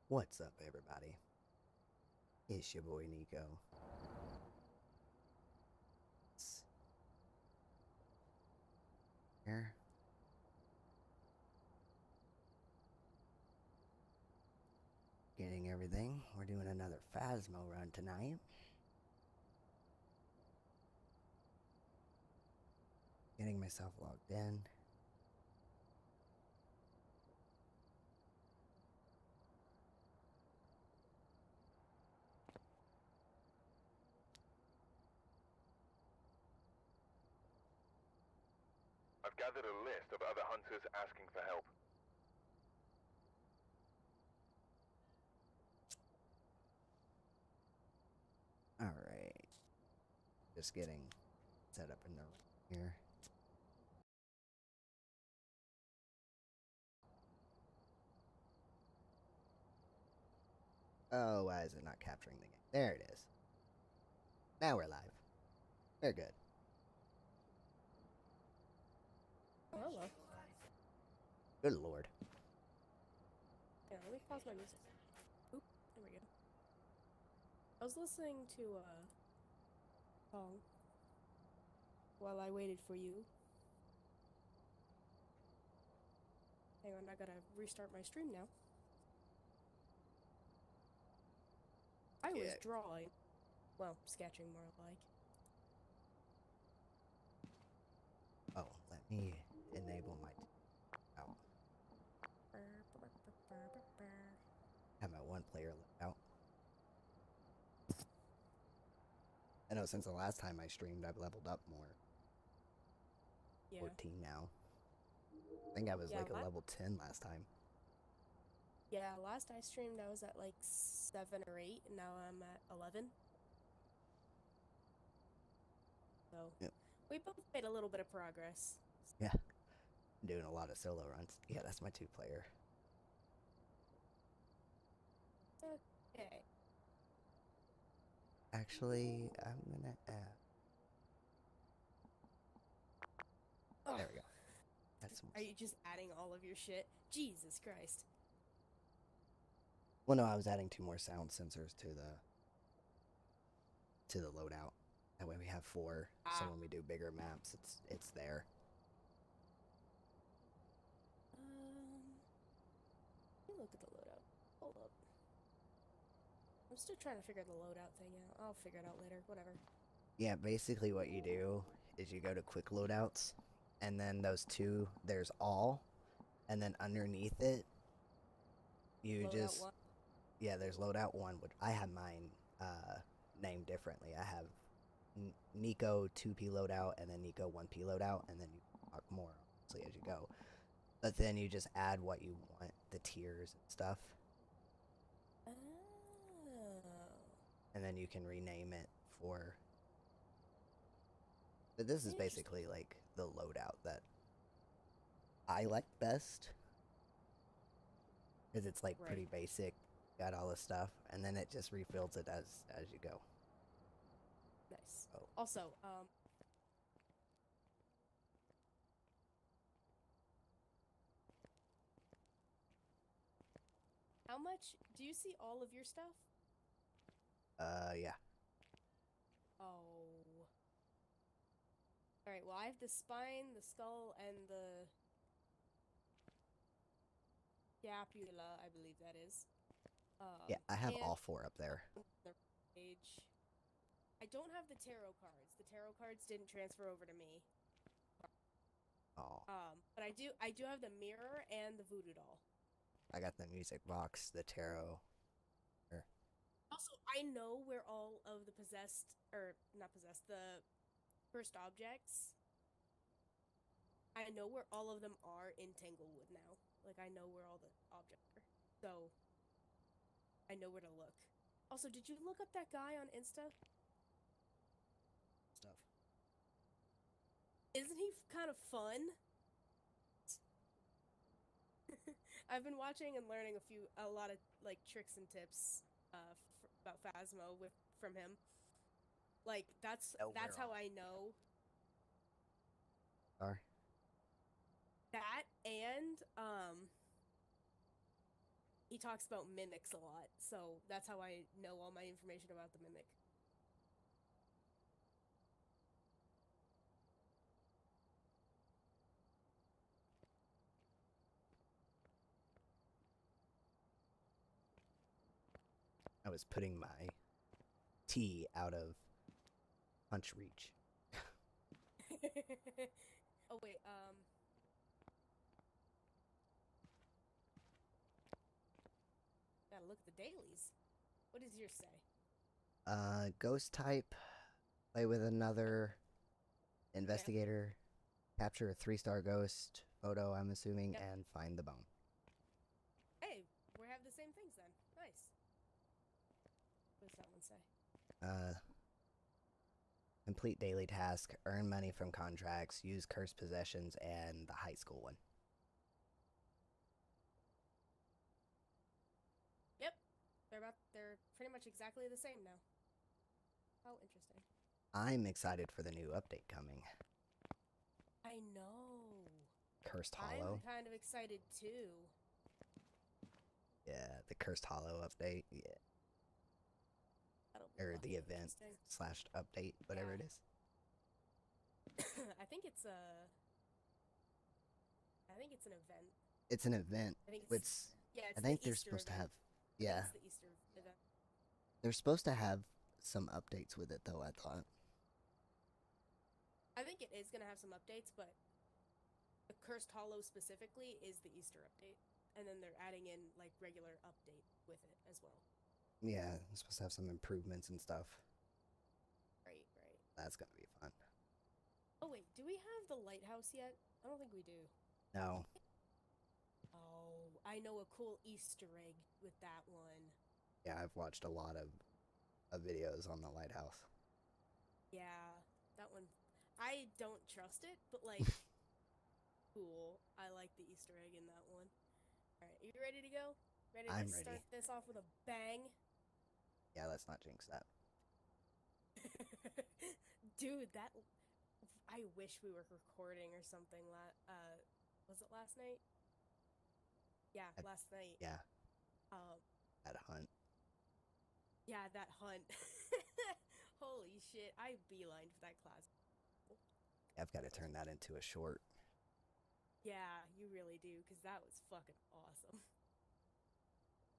What's up, everybody? It's your boy Neko. It's here. Getting everything. We're doing another Phasmo run tonight. Getting myself logged in. I've gathered a list of other hunters asking for help. Alright. Just getting set up in the here. Oh, why is it not capturing the game? There it is. Now we're live. We're good. Oh, hello. Good lord. Yeah, let me pause my music. Oop, there we go. I was listening to a song while I waited for you. Hang on, I gotta restart my stream now. I was drawing. Well, sketching more like. Oh, let me enable my... out. Have my one player out. I know since the last time I streamed, I've leveled up more. Yeah. 14 now. I think I was like a level 10 last time. Yeah, last I streamed I was at like 7 or 8, and now I'm at 11. So, yep. We both made a little bit of progress. Yeah. I'm doing a lot of solo runs. Yeah, that's my 2-player. Okay. Actually, I'm gonna add... There we go. That's some... Are you just adding all of your shit? Jesus Christ. Well, no, I was adding 2 more sound sensors to the loadout. That way we have 4, so when we do bigger maps, it's there. Let me look at the loadout. Hold up. I'm still trying to figure the loadout thing out. I'll figure it out later. Whatever. Yeah, basically what you do is you go to quick loadouts, and then those 2, there's all, and then underneath it, you Loadout just... 1. Yeah, there's loadout 1, which I have mine named differently. I have Neko 2P loadout and then Neko 1P loadout, and then you talk more obviously as you go. But then you just add what you want, the tiers and stuff. Oh. And then you can rename it for... But this is basically like the loadout that I like best. Because it's like pretty basic, got all the stuff, and then it just refills it as you go. Nice. Oh. Also, how much do you see all of your stuff? Yeah. Oh. Alright, well I have the spine, the skull, and the scapula, I believe that is. Yeah, I have all 4 up there. The page. I don't have the tarot cards. The tarot cards didn't transfer over to me. Oh. But I do have the mirror and the voodoo doll. I got the music box, the tarot. Also, I know where all of the possessed, or not possessed, the cursed objects. I know where all of them are in Tanglewood now. Like, I know where all the objects are. So, I know where to look. Also, did you look up that guy on Insta? Stuff. Isn't he kind of fun? I've been watching and learning a lot of like tricks and tips about Phasmo from him. Like that's how I know. Are That and he talks about mimics a lot, so that's how I know all my information about the mimic. I was putting my tea out of punch reach. Oh wait, gotta look at the dailies. What does yours say? Ghost type, play with another investigator, capture a 3-star ghost photo, I'm assuming, Yep. and find the bone. Hey, we have the same things then. Nice. What does that one say? Complete daily task, earn money from contracts, use cursed possessions, and the high school one. Yep. They're pretty much exactly the same now. How interesting. I'm excited for the new update coming. I know. Cursed Hollow. I'm kind of excited too. Yeah, the Cursed Hollow update. Yeah. That'll be Or fucking the event interesting. / update, whatever Yeah. it is. I think it's a. I think it's an event. It's an event. I think It's. yeah. It's I think the they're Easter supposed to event. have. Yeah, I think it's the Easter event. they're supposed to have some updates with it, though. I thought. I think it is gonna have some updates, but the Cursed Hollow specifically is the Easter update, and then they're adding in like regular update with it as well. Yeah, it's supposed to have some improvements and stuff. Right, right. That's gonna be fun. Oh wait, do we have the lighthouse yet? I don't think we do. No. Oh, I know a cool Easter egg with that one. Yeah, I've watched a lot of videos on the lighthouse. Yeah, that one. I don't trust it, but like, cool. I like the Easter egg in that one. All right, are you ready to go? Ready I'm to ready. start this off with a bang? Yeah, let's not jinx that. Dude, that. I wish we were recording or something. Was it last night? Yeah, last night. Yeah. Um, That hunt. yeah, that hunt. Holy shit! I beelined for that class. I've got to turn that into a short. Yeah, you really do, because that was fucking awesome.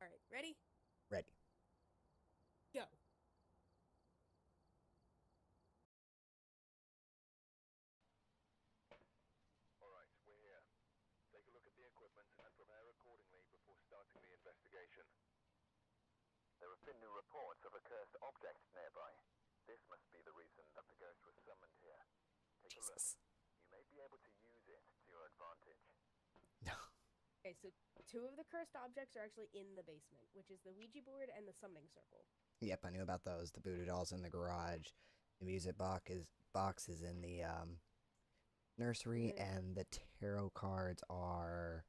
All right, ready? Ready. Go. Alright, we're here. Take a look at the equipment and prepare accordingly before starting the investigation. There have been new reports of a cursed object nearby. This must be the reason that the ghost was summoned here. Take a look. You may be able to use it to your advantage. No. Okay, so 2 of the cursed objects are actually in the basement, which is the Ouija board and the summoning circle. Yep, I knew about those. The voodoo doll's in the garage. The music box is in the nursery, and the tarot cards are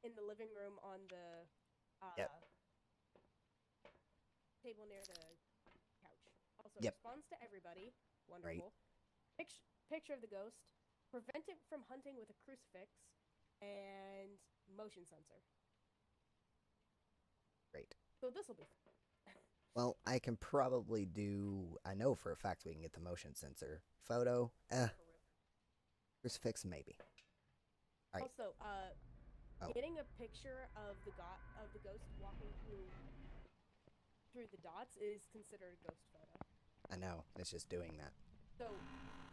in the living room on the Yep. table near the couch. Also, Yep. responds to everybody. Wonderful. Picture of the ghost. Prevent it from hunting with a crucifix. And motion sensor. great. So this will be fun. Well, I can probably do. I know for a fact we can get the motion sensor. Photo, crucifix, maybe. All right. Also, getting a picture of the ghost walking through the dots is considered a ghost photo. I know. It's just doing that. So,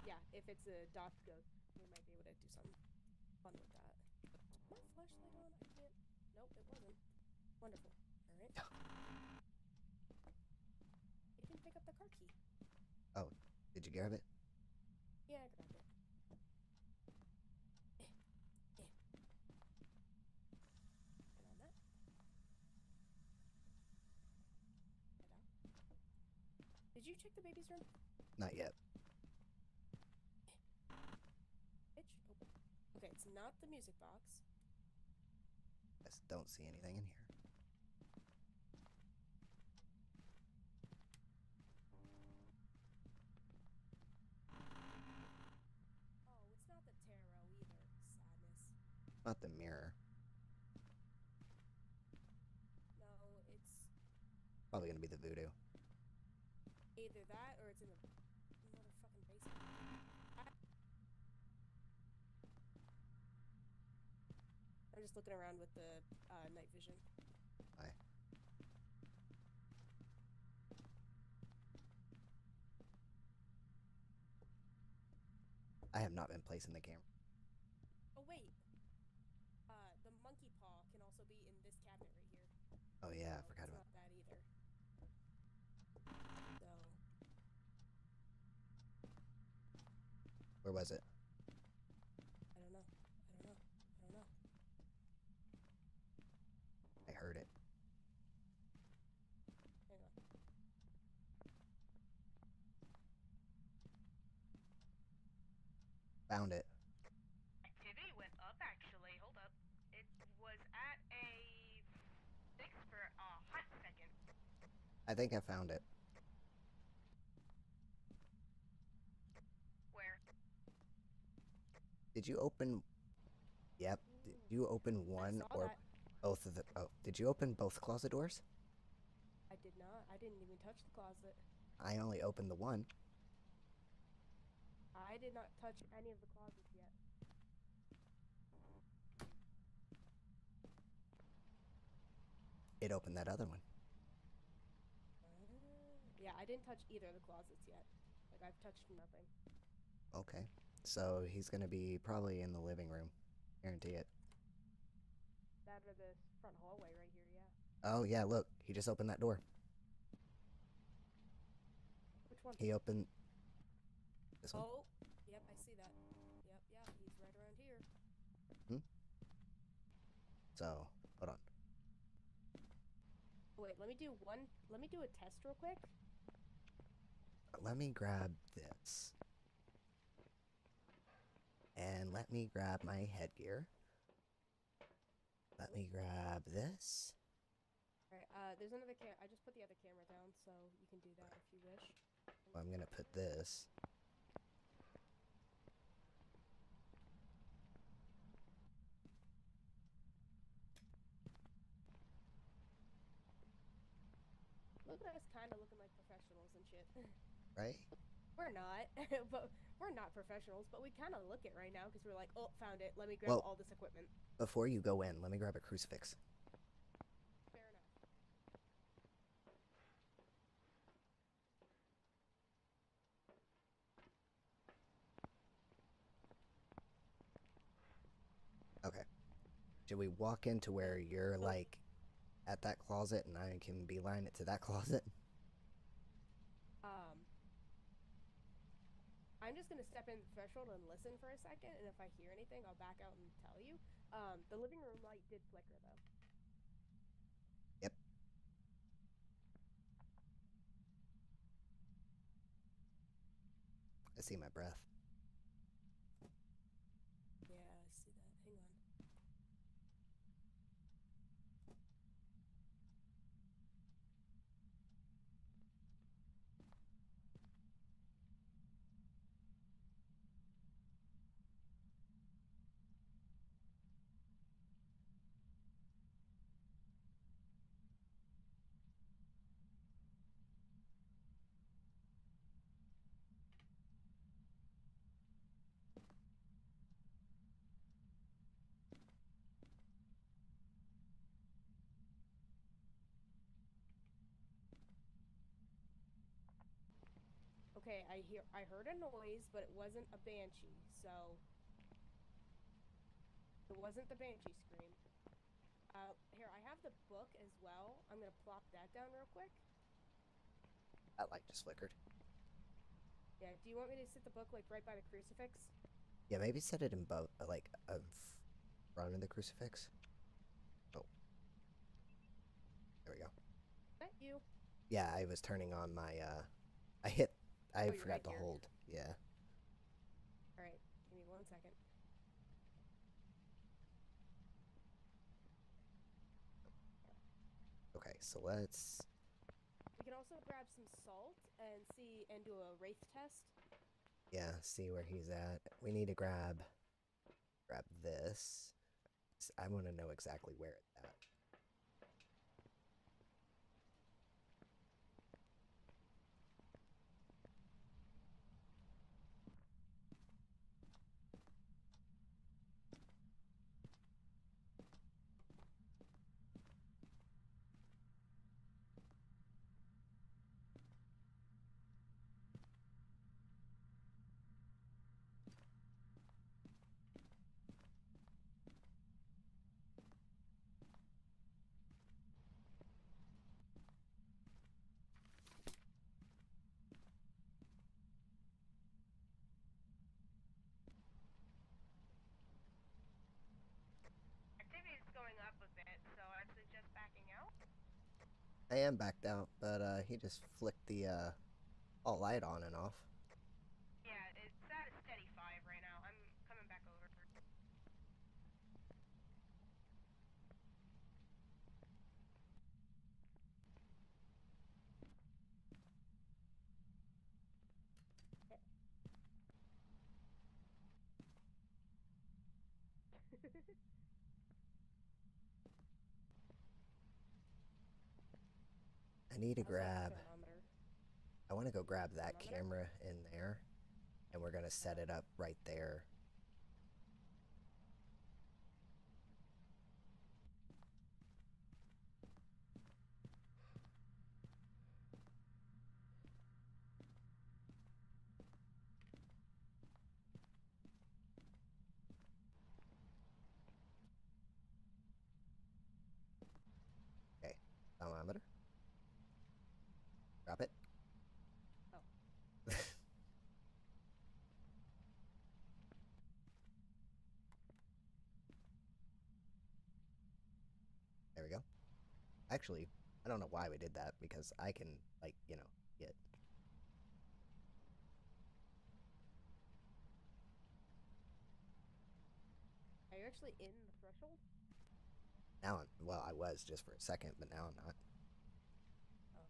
yeah, if it's a dot ghost, we might be able to do something fun with that. My flashlight on? I can't. Nope, it wasn't. Wonderful. All right. You can pick up the car key. Oh, did you grab it? Yeah, I grabbed it. And on that. Head out. Did you check the baby's room? Not yet. It should open. Okay, it's not the music box. I just don't see anything in here. Oh, it's not the tarot either. Sadness. Not the mirror. probably gonna be the voodoo. Either that or it's in the motherfucking basement. I'm just looking around with the night vision. Bye. I have not been placing the camera. Oh wait. The monkey paw can also be in this cabinet right here. Oh yeah, I So forgot it's about not that either. So where was it? I don't know. I don't know. I don't know. I heard it. Hang on. Found it. Activity went up, actually. Hold up. It was at a 6 for a hot second. I think I found it. Where? Did you open? Yep. Did you open one I saw or that. both of the? Oh, did you open both closet doors? I did not. I didn't even touch the closet. I only opened the one. I did not touch any of the closets yet. It opened that other one. Yeah, I didn't touch either of the closets yet. Like, I've touched nothing. Okay. So he's gonna be probably in the living room. Guarantee it. That or the front hallway right here, yeah. Oh yeah, look. He just opened that door. Which one? He opened this one. Oh, yep, I see that. Yep, yeah, he's right around here. So hold on. Wait, let me do a test real quick. Let me grab this. And let me grab my headgear. Let me grab this. Alright, there's another I just put the other camera down, so you can do that if you wish. I'm gonna put this. Look at us kind of looking like professionals and shit. Right? We're not, but we're not professionals, but we kind of look it right now because we're like, oh, found it. Let me grab all this equipment. Before you go in, let me grab a crucifix. Fair enough. Okay. Should we walk into where you're like at that closet and I can beeline it to that closet? I'm just gonna step in the threshold and listen for a second, and if I hear anything, I'll back out and tell you. The living room light did flicker though. Yep. I see my breath. Yeah, I see that. Hang on. Okay, I heard a noise, but it wasn't a banshee, so it wasn't the banshee scream. Here, I have the book as well. I'm gonna plop that down real quick. That light just flickered. Yeah, do you want me to sit the book like right by the crucifix? Yeah, maybe set it in both, like front of the crucifix. Oh, there we go. That you? Yeah, I was turning on my. I your forgot to headgear. hold. Yeah. All right, give me 1 second. Okay, so let's. We can also grab some salt and do a wraith test. Yeah, see where he's at. We need to grab this. I want to know exactly where it's at. I am backed out, but he just flicked the all light on and off. Yeah, it's at a steady 5 right now. I'm coming back over. I need to Also, grab. thermometer. I want to go grab that Thermometer? camera in there, and we're gonna set it up right there. Okay, thermometer. Drop it. Oh. There we go. Actually, I don't know why we did that because I can, like, get. Are you actually in the threshold? Now, well, I was just for a second, but now I'm not. Oh, okay.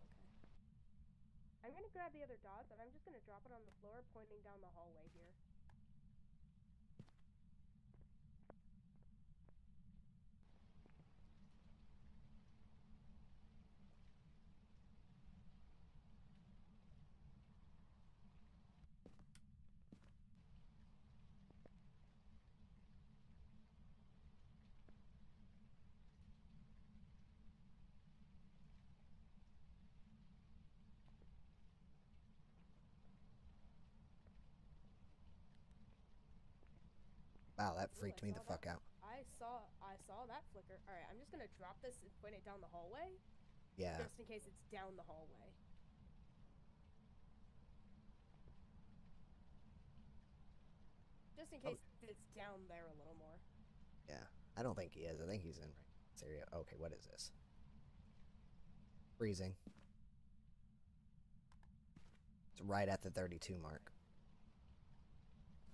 I'm gonna grab the other dots and I'm just gonna drop it on the floor, pointing down the hallway here. Wow, that Ooh, freaked me the fuck out. I saw that flicker. All right, I'm just gonna drop this and point it down the hallway, Yeah. just in case it's down the hallway. Just in case it's down there a little more. Yeah. I don't think he is. I think he's in this area. Okay, what is this? Freezing. It's right at the 32 mark.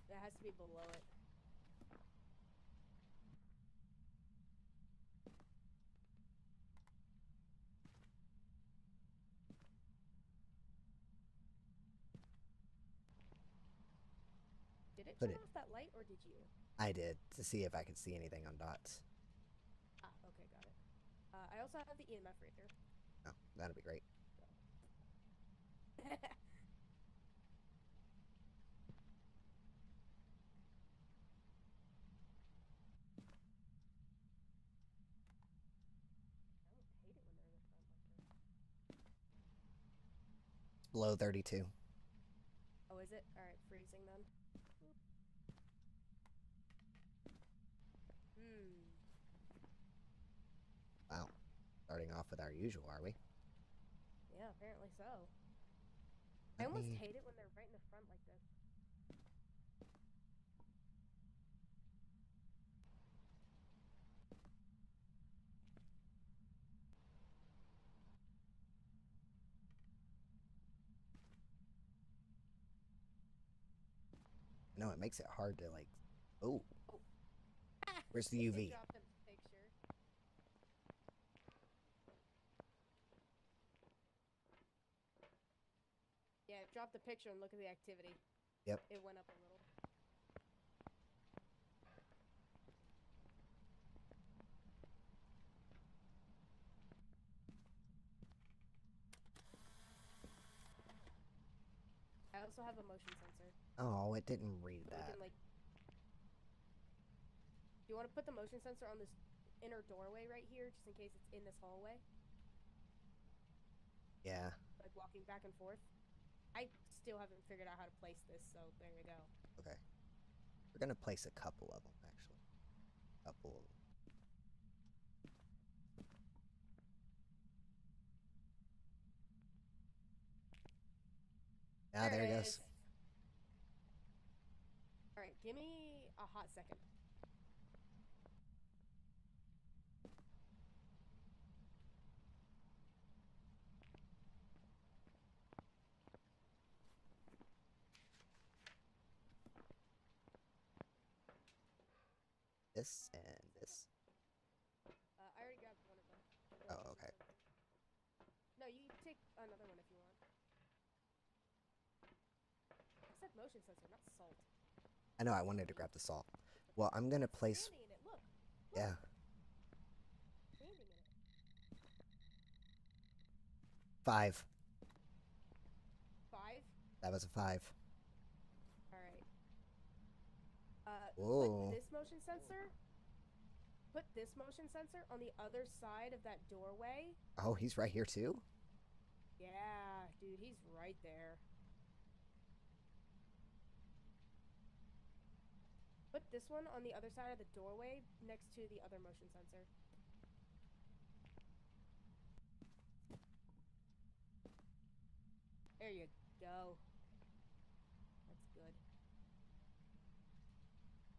It has to be below it. Did it Put turn it- off that light, or did you? I did to see if I could see anything on dots. Ah, okay, got it. I also have the EMF reader. Oh, that'd be great. I almost hate it when they're in the front like this. Below 32. Oh, is it? All right, freezing then. Boop. Wow. Starting off with our usual, are we? Yeah, apparently so. I Let almost me- hate it when they're right in the front like this. No, it makes it hard to, like. Oh, Oh. where's the It UV? dropped a picture. Yeah, drop the picture and look at the activity. Yep. It went up a little. I also have a motion sensor. Oh, it didn't read So we that. can like. Do you want to put the motion sensor on this inner doorway right here, just in case it's in this hallway, Yeah. like walking back and forth? I still haven't figured out how to place this, so there you go. Okay. We're gonna place a couple of them, actually. Couple. Ah, there it goes. All right, give me a hot second. this and this. I already grabbed one of them. The Oh, motion okay. sensor. No, you take another one if you want. I said motion sensor, not salt. I know I wanted to grab the salt. Well, I'm gonna place. Standing in it. Look. Yeah. Standing in it. 5. 5. That was a 5. All right. Whoa. Put this motion sensor. Put this motion sensor on the other side of that doorway. Oh, he's right here too? Yeah, dude, he's right there. Put this one on the other side of the doorway next to the other motion sensor. There you go. That's good.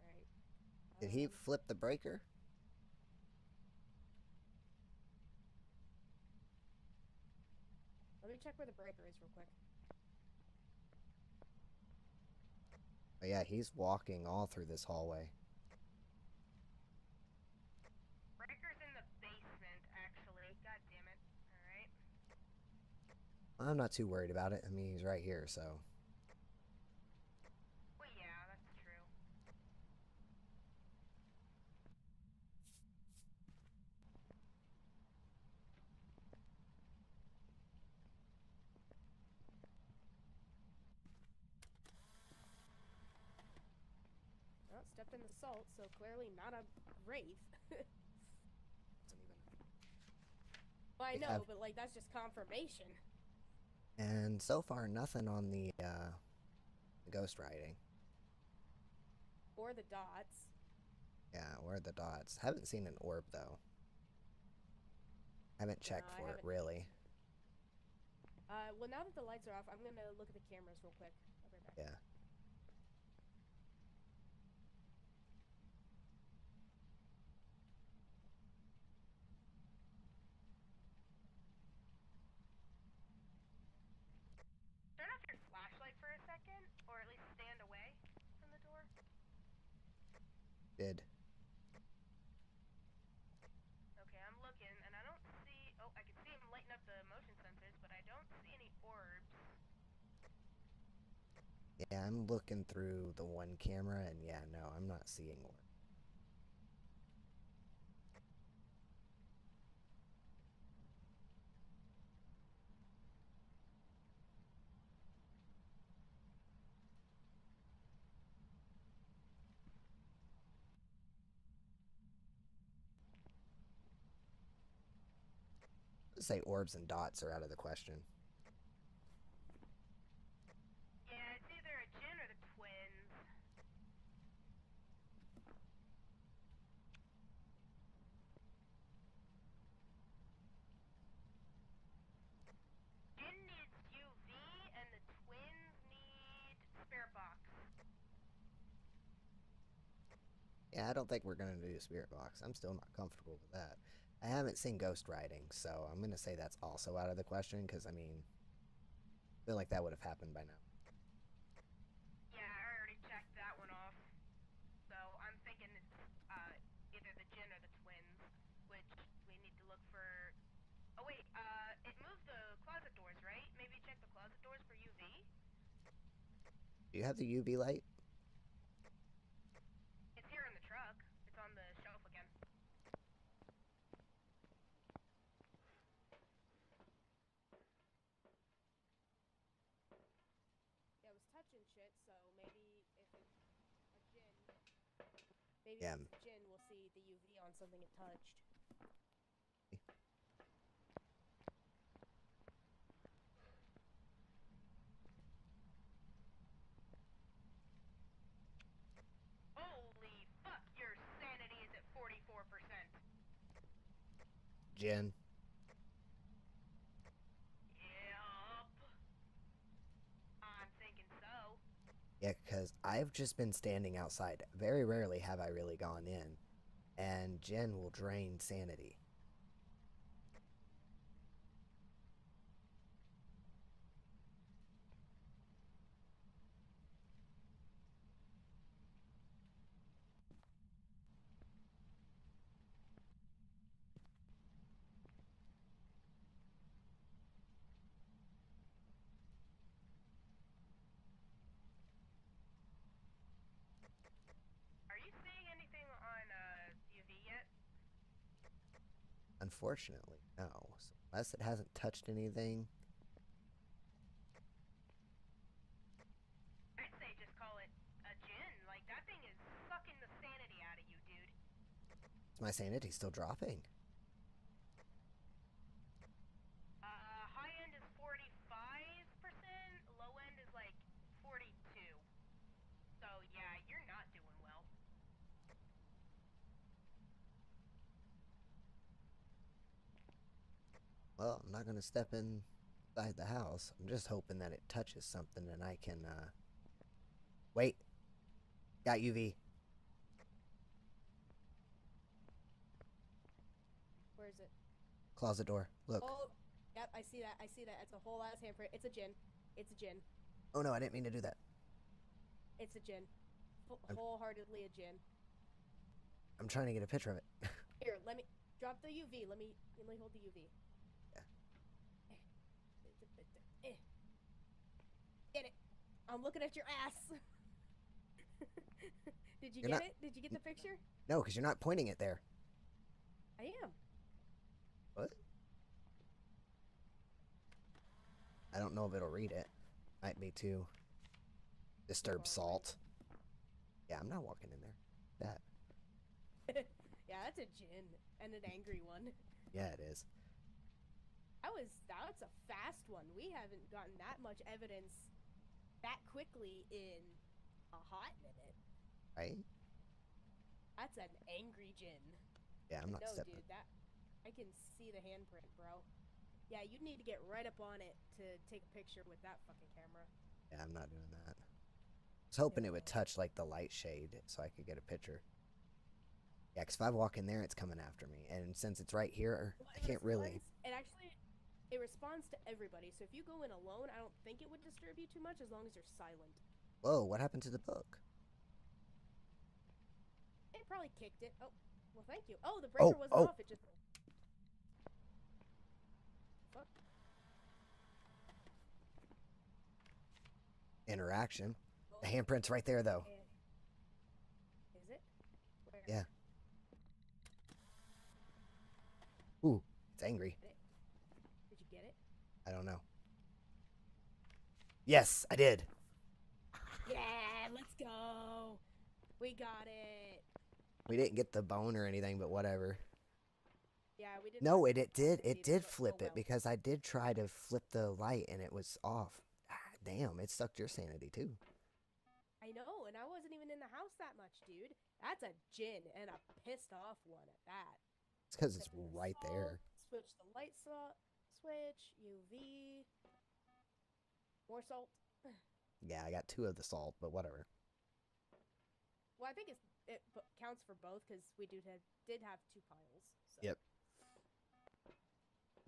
Alright. Did he flip the breaker? Let me check where the breaker is real quick. Oh, yeah, he's walking all through this hallway. Breaker's in the basement, actually. God damn it. Alright. I'm not too worried about it. I mean, he's right here, so. Well, yeah, that's true. Well, stepped in the salt, so clearly not a wraith. Well, I We know, have- but like that's just confirmation. And so far, nothing on the ghost riding. Or the dots. Yeah, where are the dots? Haven't seen an orb, though. Haven't checked I for it, haven't. really. Well, now that the lights are off, I'm gonna look at the cameras real quick. I'll be right back. Yeah. Turn off your flashlight for a second, or at least stand away from the door. Did. Okay, I'm looking, and I don't see... Oh, I can see him lighting up the motion sensors, but I don't see any orbs. Yeah, I'm looking through the one camera, and yeah, no, I'm not seeing one. Let's say orbs and dots are out of the question. Yeah, it's either a Jin or the twins. Jin needs UV, and the twins need spirit box. Yeah, I don't think we're gonna do Spirit Box. I'm still not comfortable with that. I haven't seen Ghost Riding, so I'm gonna say that's also out of the question, because, I mean, I feel like that would have happened by now. Yeah, I already checked that one off. So I'm thinking it's either the Jin or the twins, which we need to look for... Oh wait, it moved the closet doors, right? Maybe check the closet doors for UV? Do you have the UV light? It's here in the truck. It's on the shelf again. Yeah, it was touching shit, so maybe if it's a Jin, maybe Yeah. if it's a Jin, we'll see the UV on something it touched. Holy fuck, your sanity is at 44%. Jen? Yup. I'm thinking so. Yeah, because I've just been standing outside. Very rarely have I really gone in. And Jen will drain sanity. Unfortunately, no. So unless it hasn't touched anything. I'd say just call it a gin. Like, that thing is sucking the sanity out of you, dude. My sanity's still dropping. High end is 45%, low end is like 42. So, yeah, you're not doing well. Well, I'm not gonna step inside the house. I'm just hoping that it touches something and I can, Wait. Got UV. Where is it? Closet door. Look. Oh, yep, I see that. I see that. It's a whole ass handprint. It's a gin. It's a gin. Oh no, I didn't mean to do that. It's a gin. Wholeheartedly a gin. I'm trying to get a picture of it. Here, let me drop the UV. Let me hold the UV. Yeah. Get it. I'm looking at your ass. Did you You're get not- it? Did you get the picture? No, because you're not pointing it there. I am. What? I don't know if it'll read it. Might be too. Disturb salt. Yeah, I'm not walking in there. That. Yeah, that's a gin and an angry one. Yeah, it is. That's a fast one. We haven't gotten that much evidence that quickly in a hot minute. Right? That's an angry gin. Yeah, I'm not No, stepping. dude, that I can see the handprint, bro. Yeah, you need to get right up on it to take a picture with that fucking camera. Yeah, I'm not doing that. I was hoping it would touch like the light shade so I could get a picture. Yeah, because if I walk in there, it's coming after me. And since it's right here, Well, I can't really. It responds to everybody. So if you go in alone, I don't think it would disturb you too much as long as you're silent. Whoa, what happened to the book? It probably kicked it. Oh, well, thank you. Oh, the breaker wasn't off. It just. Fuck. Interaction. The handprint's right there, though. Is it? Where? Yeah. Ooh, it's angry. Did you get it? I don't know. Yes, I did. Yeah, let's go. We got it. We didn't get the bone or anything, but whatever. Yeah, we didn't. No, it did. It did flip it because I did try to flip the light and it was off. Ah, damn, it sucked your sanity too. I know, and I wasn't even in the house that much, dude. That's a gin and a pissed off one at that. It's because it's right there. Switch the light switch, UV, more salt. Yeah, I got 2 of the salt, but whatever. Well, I think it counts for both because we did have 2 piles. So. Yep.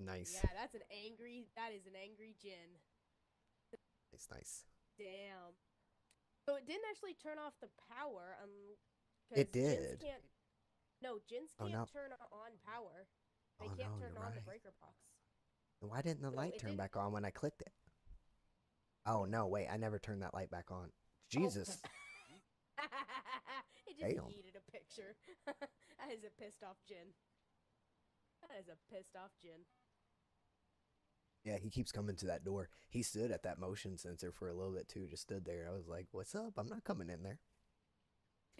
Nice. Yeah, that is an angry gin. Nice. Damn. So it didn't actually turn off the power. It did. Gins can't turn on power. They can't turn on the breaker box. Why didn't the light turn back on when I clicked it? Oh, no, wait, I never turned that light back on. Jesus. It just yeeted a picture. That is a pissed off gin. Yeah, he keeps coming to that door. He stood at that motion sensor for a little bit too, just stood there. I was like, what's up? I'm not coming in there.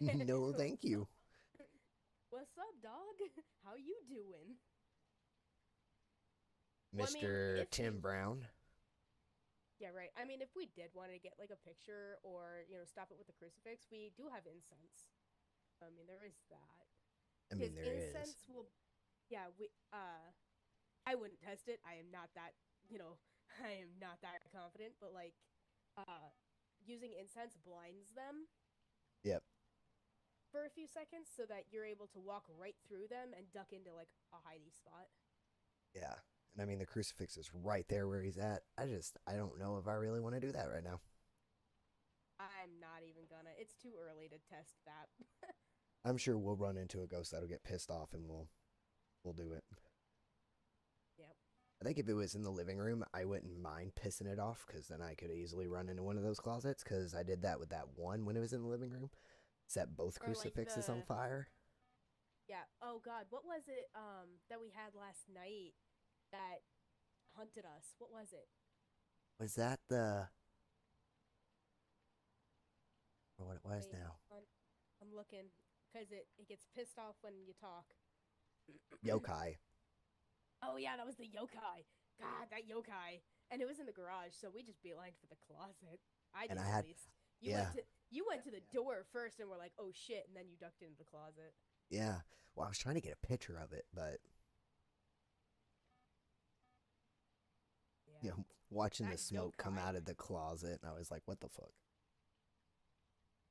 No, thank you. What's up, dog? How you doing? Mr. Tim Brown. Yeah, right. I mean, if we did want to get like a picture or, stop it with the crucifix, we do have incense. I mean, there is that. I mean, there is. Incense will, yeah, I wouldn't test it. I am not that, I am not that confident, but like, using incense blinds them. Yep. For a few seconds so that you're able to walk right through them and duck into like a hidey spot. Yeah. And I mean, the crucifix is right there where he's at. I don't know if I really want to do that right now. I'm not even gonna. It's too early to test that. I'm sure we'll run into a ghost that'll get pissed off and we'll do it. Yep. I think if it was in the living room, I wouldn't mind pissing it off because then I could easily run into one of those closets because I did that with that one when it was in the living room. Set both crucifixes on fire. Yeah. Oh God, what was it that we had last night that hunted us? What was it? Was that the or what it was Wait, now? I'm looking because it gets pissed off when you talk. Yokai. Oh yeah, that was the yokai. God, that yokai. And it was in the garage, so we just beelined for the closet. I And did I at had least. yeah, You went to the door first and were like, "Oh shit," and then you ducked into the closet. yeah. Well, I was trying to get a picture of it, but Yeah. watching the That smoke come yokai. out of the closet, and I was like, "What the fuck?"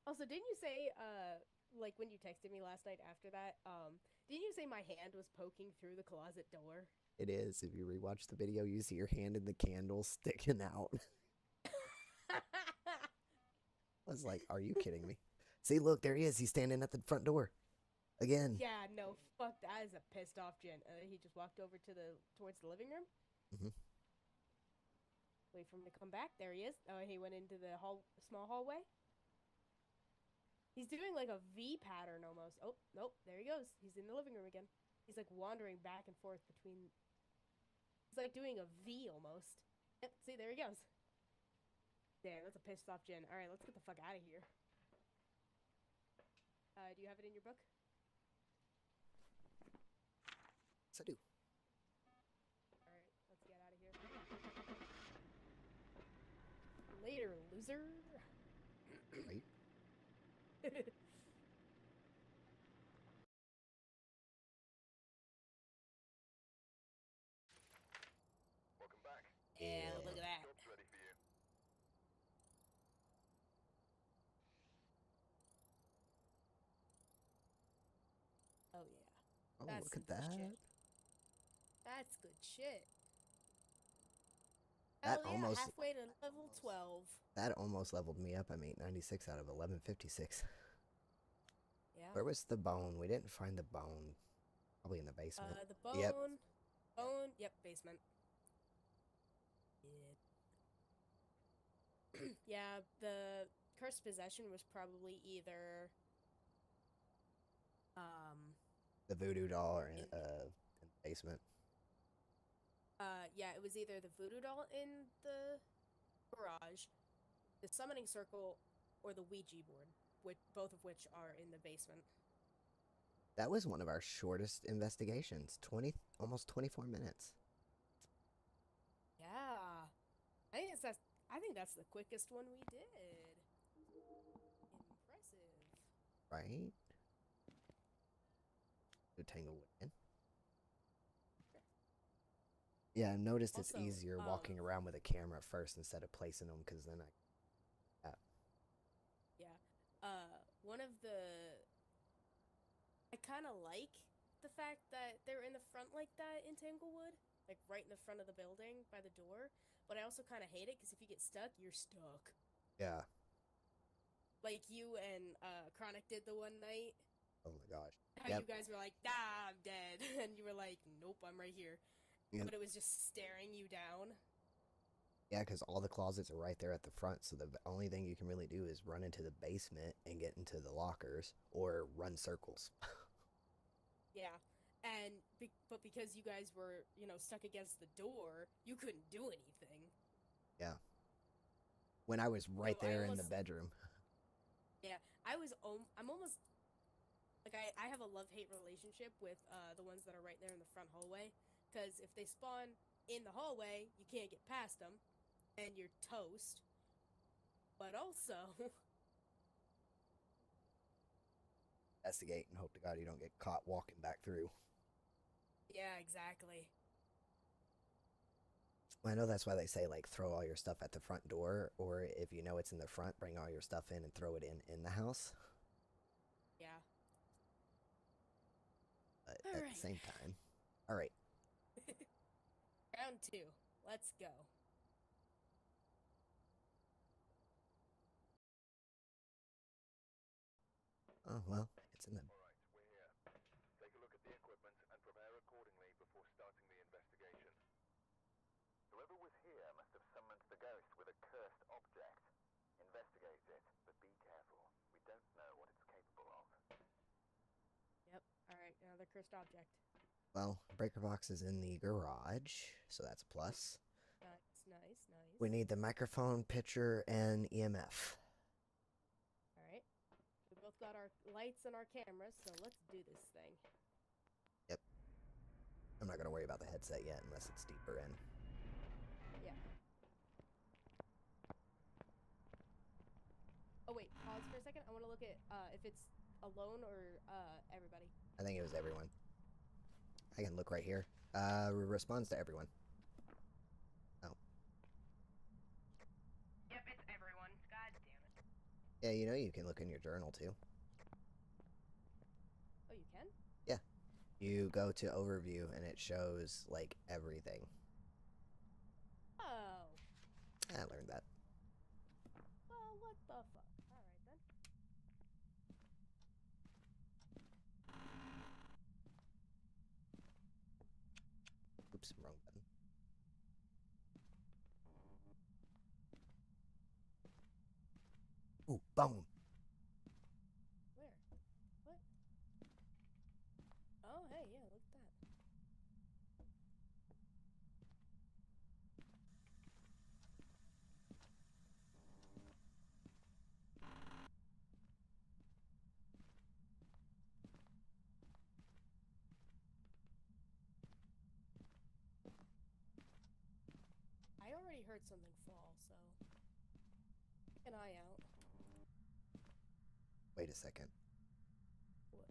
Also, didn't you say like when you texted me last night after that, didn't you say my hand was poking through the closet door? It is. If you rewatch the video, you see your hand in the candle sticking out. I was like, "Are you kidding me?" See, look, there he is. He's standing at the front door again. Yeah, no, fuck that is a pissed off Jen. He just walked over to the towards the living room. Hmm. Wait for him to come back. There he is. Oh, he went into the small hallway. He's doing like a V pattern almost. Oh, nope, there he goes. He's in the living room again. He's like wandering back and forth between. He's like doing a V almost. Yep, see, there he goes. Damn, that's a pissed off Jen. All right, let's get the fuck out of here. Do you have it in your book? So I do. All right, let's get out of here. Later, loser. Right? Welcome back. Yeah, look at that. Job's ready for you. Oh yeah, Oh, that's look some at good that. shit. That's good shit. That Hell yeah, almost halfway to level 12. that almost leveled me up. I made 96 out of 1156. Yeah. Where was the bone? We didn't find the bone. Probably in the basement. The Yep. bone. Yep, basement. Yeah. Yeah, the cursed possession was probably either um The voodoo doll or in in the basement. yeah, it was either the voodoo doll in the garage, the summoning circle, or the Ouija board, which both of which are in the basement. That was one of our shortest investigations. 20, almost 24 minutes. Yeah. I think that's the quickest one we did. Impressive. Right? The Tanglewood Inn. Yeah, I noticed it's Also, easier walking around with a camera first instead of placing them because then yeah. One of the I kind of like the fact that they're in the front like that in Tanglewood, like right in the front of the building by the door. But I also kind of hate it because if you get stuck, you're stuck. yeah. Like you and Chronic did the one night. Oh my gosh. How Yep. you guys were like, "Nah, I'm dead," and you were like, "Nope, I'm right here," Yep. but it was just staring you down. Yeah, because all the closets are right there at the front. So the only thing you can really do is run into the basement and get into the lockers or run circles. Yeah, and but because you guys were, stuck against the door, you couldn't do anything. Yeah. When I was right So I there in the almost, bedroom. yeah, I'm almost like I have a love-hate relationship with the ones that are right there in the front hallway, because if they spawn in the hallway, you can't get past them, and you're toast. But also, Investigate and hope to God you don't get caught walking back through. yeah, exactly. Well, I know that's why they say like throw all your stuff at the front door, or if you know it's in the front, bring all your stuff in and throw it in the house. Yeah. But All at the right. same time, all right. Round 2. Let's go. Oh well, it's in the. All right, we're here. Take a look at the equipment and prepare accordingly before starting the investigation. Whoever was here must have summoned the ghost with a cursed object. Investigate it, but be careful. We don't know what it's capable of. Yep. All right. Now cursed object? Well, breaker box is in the garage, so that's a plus. Nice, nice, nice. We need the microphone, picture, and EMF. Alright. We both got our lights and our cameras, so let's do this thing. Yep. I'm not going to worry about the headset yet unless it's deeper in. Yeah. Oh wait, pause for a second. I want to look at if it's alone or everybody. I think it was everyone. I can look right here. Responds to everyone. Oh. Yep, it's everyone. God damn it. Yeah, you know you can look in your journal too. Oh, you can? Yeah. You go to overview and it shows like everything. Oh. I learned that. Well, what the fuck? Alright then. Oops, wrong button. Ooh, bone. Where? What? Oh, hey, yeah, look at that. I already heard something fall, so keep an eye out. Wait a second. What?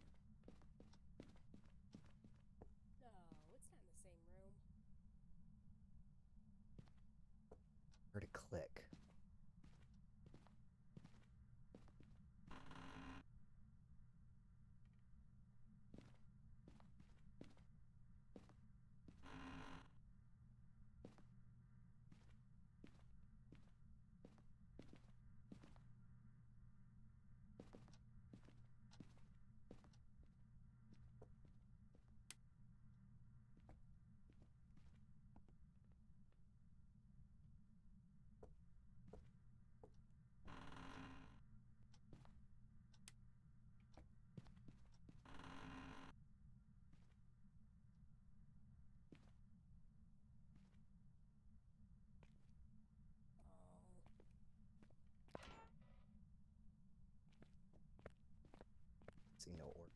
No, it's not in the same room. Heard a click. See no order.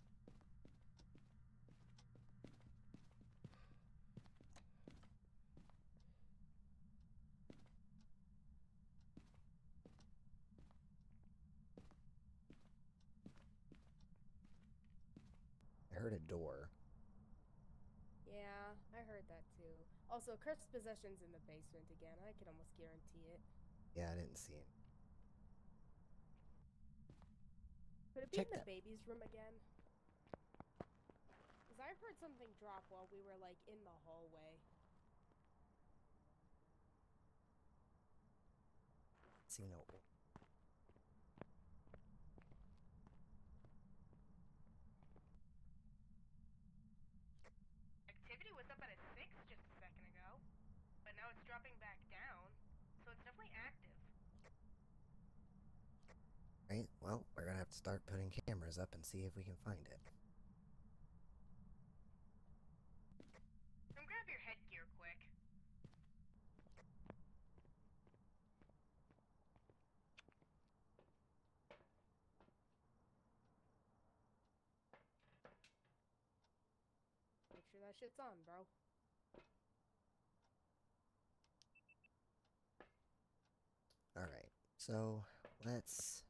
I heard a door. Yeah, I heard that too. Also, cursed possession's in the basement again. I can almost guarantee it. Yeah, I didn't see it. Could it be Check in the that. baby's room again? Because I heard something drop while we were, like, in the hallway. See no order. Activity was up at a 6 just a second ago, but now it's dropping back down, so it's definitely active. Right? Well, we're gonna have to start putting cameras up and see if we can find it. Come grab your headgear quick. Make sure that shit's on, bro. Alright, so let's...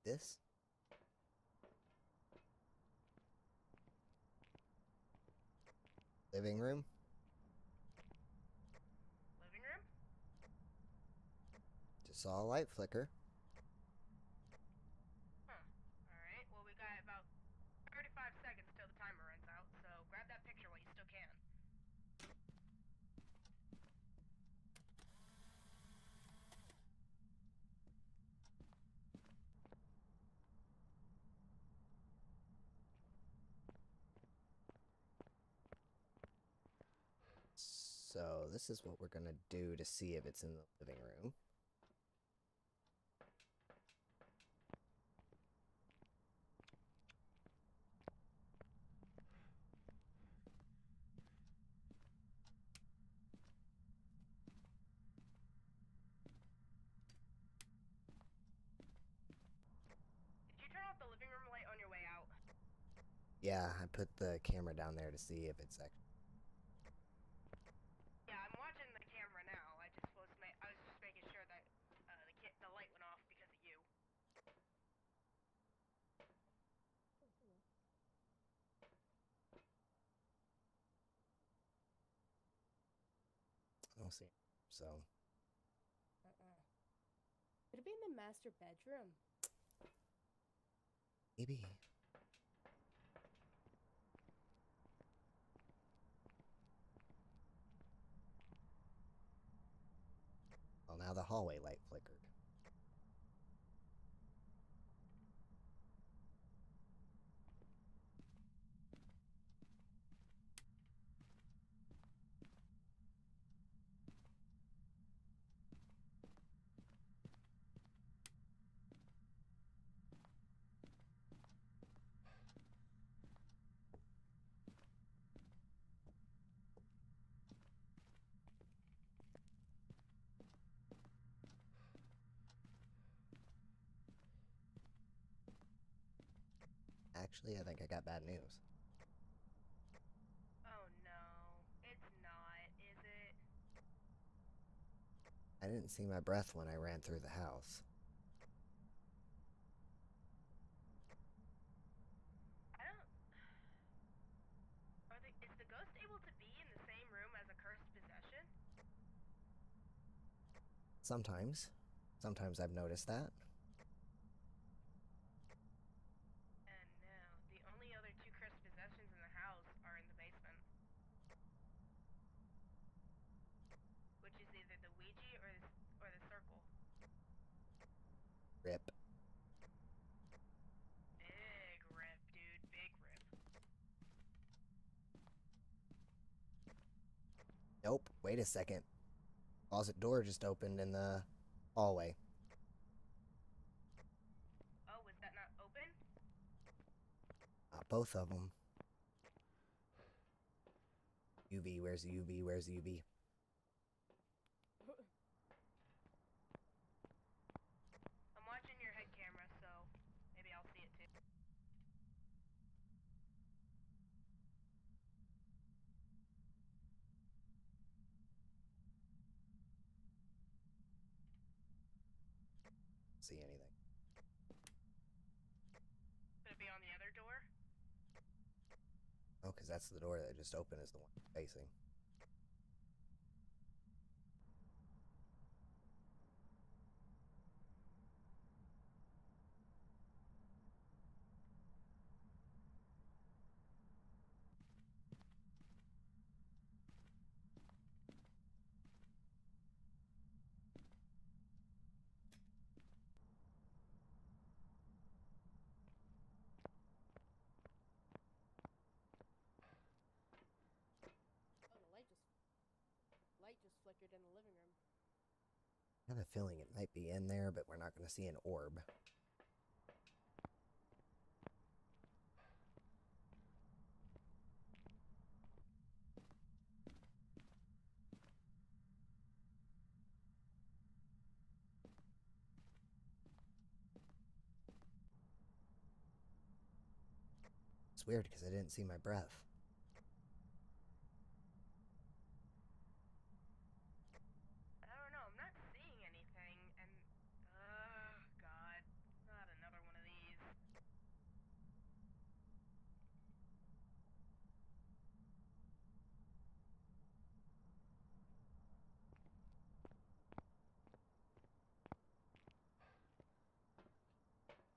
This? Living room? Living room? Just saw a light flicker. Huh. Alright, well we got about 35 seconds till the timer runs out, so grab that picture while you still can. So this is what we're gonna do to see if it's in the living room. Did you turn off the living room light on your way out? Yeah, I put the camera down there to see if it's actually. Yeah, I'm watching the camera now. I was just making sure that the light went off because of you. I don't see it. So Could it be in the master bedroom? maybe. Well, now the hallway light flickered. Actually, I think I got bad news. Oh no, it's not, is it? I didn't see my breath when I ran through the house. I don't. Is the ghost able to be in the same room as a cursed possession? Sometimes. Sometimes I've noticed that. And no, the only other two cursed possessions in the house are in the basement. Which is either the Ouija or the circle. Rip. Big rip, dude. Big rip. Nope. Wait a second. Closet door just opened in the hallway. Oh, was that not open? Not both of them. UV, where's the UV? Where's the UV? I'm watching your head camera, so maybe I'll see it too. See anything? Could it be on the other door? Oh, because that's the door that just opened is the one facing. Oh, the light just flickered in the living room. I have a feeling it might be in there, but we're not going to see an orb. It's weird because I didn't see my breath. I don't know. I'm not seeing anything, and oh god, not another one of these.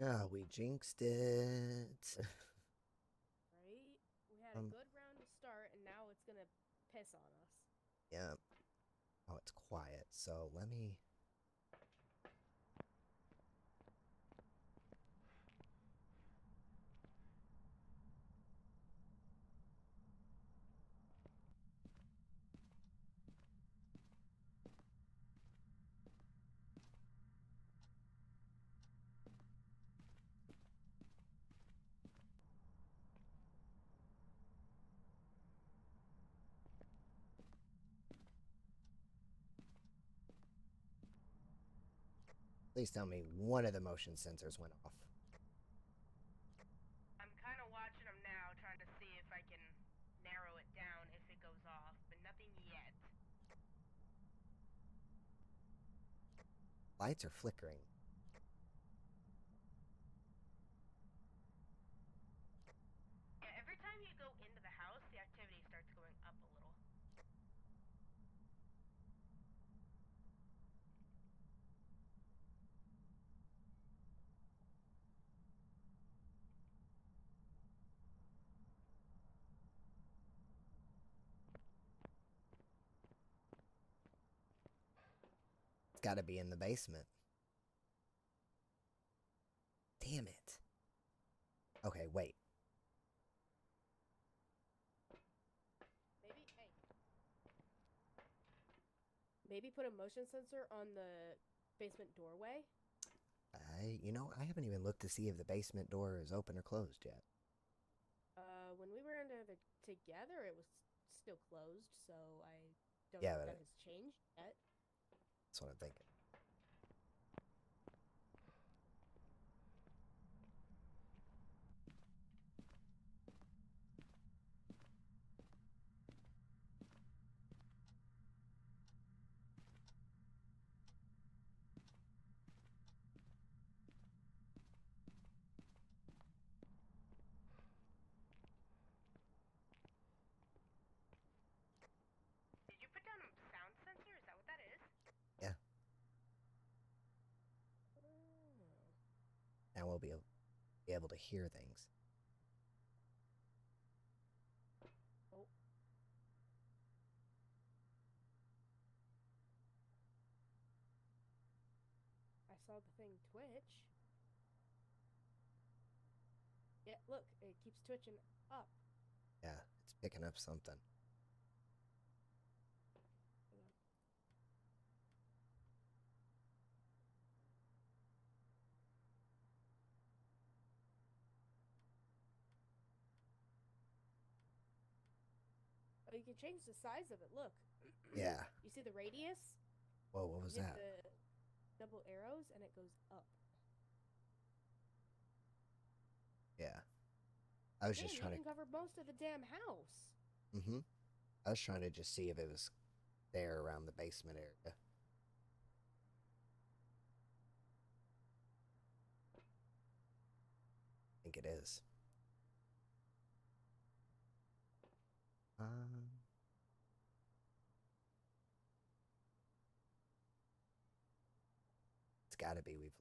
Ah, we jinxed it. Right? We had a good round to start, and now it's gonna piss on us. Yeah. Oh, it's quiet. So let me. Please tell me one of the motion sensors went off. I'm kind of watching them now, trying to see if I can narrow it down if it goes off, but nothing yet. Lights are flickering. Yeah, every time you go into the house, the activity starts going up a little. It's got to be in the basement. Damn it. Okay, wait. Maybe, hey. Maybe put a motion sensor on the basement doorway. I haven't even looked to see if the basement door is open or closed yet. When we were in there together, it was still closed, so I don't Yeah, know if but that has changed yet. That's what I'm thinking. Did you put down a sound sensor? Is that what that is? Yeah. Now we'll be able to hear things. Oh. I saw the thing twitch. Yeah, look, it keeps twitching up. Yeah, it's picking up something. Oh, you can change the size of it. Look. Yeah. You see the radius? Whoa, what was you that? hit the double arrows, and it goes up. Yeah. I was Damn, just trying you can cover most of the damn house. Mm-hmm. I was trying to just see if it was there around the basement area. I think it is. It's gotta be.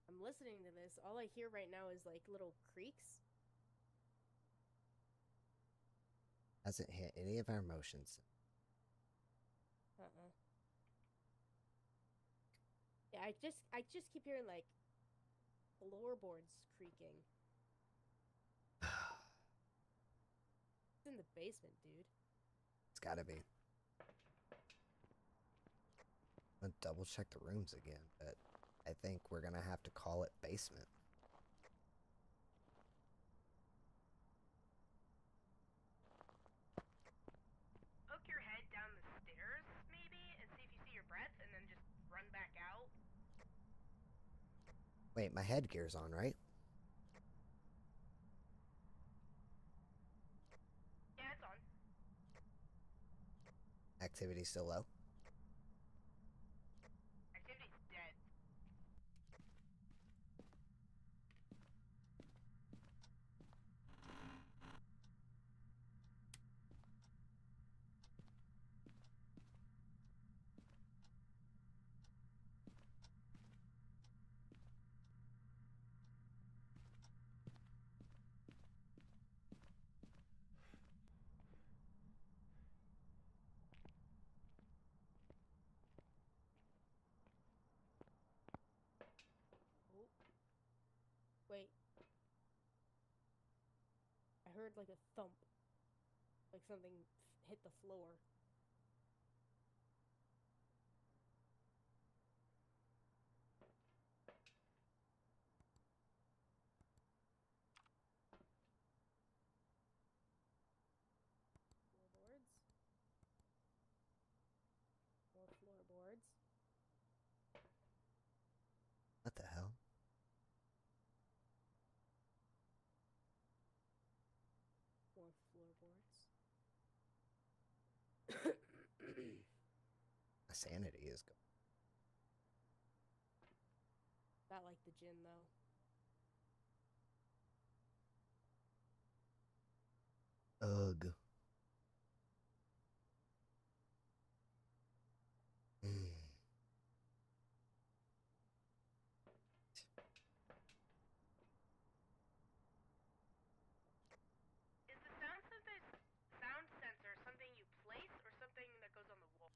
I'm listening to this. All I hear right now is like little creaks. Hasn't hit any of our motions. Yeah, I just keep hearing like floorboards creaking. It's in the basement, dude. It's gotta be. I'm gonna double check the rooms again, but I think we're gonna have to call it basement. Poke your head down the stairs, maybe, and see if you see your breath, and then just run back out. Wait, my headgear's on, right? Yeah, it's on. Activity's still low. Activity's dead. Oh. Wait. I heard like a thump. Like something hit the floor. Floorboards. More floorboards. What the hell? More floorboards. My sanity is going. Not like the gin though. Ugh. Is the sound sensor something you place or something that goes on the wall?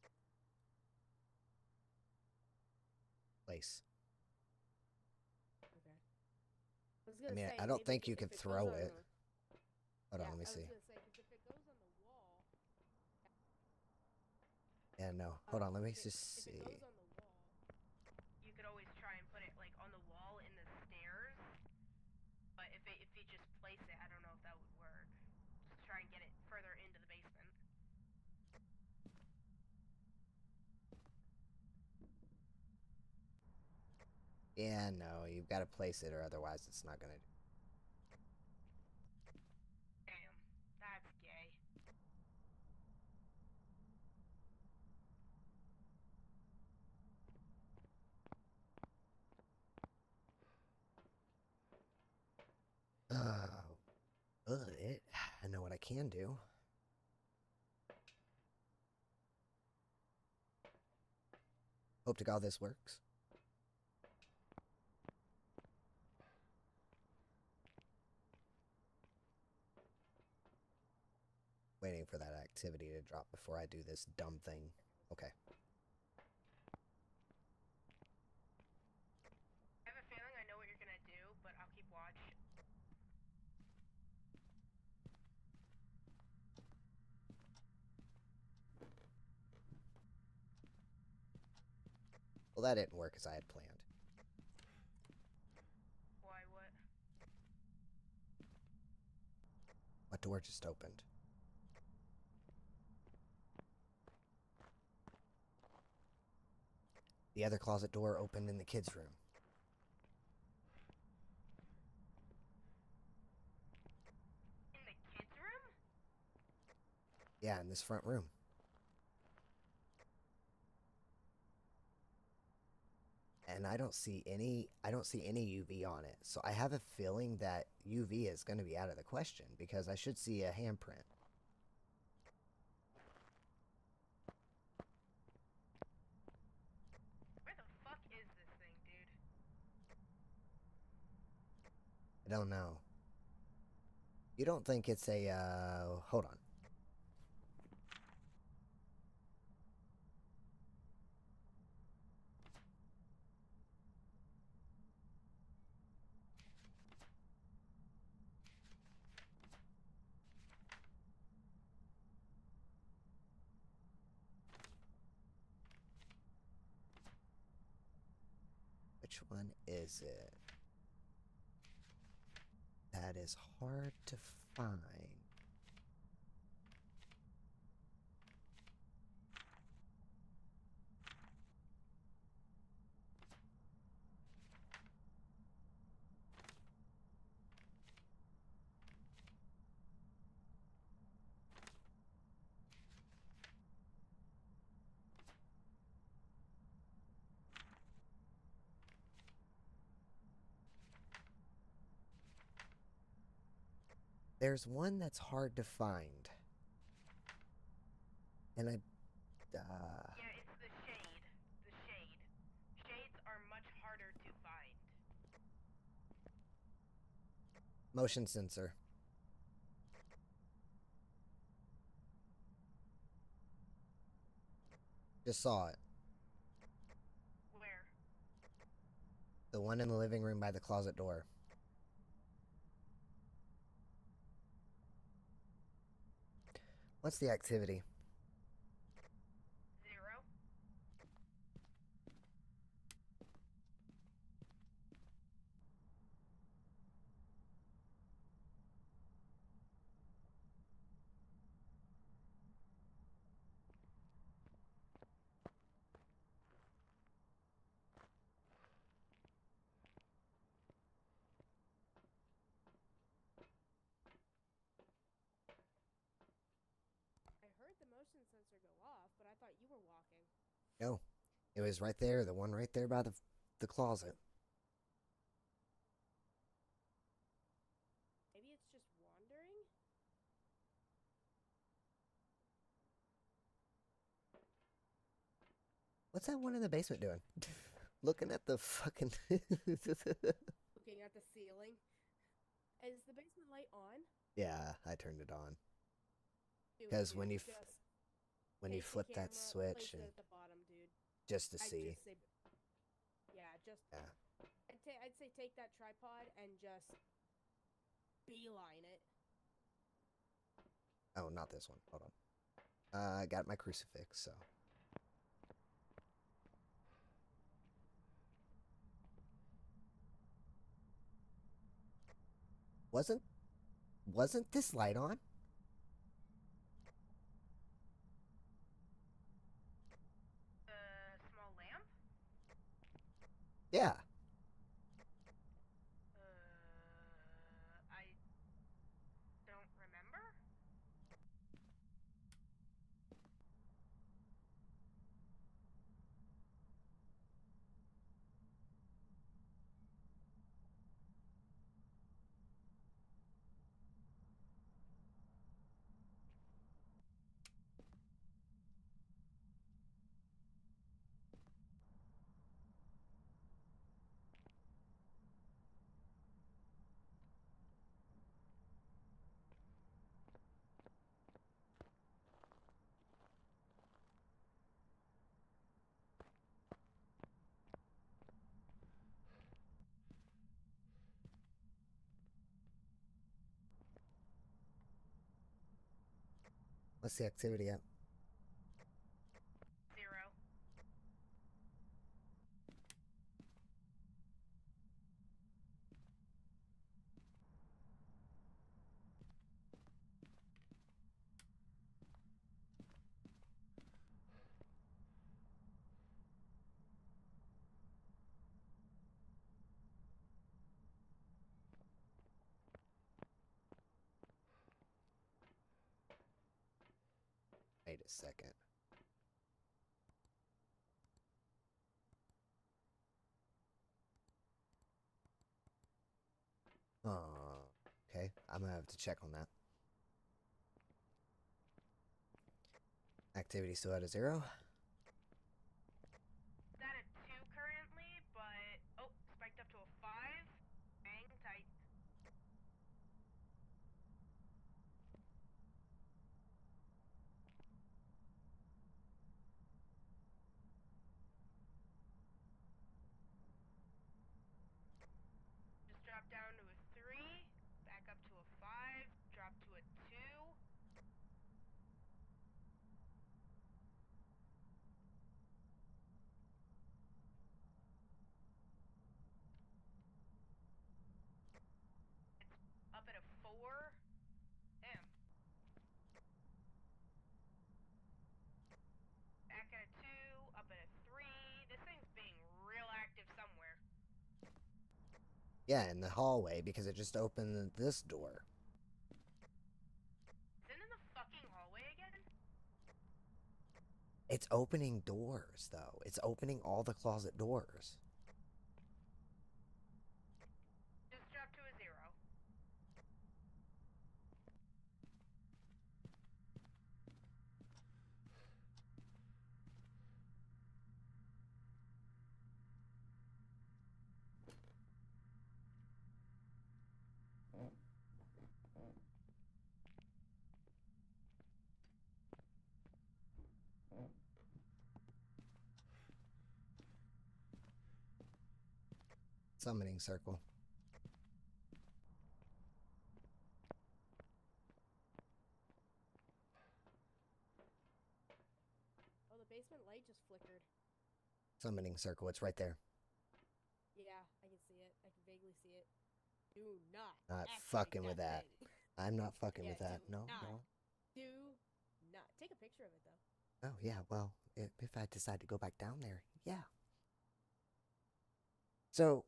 Place. Okay. I was gonna mean, say, I don't maybe think you if could it goes throw on it. the- Hold on, let me I see. was gonna say, because if it goes on the wall, Yeah, no. Hold on, let me if just it see. goes on the wall, You could always try and put it like on the wall in the stairs. But if you just place it, I don't know if that would work. Just try and get it further into the basement. Yeah, no, you've got to place it or otherwise it's not going to do. Damn, that's gay. I know what I can do. Hope to God this works. Waiting for that activity to drop before I do this dumb thing. Okay. I have a feeling I know what you're gonna do, but I'll keep watch. Well, that didn't work as I had planned. Why, what? What door just opened? The other closet door opened in the kids' room. In the kids' room? Yeah, in this front room. And I don't see any UV on it. So I have a feeling that UV is going to be out of the question because I should see a handprint. Where the fuck is this thing, dude? I don't know. You don't think it's a, hold on. Which one is it? That is hard to find. There's one that's hard to find. And Yeah, it's the shade. The shade. Shades are much harder to find. motion sensor. Just saw it. Where? The one in the living room by the closet door. What's the activity? 0. I heard the motion sensor go off, but I thought you were walking. No. It was right there, the one right there by the closet. Maybe it's just wandering? What's that one in the basement doing? Looking at the fucking... Looking at the ceiling. Is the basement light on? Yeah, I turned it on. Do it, 'Cause dude. when you Just when you take the flip that camera, switch place and it at the bottom, dude. just to I'd see. just say, yeah, just. Yeah. I'd say take that tripod and just beeline it. Oh, not this one. Hold on. I got my crucifix, so. Wasn't this light on? Small lamp? Yeah. I don't remember. What's the activity at? 0. Wait a second. Okay. I'm gonna have to check on that. Activity still at a 0. It's at a 2 currently, but spiked up to a 5. Hang tight. Just drop down to a 3, back up to a 5, drop to a 2. It's up at a 4. Damn. Back at a 2, up at a 3. This thing's being real active somewhere. Yeah, in the hallway because it just opened this door. Is it in the fucking hallway again? It's opening doors, though. It's opening all the closet doors. Just drop to a 0. Summoning circle. Summoning circle. It's right there. Yeah, I can see it. I can vaguely see it. Do not. Not activate fucking with that. thing. I'm not fucking Yeah, with that. do No, not. no. Do not. Take a picture of it, though. Oh, yeah. Well, if I decide to go back down there, yeah. So,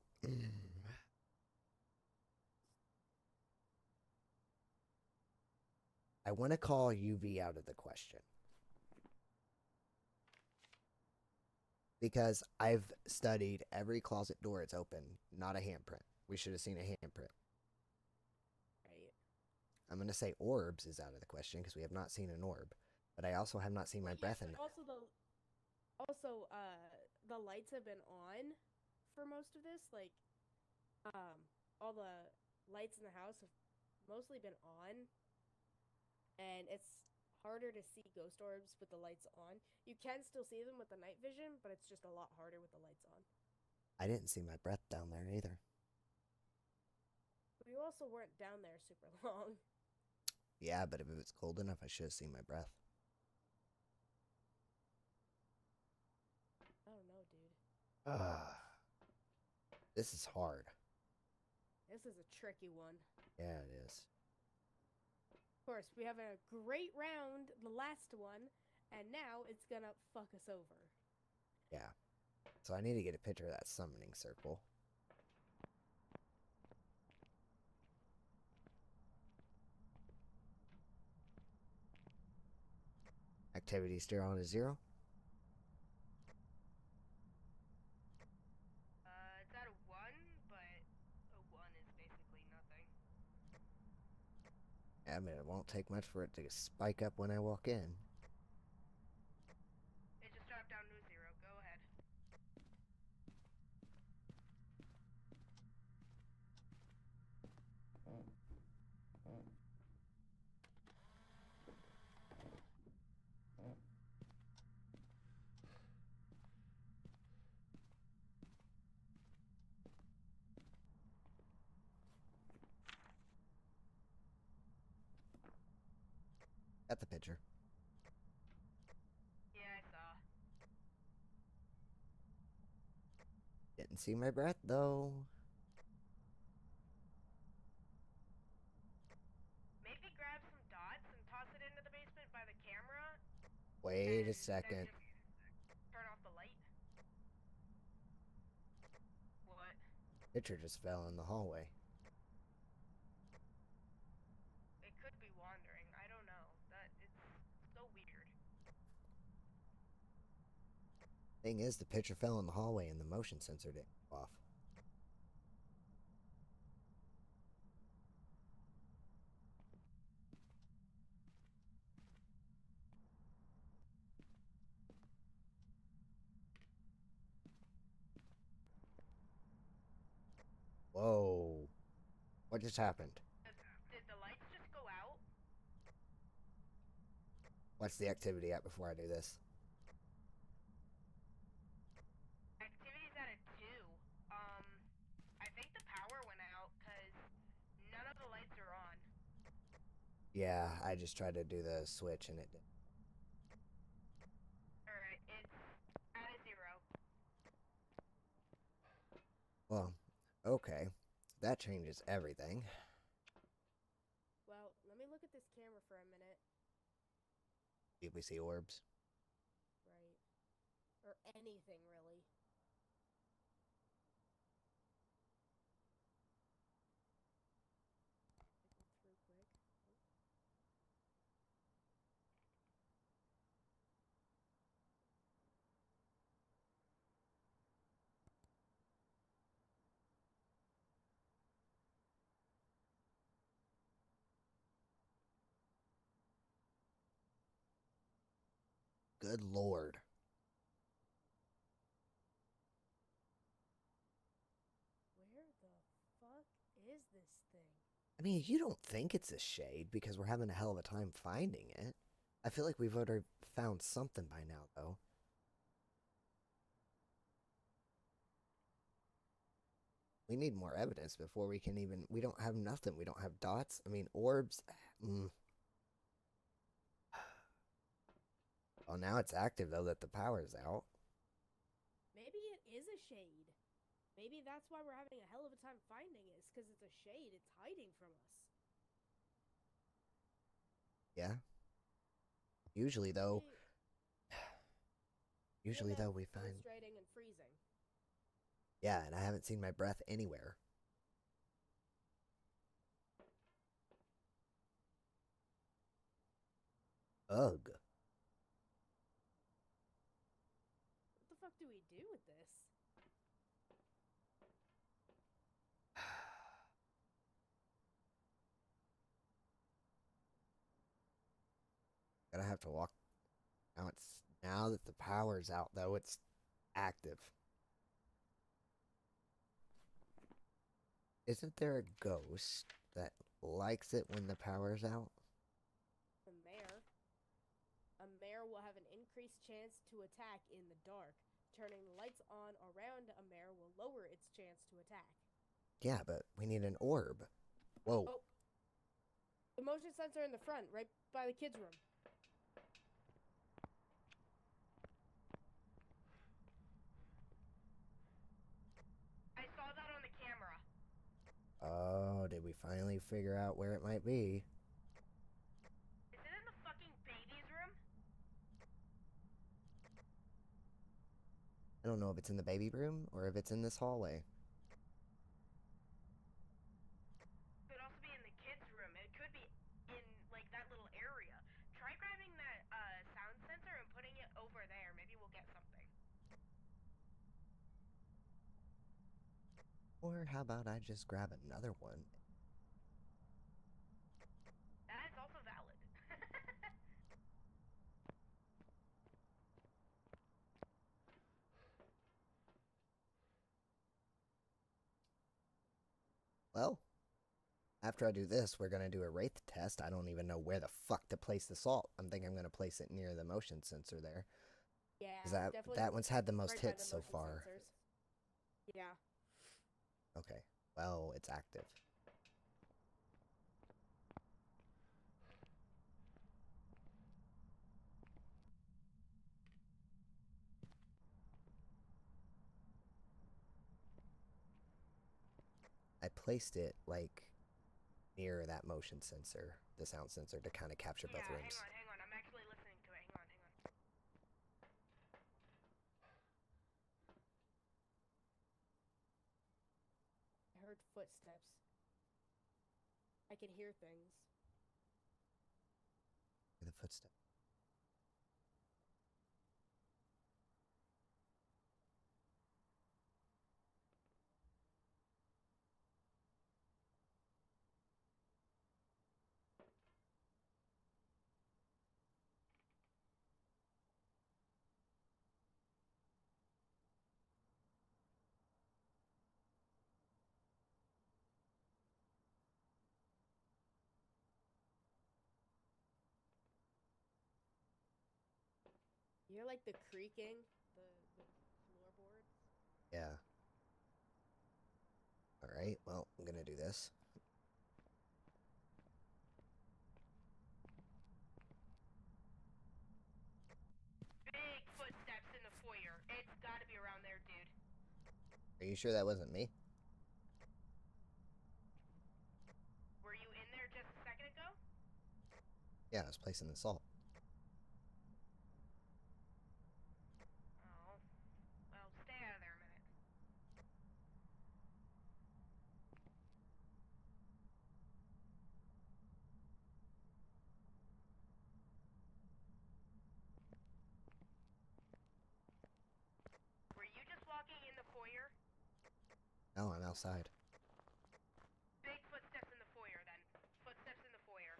I want to call UV out of the question. Because I've studied every closet door it's open, not a handprint. We should have seen a handprint. Right. I'm going to say orbs is out of the question because we have not seen an orb. But I also have not seen my breath in but also the lights have been on for most of this. Like, all the lights in the house have mostly been on, and it's harder to see ghost orbs with the lights on. You can still see them with the night vision, but it's just a lot harder with the lights on. I didn't see my breath down there either. We also weren't down there super long. Yeah, but if it was cold enough, I should have seen my breath. I don't know, dude. This is hard. This is a tricky one. Yeah, it is. Of course, we have a great round, the last one, and now it's gonna fuck us over. Yeah. So I need to get a picture of that summoning circle. Activity still on to 0. It's at a 1, but a 1 is basically nothing. I mean, it won't take much for it to spike up when I walk in. It just dropped down to a 0. Go ahead. Got the picture. Yeah, I saw. Didn't see my breath, though. Maybe grab some dots and toss it into the basement by the camera. Wait a and second. then just turn off the light. What? Picture just fell in the hallway. It could be wandering. I don't know. It's so weird. Thing is, the picture fell in the hallway and the motion sensor didn't go off. Whoa. What just happened? Did the lights just go out? What's the activity at before I do this? Activity's at a 2. I think the power went out because none of the lights are on. Yeah, I just tried to do the switch and it didn't. Alright, it's at a 0. Well, okay. That changes everything. Well, let me look at this camera for a minute. Did we see orbs? Right. Or anything, really. Looking through quick. Good lord. Where the fuck is this thing? I mean, you don't think it's a shade because we're having a hell of a time finding it. I feel like we've already found something by now, though. We need more evidence before we can even... We don't have nothing. We don't have dots. I mean, orbs. Oh, now it's active, though, that the power's out. Maybe maybe it is a shade. Maybe that's why we're having a hell of a time finding it. It's because it's a shade. It's hiding from us. Yeah. Usually though, Maybe we find. frustrating and freezing. Yeah, and I haven't seen my breath anywhere. Ugh. What the fuck do we do with this? Gonna have to walk. Now that the power's out though, it's active. Isn't there a ghost that likes it when the power's out? The mayor. A mayor will have an increased chance to attack in the dark. Turning the lights on around a mayor will lower its chance to attack. Yeah, but we need an orb. Whoa. Oh. The motion sensor in the front, right by the kids' room. I saw that on the camera. Oh, did we finally figure out where it might be? Is it in the fucking baby's room? I don't know if it's in the baby room or if it's in this hallway. Could also be in the kids' room. It could be in, like, that little area. Try grabbing that, sound sensor and putting it over there. Maybe we'll get something. Or how about I just grab another one? That is also valid. Well, after I do this, we're going to do a wraith test. I don't even know where the fuck to place the salt. I'm thinking I'm going to place it near the motion sensor there. Yeah, That one's had the most right by hits the so motion far. sensors. Yeah. Okay. Well, it's active. I placed it, like, near that motion sensor, the sound sensor, to kind of capture both rooms. Hang on. I'm actually listening to it. Hang on. I heard footsteps. I can hear things. The footsteps. You hear, like, the creaking, the floorboards. Yeah. Alright, well, I'm gonna do this. Big footsteps in the foyer. It's gotta be around there, dude. Are you sure that wasn't me? Were you in there just a second ago? Yeah, I was placing the salt. Oh. Well, stay out of there a minute. Were you just walking in the foyer? No, I'm outside. Big footsteps in the foyer, then. Footsteps in the foyer.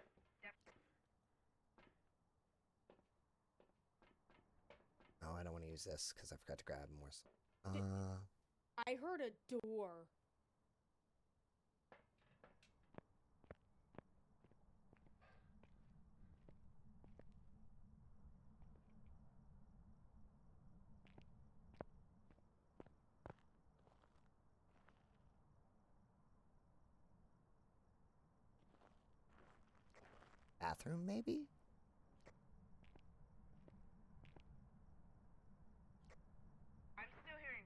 No, I don't want to use this because I forgot to grab more. I heard a door. Bathroom, maybe? I'm still hearing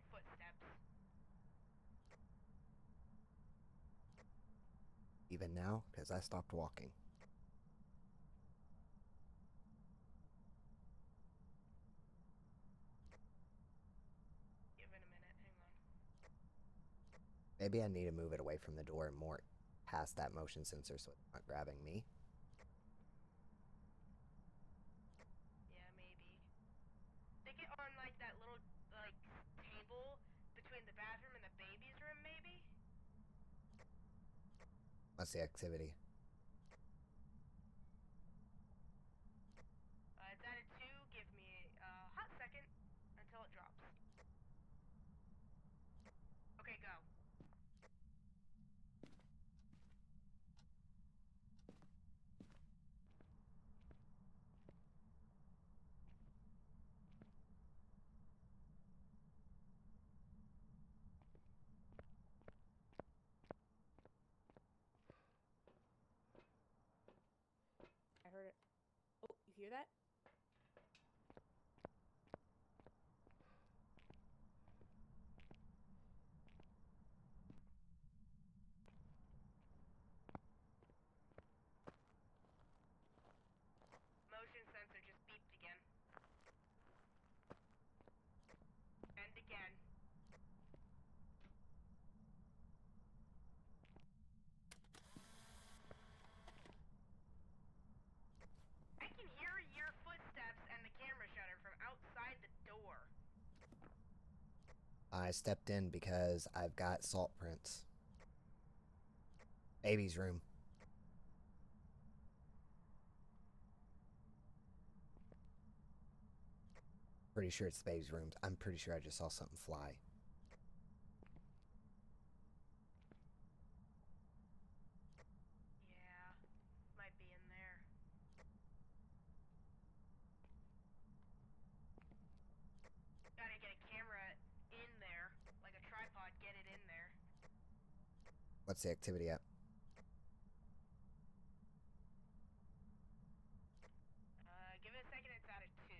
even now? Because I stopped walking. Give it a minute. Hang on. Maybe I need to move it away from the door and more past that motion sensor so it's not grabbing me. Yeah, maybe. Stick it on like that little like table between the bathroom and the baby's room, maybe. What's the activity? It's at a 2. Give me a hot second until it drops. Okay, go. I heard it. Oh, you hear that? Motion sensor just beeped again. And again. I can hear your footsteps and the camera shutter from outside the door. I stepped in because I've got salt prints. Baby's room. Pretty sure it's the baby's room. I'm pretty sure I just saw something fly. Yeah, might be in there. Gotta get a camera in there, like a tripod, get it in there. What's the activity at? Give it a second, it's at a 2.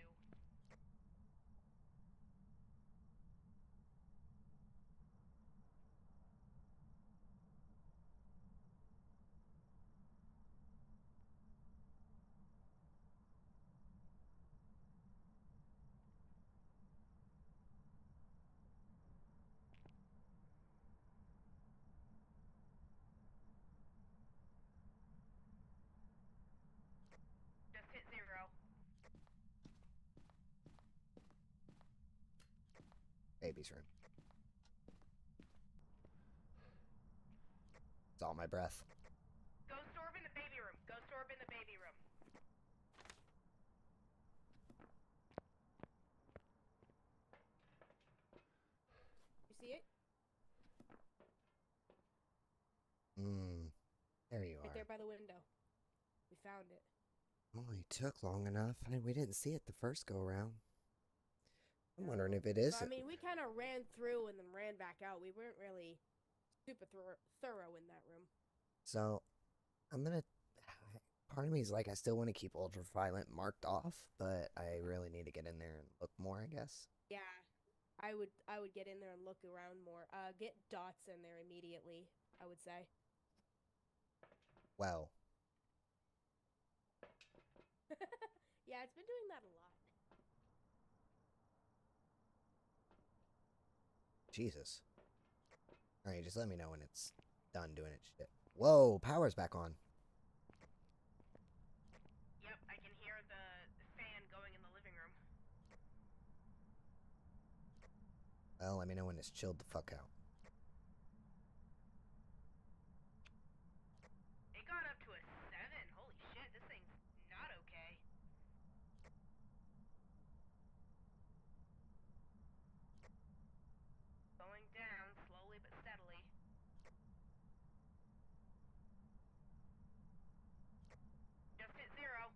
Just hit 0. Baby's room. It's all my breath. Go storb in the baby room. Go storb in the baby room. You see it? There you Right are. there by the window. We found it. Only took long enough. We didn't see it the first go around. I'm wondering if it is. So, I mean, we kind of ran through and then ran back out. We weren't really super thorough in that room. So, I'm gonna. Part of me is like, I still want to keep ultraviolet marked off, but I really need to get in there and look more, I guess. Yeah, I would get in there and look around more. Get dots in there immediately, I would say. Well, Yeah, it's been doing that a lot. Jesus. Alright, just let me know when it's done doing its shit. Whoa, power's back on. Yep, I can hear the fan going in the living room. Well, let me know when it's chilled the fuck out. It got up to a 7. Holy shit, this thing's not okay. Going down slowly but steadily. Just hit 0.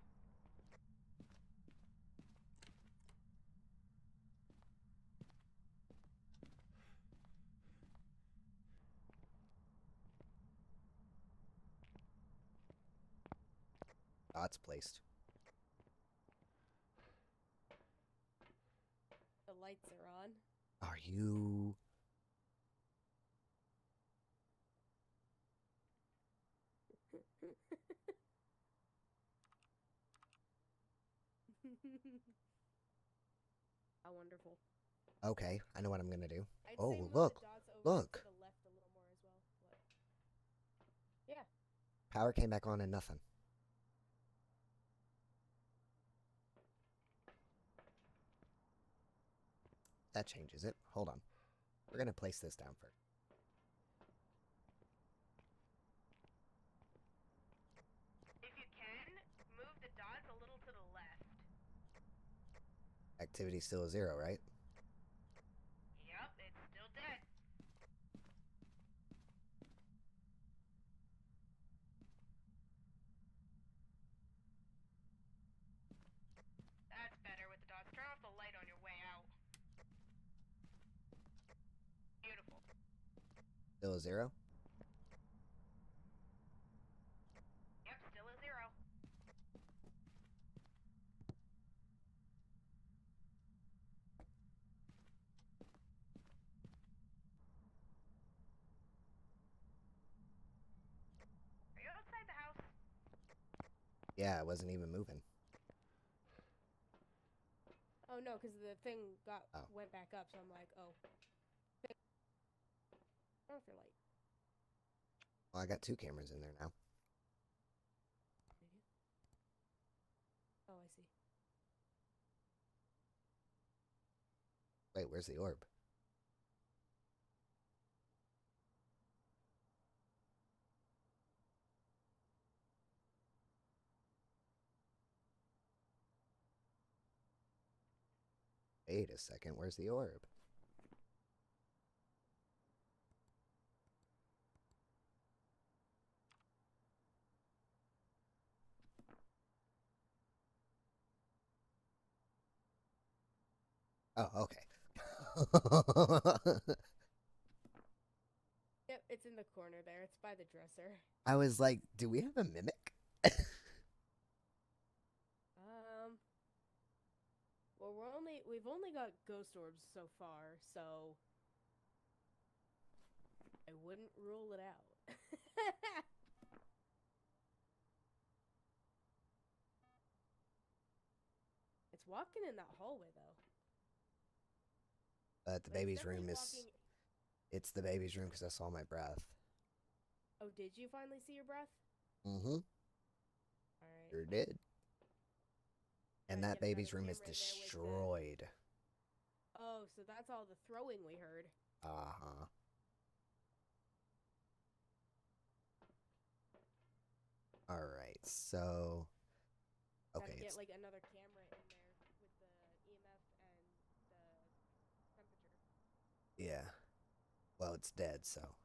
Dots placed. The lights are on. Are you... How wonderful. Okay, I know what I'm gonna do. I'd Oh, say move look, the dots over look. to the left a little more as well. What? Yeah. Power came back on and nothing. That changes it. Hold on. We're gonna place this down first. If you can, move the dots a little to the left. Activity still 0, right? Yep, it's still dead. That's better with the dots. Turn off the light on your way out. Beautiful. Still 0? Yep, still a 0. Are you outside the house? Yeah, it wasn't even moving. Oh no, because the thing Oh. went back up, so I'm like, oh. Turn off your light. Well, I got 2 cameras in there now. Oh, I see. Wait, where's the orb? Wait a second, where's the orb? Oh, okay. Yep, it's in the corner there. It's by the dresser. I was like, do we have a mimic? Well, we've only got ghost orbs so far, so I wouldn't rule it out. It's walking in that hallway though. The But it's baby's room definitely is... walking. It's the baby's room because I saw my breath. Oh, did you finally see your breath? Mm-hmm. Alright. Sure did. And Try to that get baby's another room is camera in there with the- destroyed. Oh, so that's all the throwing we heard. Uh-huh. Alright, so... Gotta Okay, get it's... like another camera in there with the EMF and the temperature. Yeah. Well, it's dead, so...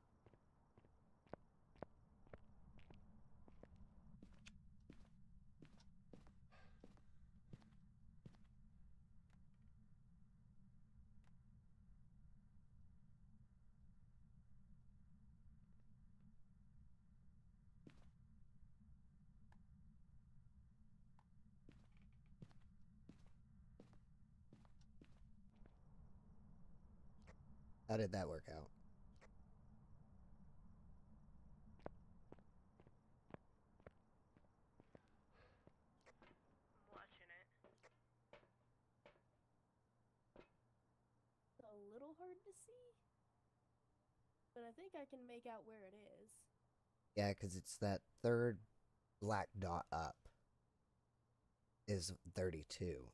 How did that work out? I'm watching it. It's a little hard to see, but I think I can make out where it is. Yeah, because it's that third black dot up is 32.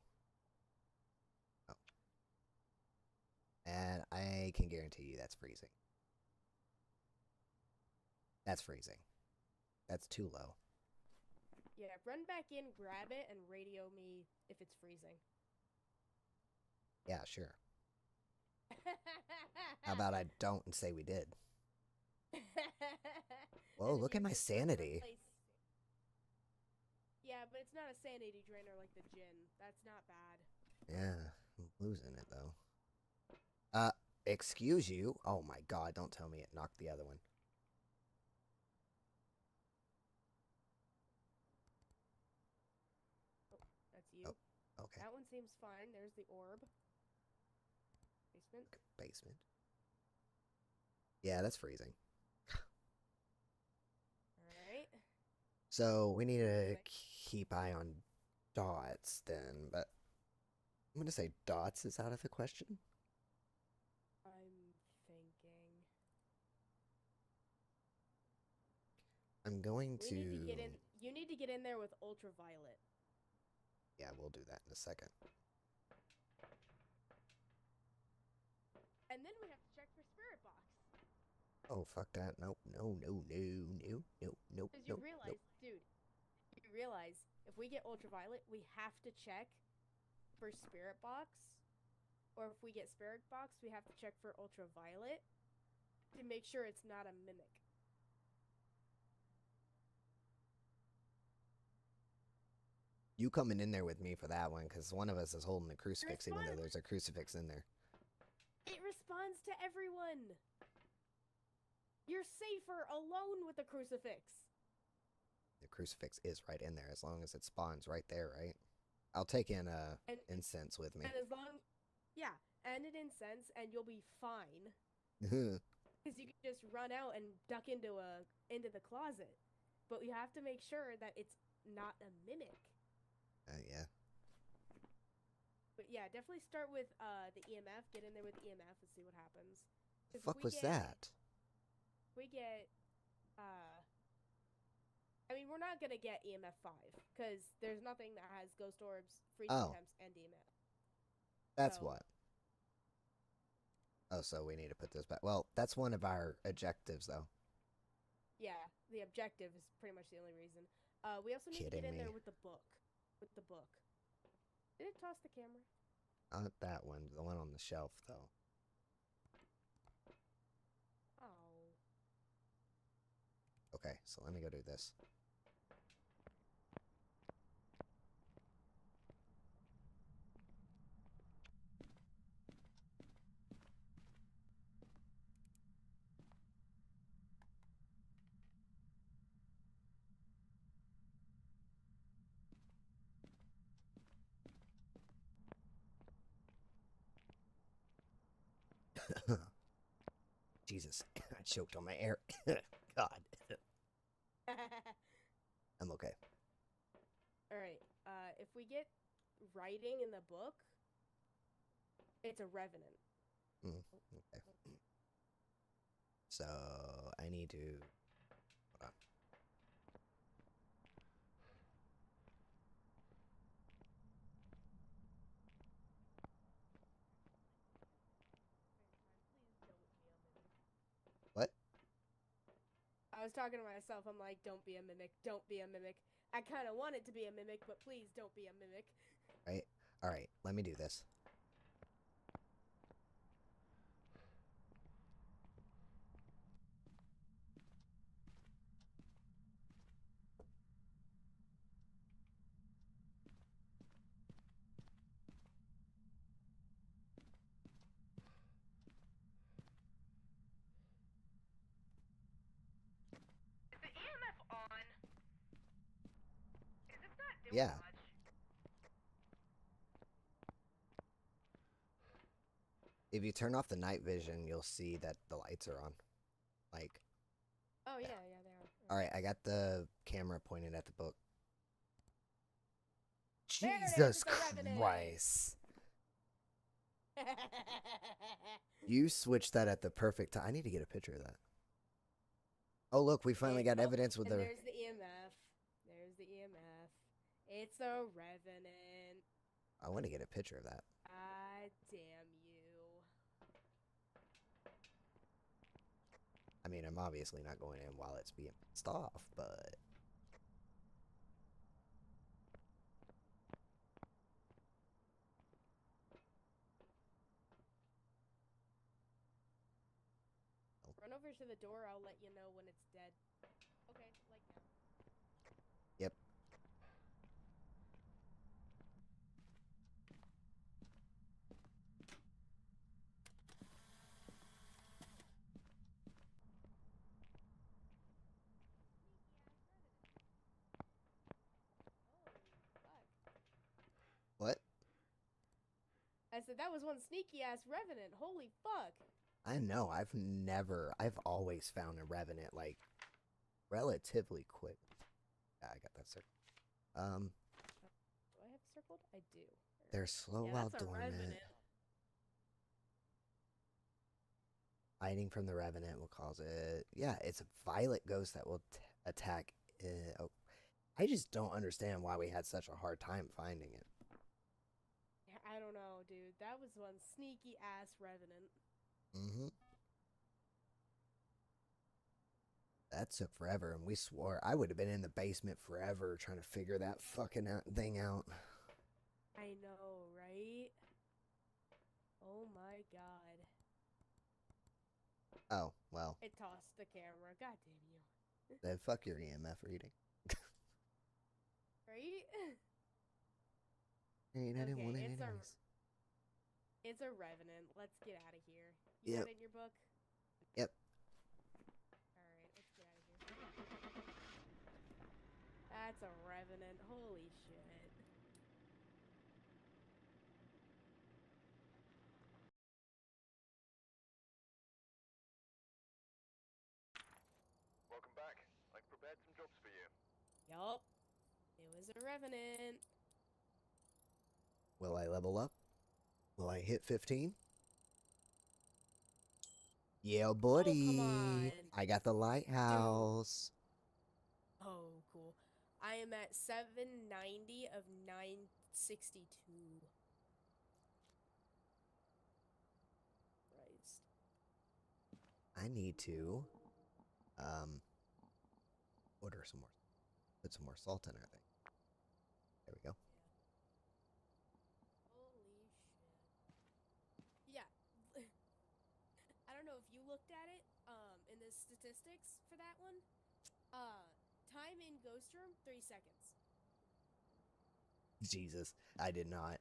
Oh. And I can guarantee you that's freezing. That's freezing. That's too low. Yeah, run back in, grab it, and radio me if it's freezing. Yeah, sure. How about I don't and say we did? Whoa, look at my sanity. Yeah, but it's not a sanity drainer like the gin. That's not bad. Yeah, I'm losing it though. Excuse you? Oh my god, don't tell me it knocked the other one. Oh, that's you. Oh, okay. That one seems fine. There's the orb. Basement. Basement. Yeah, that's freezing. Alright. So we need to keep eye on dots then, but I'm gonna say dots is out of the question. I'm thinking. I'm going to. We need to get in. You need to get in there with ultraviolet. Yeah, we'll do that in a second. And then we have to check for spirit box. Oh, fuck that. Nope, no. Because you realize, dude, you realize if we get ultraviolet, we have to check for spirit box. Or if we get spirit box, we have to check for ultraviolet to make sure it's not a mimic. You coming in there with me for that one, because one of us is holding the crucifix, even though there's a crucifix in there. It responds to everyone. You're safer alone with the crucifix. The crucifix is right in there, as long as it spawns right there, right? I'll take in incense with me. And as long, yeah, and an incense, and you'll be fine. Because you can just run out and duck into the closet, but we have to make sure that it's not a mimic. Yeah. But yeah, definitely start with the EMF. Get in there with EMF and see what happens. The fuck was that? We get I mean, we're not gonna get EMF 5 because there's nothing that has ghost orbs, freezing temps, and EMF. That's what. Oh, so we need to put this back. Well, that's one of our objectives, though. Yeah, the objective is pretty much the only reason. We also need to get in there with the book. Did it toss the camera? Not that one. The one on the shelf, though. Oh. Okay, so let me go do this. Jesus, I choked on my air. God. I'm okay. Alright, if we get writing in the book, it's a revenant. Okay. So, I need to... Hold on. What? I was talking to myself. I'm like, don't be a mimic. Don't be a mimic. I kind of want it to be a mimic, but please don't be a mimic. Right? Alright, let me do this. Is the EMF on? Because it's not doing Yeah. much. If you turn off the night vision, you'll see that the lights are on. Like... Oh, yeah, they are. Alright, I got the camera pointed at the book. There it is, Jesus it's a revenant. Christ! You switched that at the perfect time. I need to get a picture of that. Oh, look, we finally got evidence with and the... there's the EMF. There's the EMF. It's a revenant. I want to get a picture of that. Ah, damn you. I mean, I'm obviously not going in while it's being pissed off, but... Run over to the door. I'll let you know when it's dead. Okay, like now. Yep. What? I said that was one sneaky ass revenant. Holy fuck. I know. I've always found a revenant, like, relatively quick. Yeah, I got that circle. Do I have circled? I do. They're slow Yeah, while that's a dormant. revenant. Hiding from the revenant will cause it. Yeah, it's a violet ghost that will attack. Oh, I just don't understand why we had such a hard time finding it. I don't know, dude. That was one sneaky ass revenant. Mm-hmm. That took forever, and we swore I would have been in the basement forever trying to figure that fucking thing out. I know, right? Oh my god. Oh, well. It tossed the camera. God damn you. Then fuck your EMF reading. Right? I didn't Okay, want it it's anyways. It's a revenant. Let's get out of here. You Yep. got it in your book? Yep. Alright, let's get out of here. That's a revenant. Holy shit. Welcome back. I've prepared some jobs for you. Yup. It was a revenant. Will I level up? Will I hit 15? Yeah, buddy. come on. I got the lighthouse. Oh, cool. I am at 790 of 962. Christ. I need to order some more. Put some more salt in our thing. There we go. Holy shit. Yeah. I don't know if you looked at it in the statistics for that one. Time in ghost room 3 seconds. Jesus, I did not.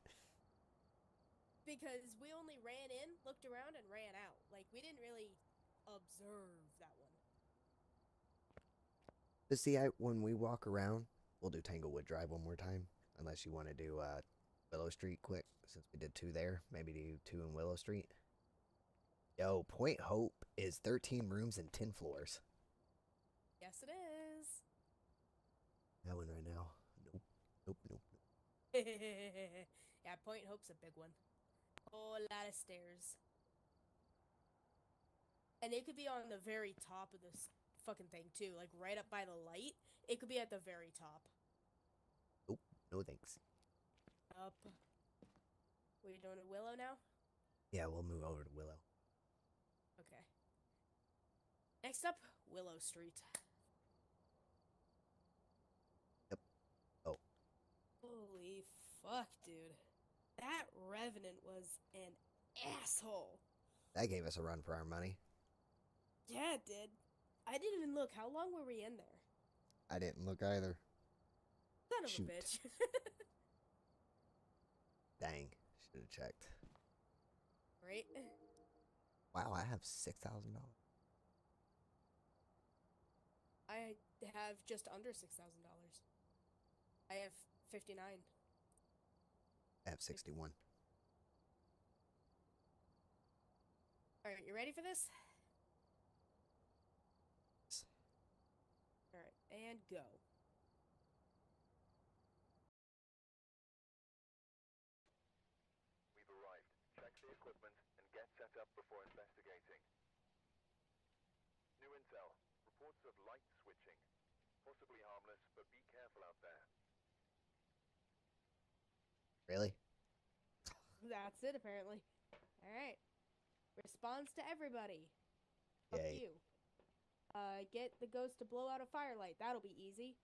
Because we only ran in, looked around, and ran out. Like, we didn't really observe that one. But see, when we walk around, we'll do Tanglewood Drive one more time. Unless you want to do Willow Street quick, since we did 2 there. Maybe do 2 in Willow Street. Yo, Point Hope is 13 rooms and 10 floors. Yes, it is. That one right now. Nope. Nope, nope, nope. Yeah, Point Hope's a big one. Whole lot of stairs. And it could be on the very top of this fucking thing, too. Like, right up by the light. It could be at the very top. Nope, no thanks. Up. We're doing a Willow now? Yeah, we'll move over to Willow. Okay. Next up, Willow Street. Yep. Oh. Holy fuck, dude. That Revenant was an asshole. That gave us a run for our money. Yeah, it did. I didn't even look. How long were we in there? I didn't look either. Son of Shoot. a bitch. Dang. Should have checked. Right? Wow, I have $6,000. I have just under $6,000. I have 59. I have 61. Alright, you ready for this? Alright, and go. We've arrived. Check the equipment and get set up before investigating. New intel. Reports of light switching. Possibly harmless, but be careful out there. Really? That's it, apparently. Alright. Response to everybody. Fuck Yay. you. Get the ghost to blow out a firelight. That'll be easy.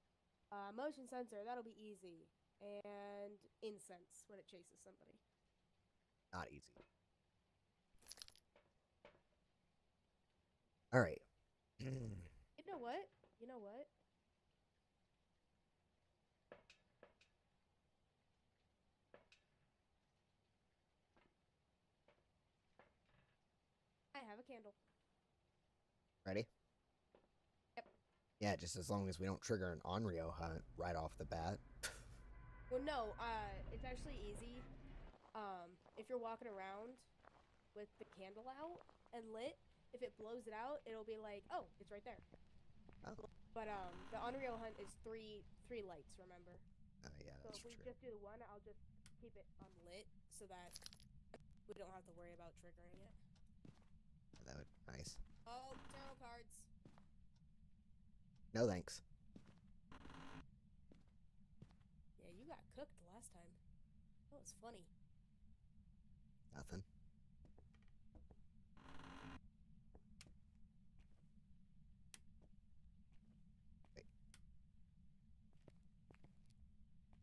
Motion sensor. That'll be easy. And incense when it chases somebody. Not easy. All right. You know what? You know what? I have a candle. Ready? Yep. Yeah, just as long as we don't trigger an Onryo hunt right off the bat. Well, no, it's actually easy. If you're walking around with the candle out and lit, if it blows it out, it'll be like, oh, it's right there. Oh. But the Unreal Hunt is three lights, remember? Yeah, So that's if we true. just do the one, I'll just keep it unlit so that we don't have to worry about triggering it. That would be nice. Oh, tarot cards. No thanks. Yeah, you got cooked last time. That was funny. Nothing. Wait.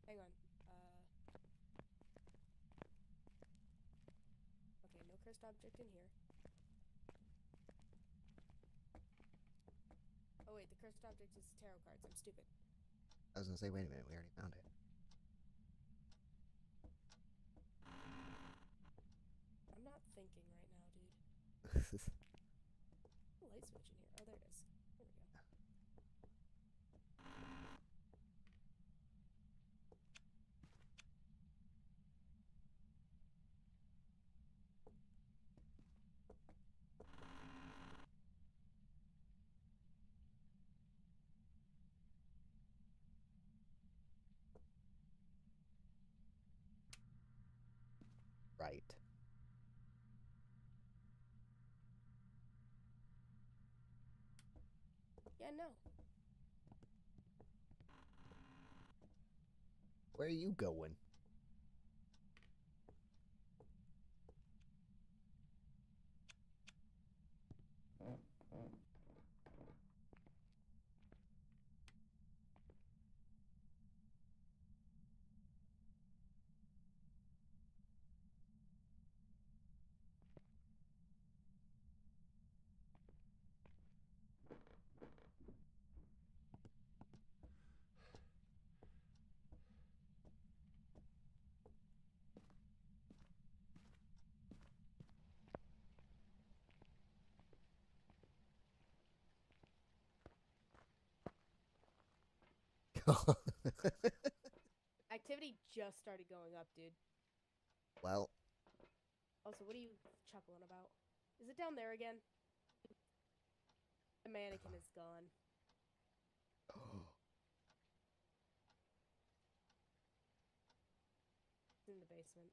Hang on. Okay, no cursed object in here. Oh wait, the cursed object is tarot cards. I'm stupid. I was gonna say, wait a minute, we already found it. I'm not thinking right now, dude. The light switch in here. Oh, there it is. There we go. Right. Yeah, no. Where are you going? Activity just started going up, dude. Well, Also, what are you chuckling about? Is it down there again? The mannequin is gone. It's in the basement.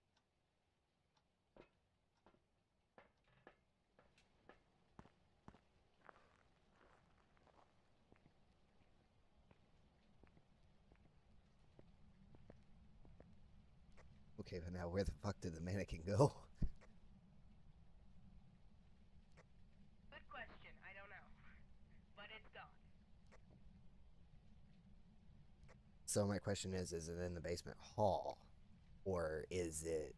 okay, but now where the fuck did the mannequin go? Good question. I don't know. But it's gone. So my question is it in the basement hall? Or is it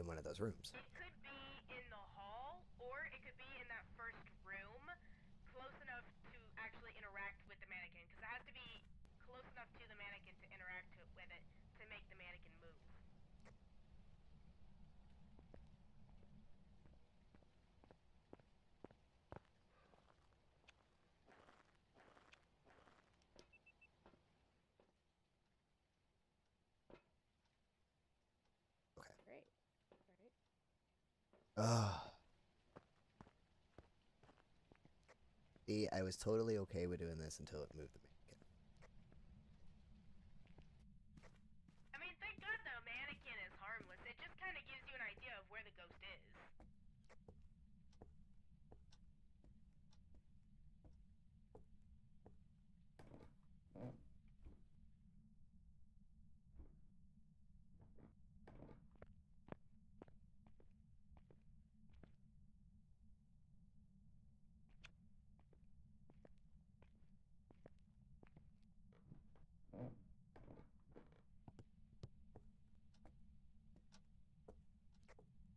in one of those rooms? It could be in the hall, or it could be in that first room, close enough to actually interact with the mannequin, because it has to be close enough to the mannequin to interact with it to make the mannequin move. Okay. Great. Alright. Ugh. See, I was totally okay with doing this until it moved the mannequin. I mean, thank God the mannequin is harmless. It just kind of gives you an idea of where the ghost is.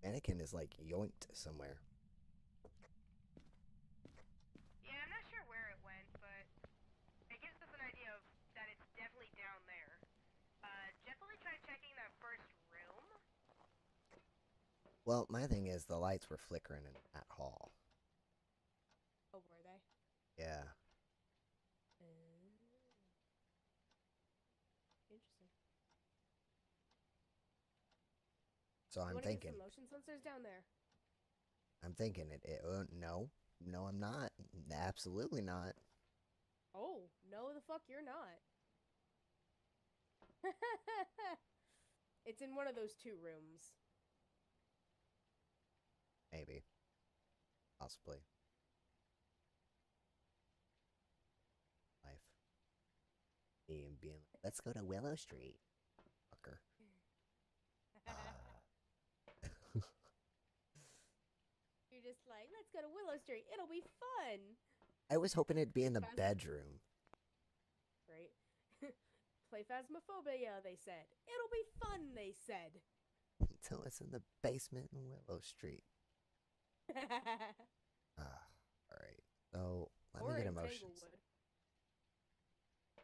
Mannequin is like yoinked somewhere. Yeah, I'm not sure where it went, but it gives us an idea of that it's definitely down there. Definitely try checking that first room. Well, my thing is the lights were flickering in that hall. Oh, were they? Yeah. Interesting. So You I'm want to get thinking. some motion sensors down there? I'm thinking it no. No, I'm not. Absolutely not. Oh, no the fuck you're not. It's in one of those 2 rooms. Maybe. Possibly. Life. Me and being like, let's go to Willow Street. Fucker. You're just like, let's go to Willow Street. It'll be fun. I was hoping it'd be in the Phasm- bedroom. Right? Play Phasmophobia, they said. It'll be fun, they said. Until it's in the basement in Willow Street. Alright. So, let Or me get in emotions. Tanglewood.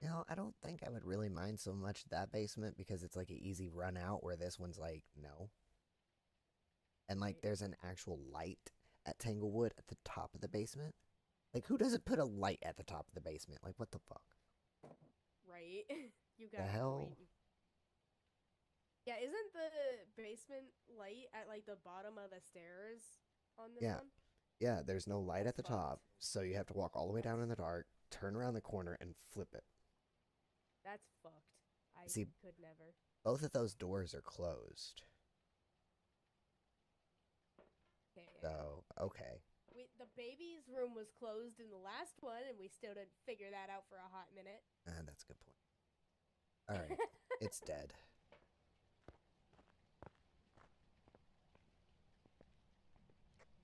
You know, I don't think I would really mind so much that basement because it's like an easy run out where this one's like, no. And like, Right. there's an actual light at Tanglewood at the top of the basement. Like, who doesn't put a light at the top of the basement? Like, what the fuck? Right? You got The a hell? point. Yeah, isn't the basement light at like the bottom of the stairs on this Yeah. one? Yeah, there's no light at the That's fucked. top, so you have to walk all the way down in the dark, turn around the corner, and flip it. That's fucked. I See- could never. Both of those doors are closed. Okay. So, okay. The baby's room was closed in the last one, and we still didn't figure that out for a hot minute. That's a good point. Alright, it's dead.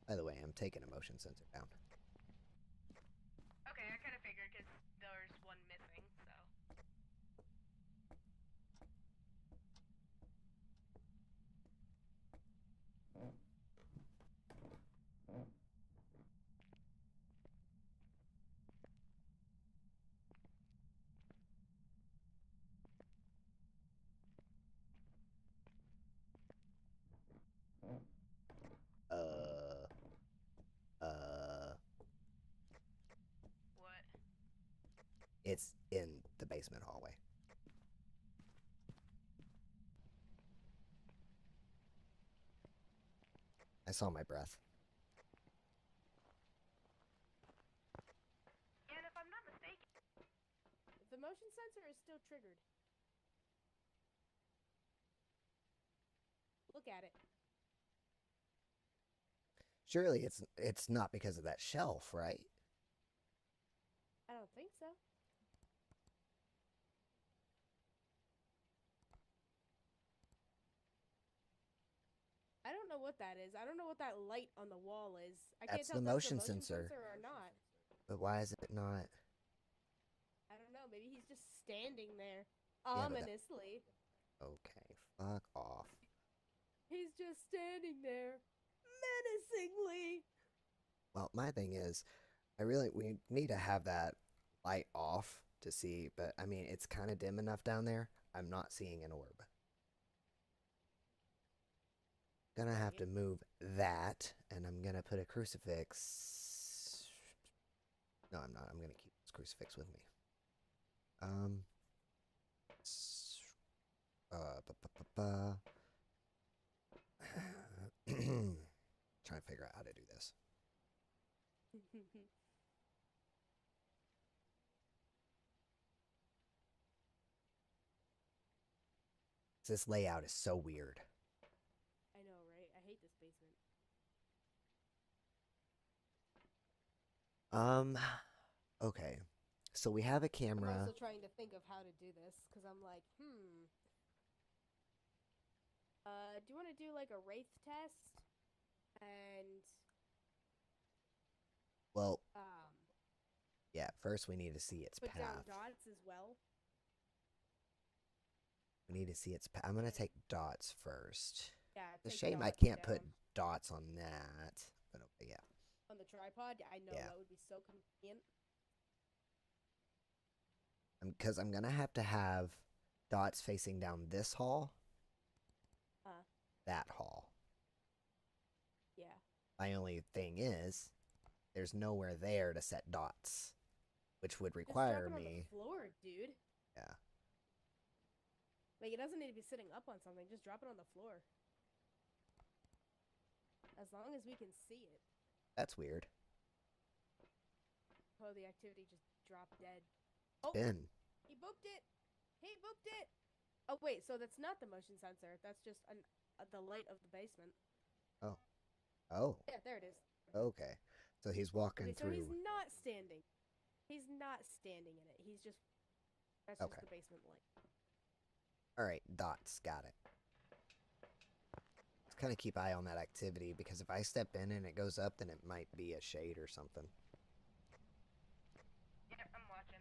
By the way, I'm taking a motion sensor down. Okay, I kind of figured because there's one missing, so. What? It's in the basement hallway. I saw my breath. And if I'm not mistaken, The motion sensor is still triggered. Look at it. Surely it's not because of that shelf, right? I don't think so. I don't know what that is. I don't know what that light on the wall is. I can't That's tell the if motion that's the motion sensor. sensor or not. But why is it not? I don't know. Maybe he's just standing there but that- ominously. Okay, fuck off. He's just standing there menacingly. Well, my thing is, we need to have that light off to see, but I mean, it's kind of dim enough down there. I'm not seeing an orb. Gonna have to move that, and I'm gonna put a crucifix. No, I'm not. I'm gonna keep this crucifix with me. Trying to figure out how to do this. This layout is so weird. I know, right? I hate this basement. Okay. So we have a I'm camera. also trying to think of how to do this because I'm like, do you want to do like a wraith test? And Well, yeah, first we need to see its put down path. dots as well. We need to see its path. I'm going to take dots first. Yeah. It's a take shame I dots can't put down. dots on that. But okay, yeah. On the tripod. Yeah, I know Yeah. that would be so convenient. Because I'm going to have dots facing down this hall, that hall. Yeah. My only thing is, there's nowhere there to set dots, which would Just require drop it on me. the floor, dude. Yeah. Like, it doesn't need to be sitting up on something. Just drop it on the floor. As long as we can see it. That's weird. Oh, the activity just dropped dead. Oh, Ben. he booked it. He booked it. Oh wait, so that's not the motion sensor. That's just the light of the basement. Oh. Oh. Yeah, there it is. Okay. So he's walking Okay, so through. he's not standing. He's not standing in it. He's just that's just Okay. the basement light. All right, dots. Got it. Let's kind of keep eye on that activity because if I step in and it goes up, then it might be a shade or something. Yep, I'm watching.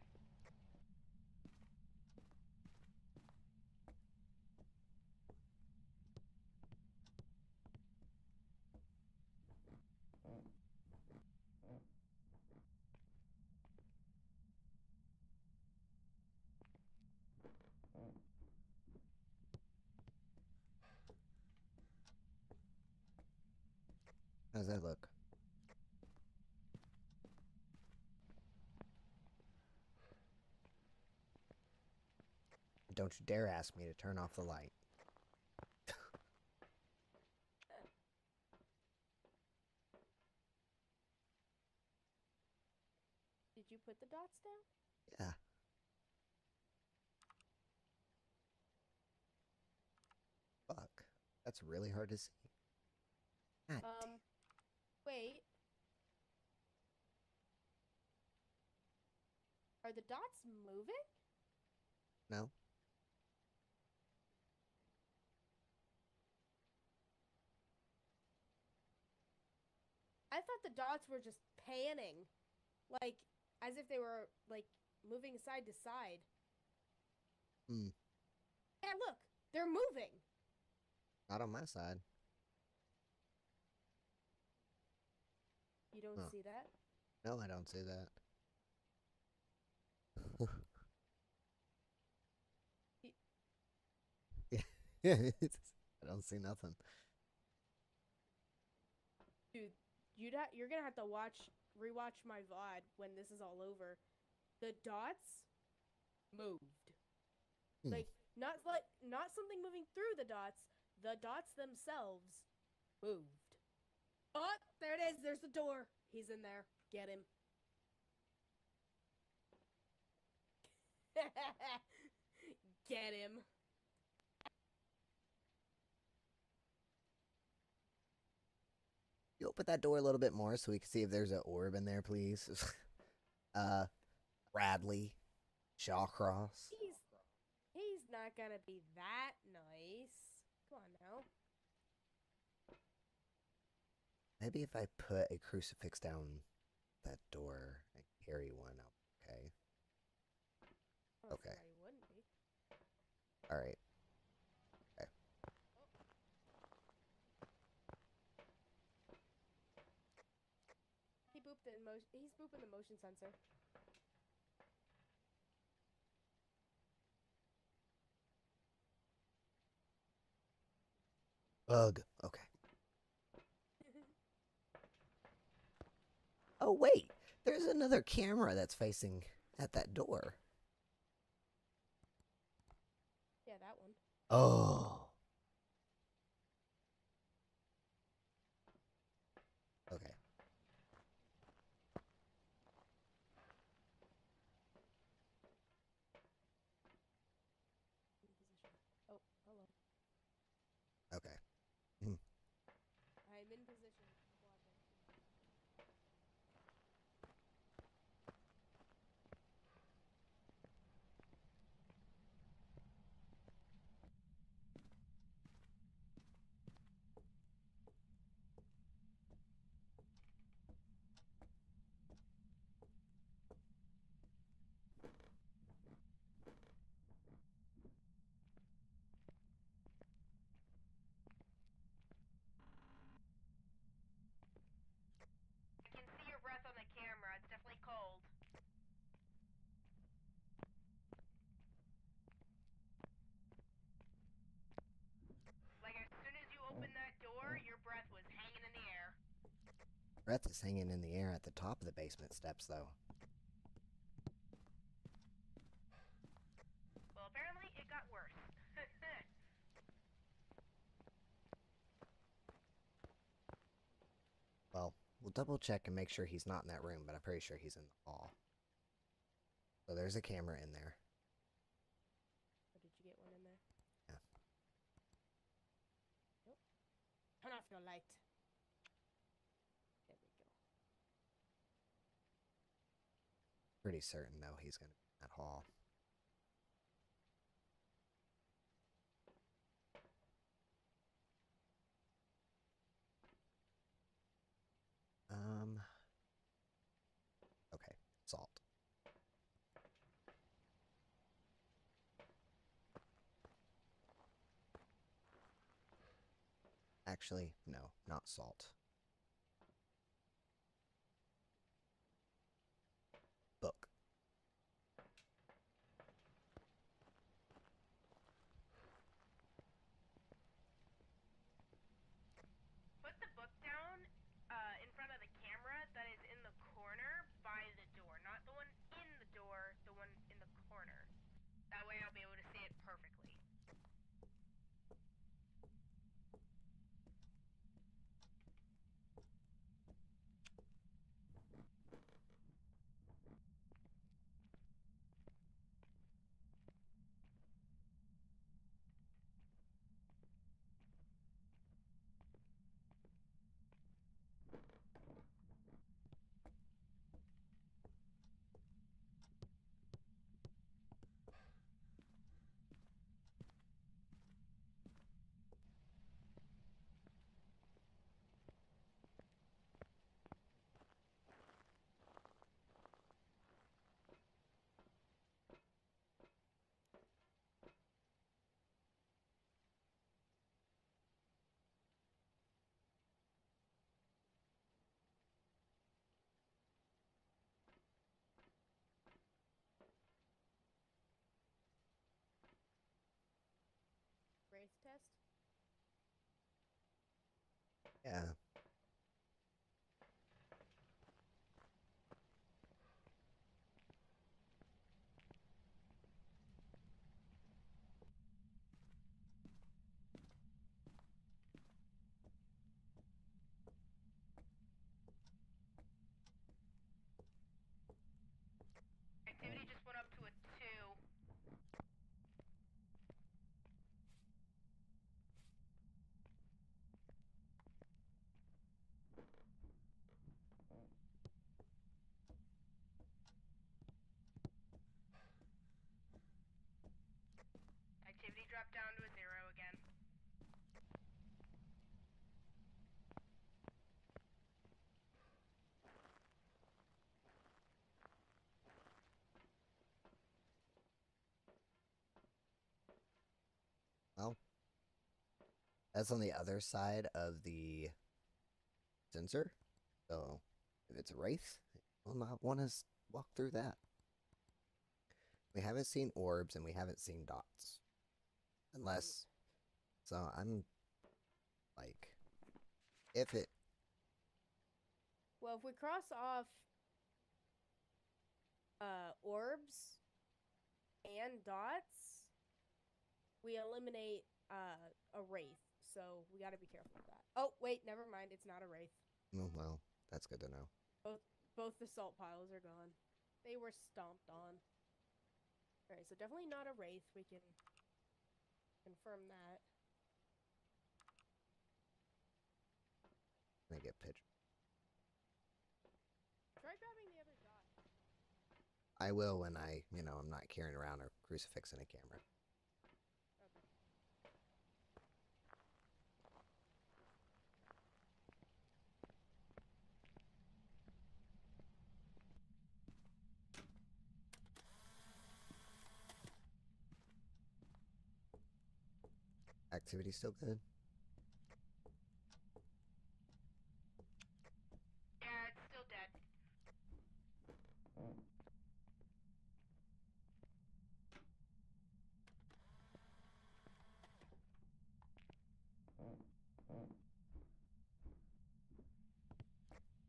How's that look? Don't you dare ask me to turn off the light. Did you put the dots down? Yeah. Fuck. That's really hard to see. God Wait. Are the dots moving? no. I thought the dots were just panning, like as if they were like moving side to side. Hmm. Yeah, look, they're moving. Not on my side. You don't Huh. see that? No, I don't see that. Yeah, I don't see nothing. Dude, you're gonna have to rewatch my VOD when this is all over. The dots moved. Hmm. Not something moving through the dots. The dots themselves moved. Oh, there it is. There's the door. He's in there. Get him. Get him. You open that door a little bit more so we can see if there's an orb in there, please. Bradley, Shawcross. He's not gonna be that nice. Come on now. Maybe if I put a crucifix down that door and carry one out. Okay. Oh, Okay. sorry, wouldn't be. All right. Okay. He's booping the motion sensor. Bug. Okay. Oh, wait. There's another camera that's facing at that door. Yeah, that one. Oh. Okay. In position. Oh, hello. Okay. I'm in position. Watching. I can see your breath on the camera. It's definitely cold. Like, as soon as you opened that door, your breath was hanging in the air. Breath is hanging in the air at the top of the basement steps, though. Well, apparently it got worse. Well, we'll double check and make sure he's not in that room, but I'm pretty sure he's in the hall. So there's a camera in there. Oh, did you get one in there? Turn off your light. There we go. Pretty certain, though, he's going to be in that hall. Okay, salt. Actually, no, not salt. Book. Put the book down in front of the camera that is in the corner by the door. Not the one in the door, the one in the corner. That way I'll be able to see it perfectly. Wraith test. Yeah. Activity just went up to a 2. Activity dropped down to a 0 again. Well, that's on the other side of the sensor. So if it's a wraith, we'll not want to walk through that. We haven't seen orbs and we haven't seen dots. Unless, so I'm like, if it, Well, if we cross off orbs and dots, we eliminate a wraith. So we got to be careful with that. Oh, wait, never mind. It's not a wraith. well, that's good to know. Both the salt piles are gone. They were stomped on. Alright, so definitely not a wraith. We can confirm that. Let me get a picture. Try grabbing the other dot. I will when I'm not carrying around a crucifix and a camera. Okay. Activity still good? Yeah, it's still dead.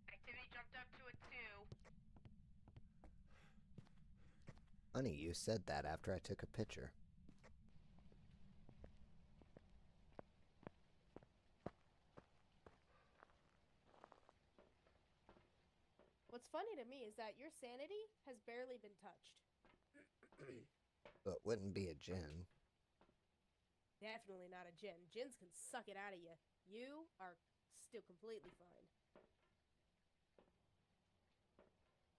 Activity jumped up to a 2. Funny, you said that after I took a picture. What's funny to me is that your sanity has barely been touched. But wouldn't be a gin. definitely not a Jinn. Jinns can suck it out of you. You are still completely fine.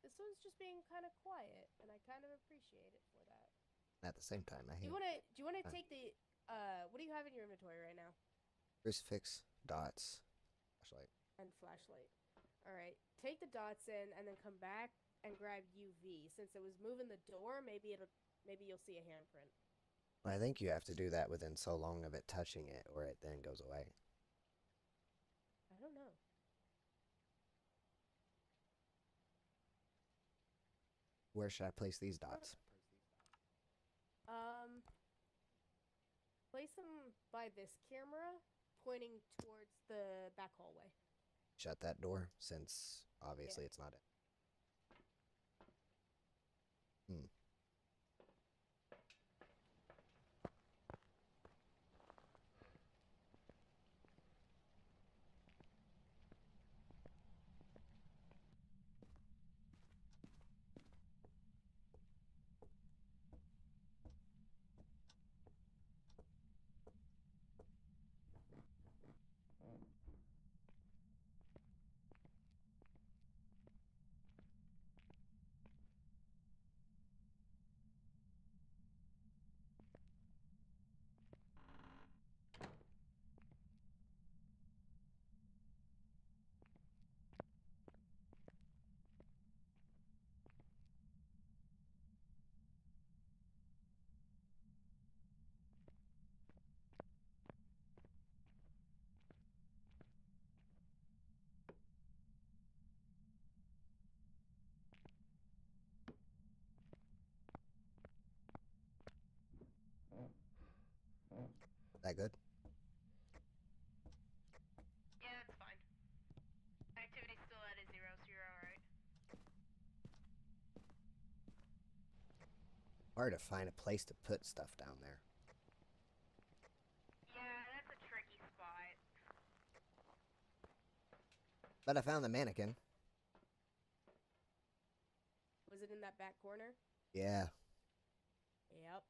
This one's just being kind of quiet, and I kind of appreciate it for that. At the same time, I hate Do you wanna Fine. take the what do you have in your inventory right now? crucifix, dots, flashlight. And flashlight. Alright. Take the dots in and then come back and grab UV. Since it was moving the door, maybe you'll see a handprint. I think you have to do that within so long of it touching it, or it then goes away. I don't know. Where should I place these dots? Place them by this camera, pointing towards the back hallway. Shut that door, since obviously it's not it. That good? Yeah, that's fine. Activity's still at a 0, so you're alright. Hard to find a place to put stuff down there. Yeah, that's a tricky spot. But I found the mannequin. Was it in that back corner? Yeah, Yep.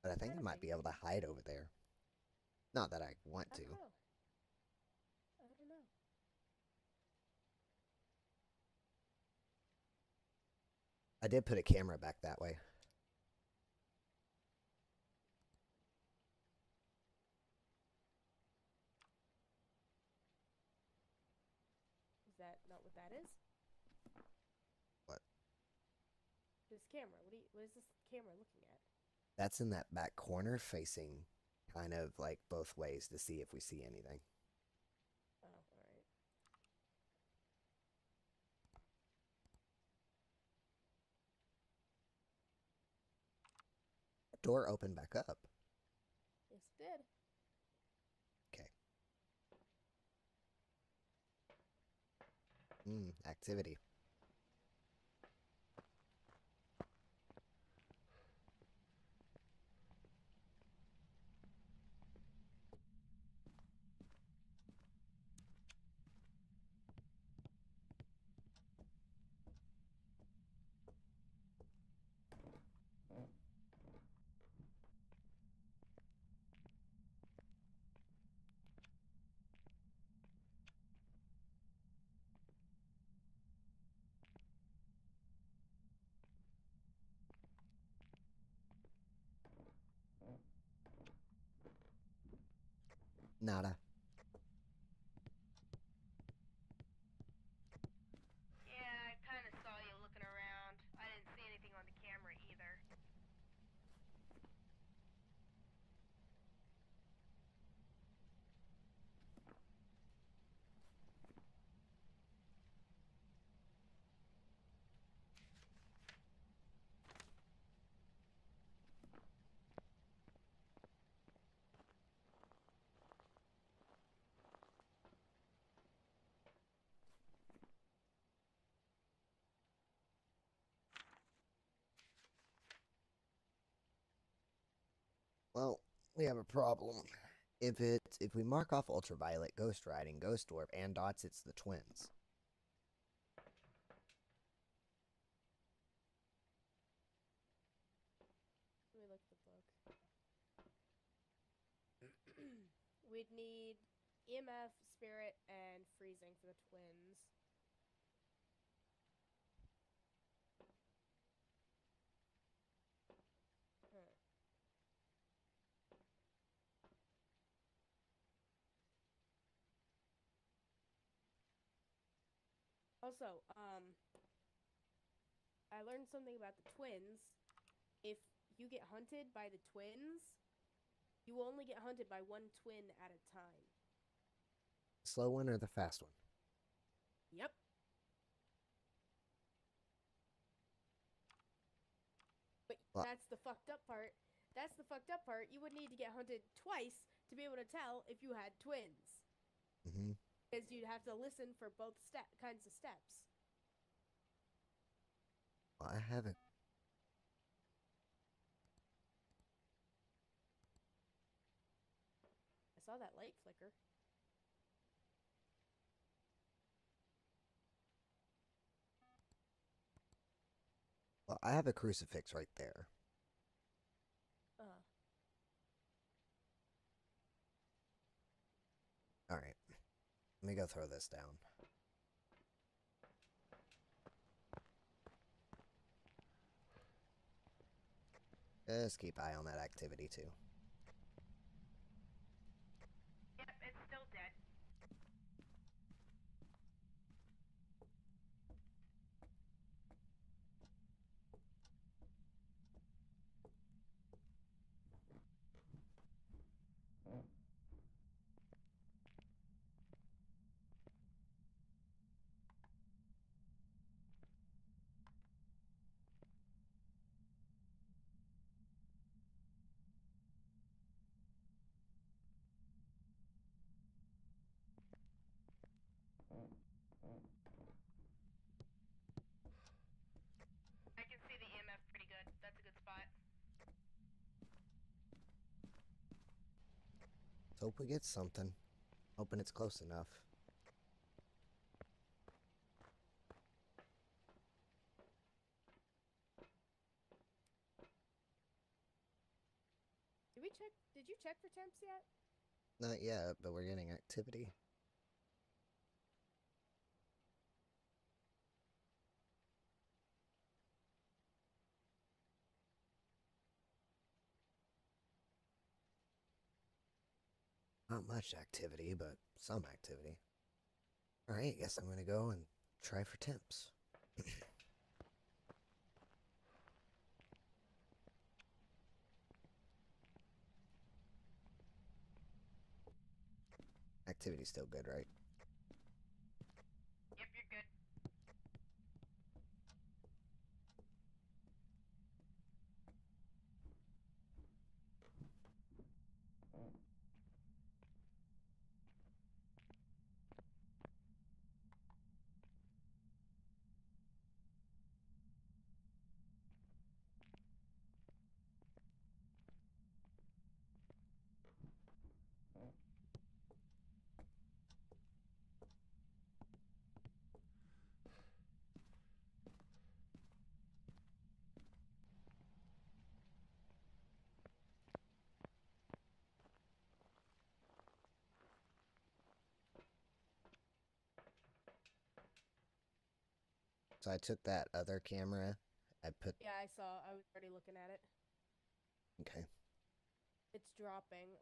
but I think I might be able to hide over there. Not that I want I to. don't know. I don't know. I did put a camera back that way. Is that not what that is? What? This camera. What is this camera looking at? That's in that back corner facing kind of like both ways to see if we see anything. Oh, alright. The door opened back up. Yes, it did. Okay. Activity. Nada. Yeah, I kind of saw you looking around. I didn't see anything on the camera either. Well, we have a problem. If we mark off ultraviolet, ghost riding, ghost orb, and dots, it's the twins. Let me look at the book. we'd need EMF, spirit, and freezing for the twins. Huh. Also, I learned something about the twins. If you get hunted by the twins, you will only get hunted by one twin at a time. Slow one or the fast one? Yep. But Well- that's the fucked up part. That's the fucked up part. You would need to get hunted twice to be able to tell if you had twins. Mm-hmm. Because you'd have to listen for both kinds of steps. Well, I haven't. I saw that light flicker. Well, I have a crucifix right there. All right. Let me go throw this down. Just keep eye on that activity too. Yep, it's still dead. I can see the EMF pretty good. That's a good spot. Let's hope we get something. Hoping it's close enough. Did you check for temps yet? Not yet, but we're getting activity. Not much activity, but some activity. Alright, guess I'm gonna go and try for temps. Activity's still good, right? Yep, you're good. So I took that other camera. I put... Yeah, I saw. I was already looking at it. Okay. It's dropping.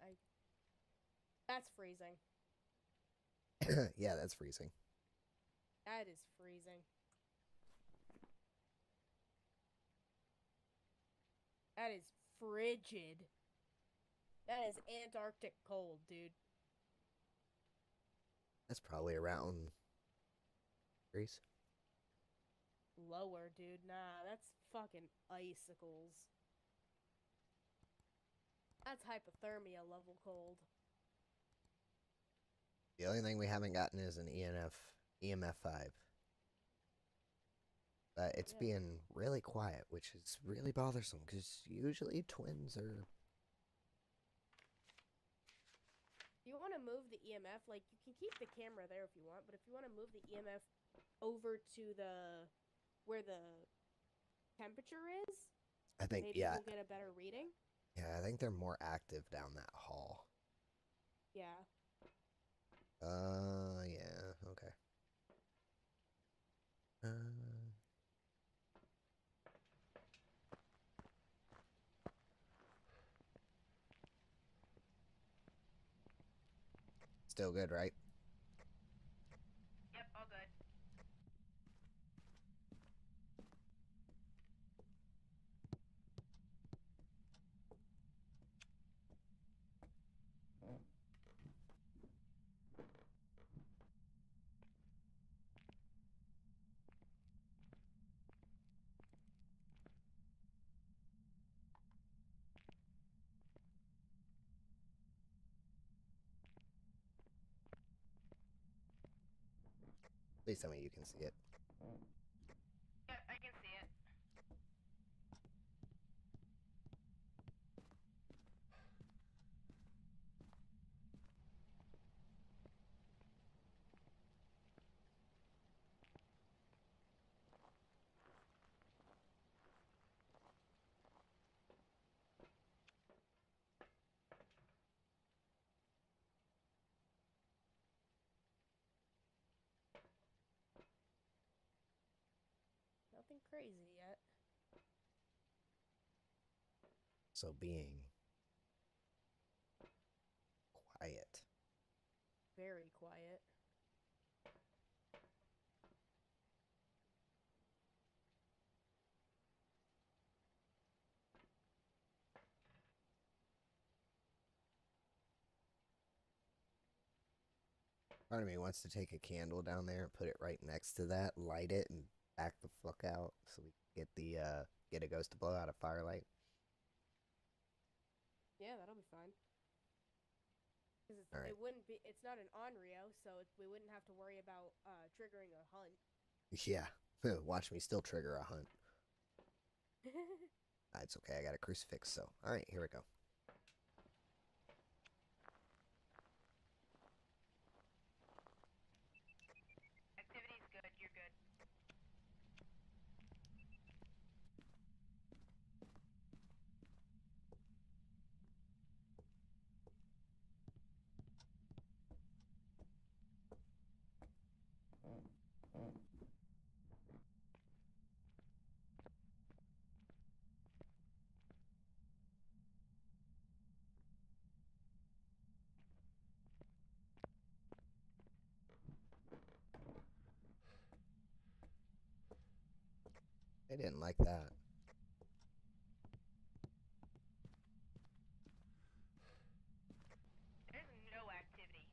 That's freezing. Yeah, that's freezing. That is freezing. That is frigid. That is Antarctic cold, dude. That's probably around... degrees. Lower, dude. Nah, that's fucking icicles. That's hypothermia level cold. The only thing we haven't gotten is an EMF 5. But it's Yeah. being really quiet, which is really bothersome, because usually twins are... You want to move the EMF, like, you can keep the camera there if you want, but if you want to move the EMF over to where the temperature is, I think, maybe yeah. we'll get a better reading. Yeah, I think they're more active down that hall. Yeah. Yeah, okay. Still good, right? Yep, all good. Please tell me you can see it. Yep, I can see it. Nothing crazy yet. So being quiet. Very quiet. Part of me wants to take a candle down there and put it right next to that, light it, and back the fuck out so we can get a ghost to blow out a firelight. Yeah, that'll be fine. Because All right. it wouldn't be. It's not an Onryo, so we wouldn't have to worry about triggering a hunt. Yeah. Watch me still trigger a hunt. It's okay. I got a crucifix. So, all right, here we go. Activity's good, you're good. They didn't like that. There's no activity.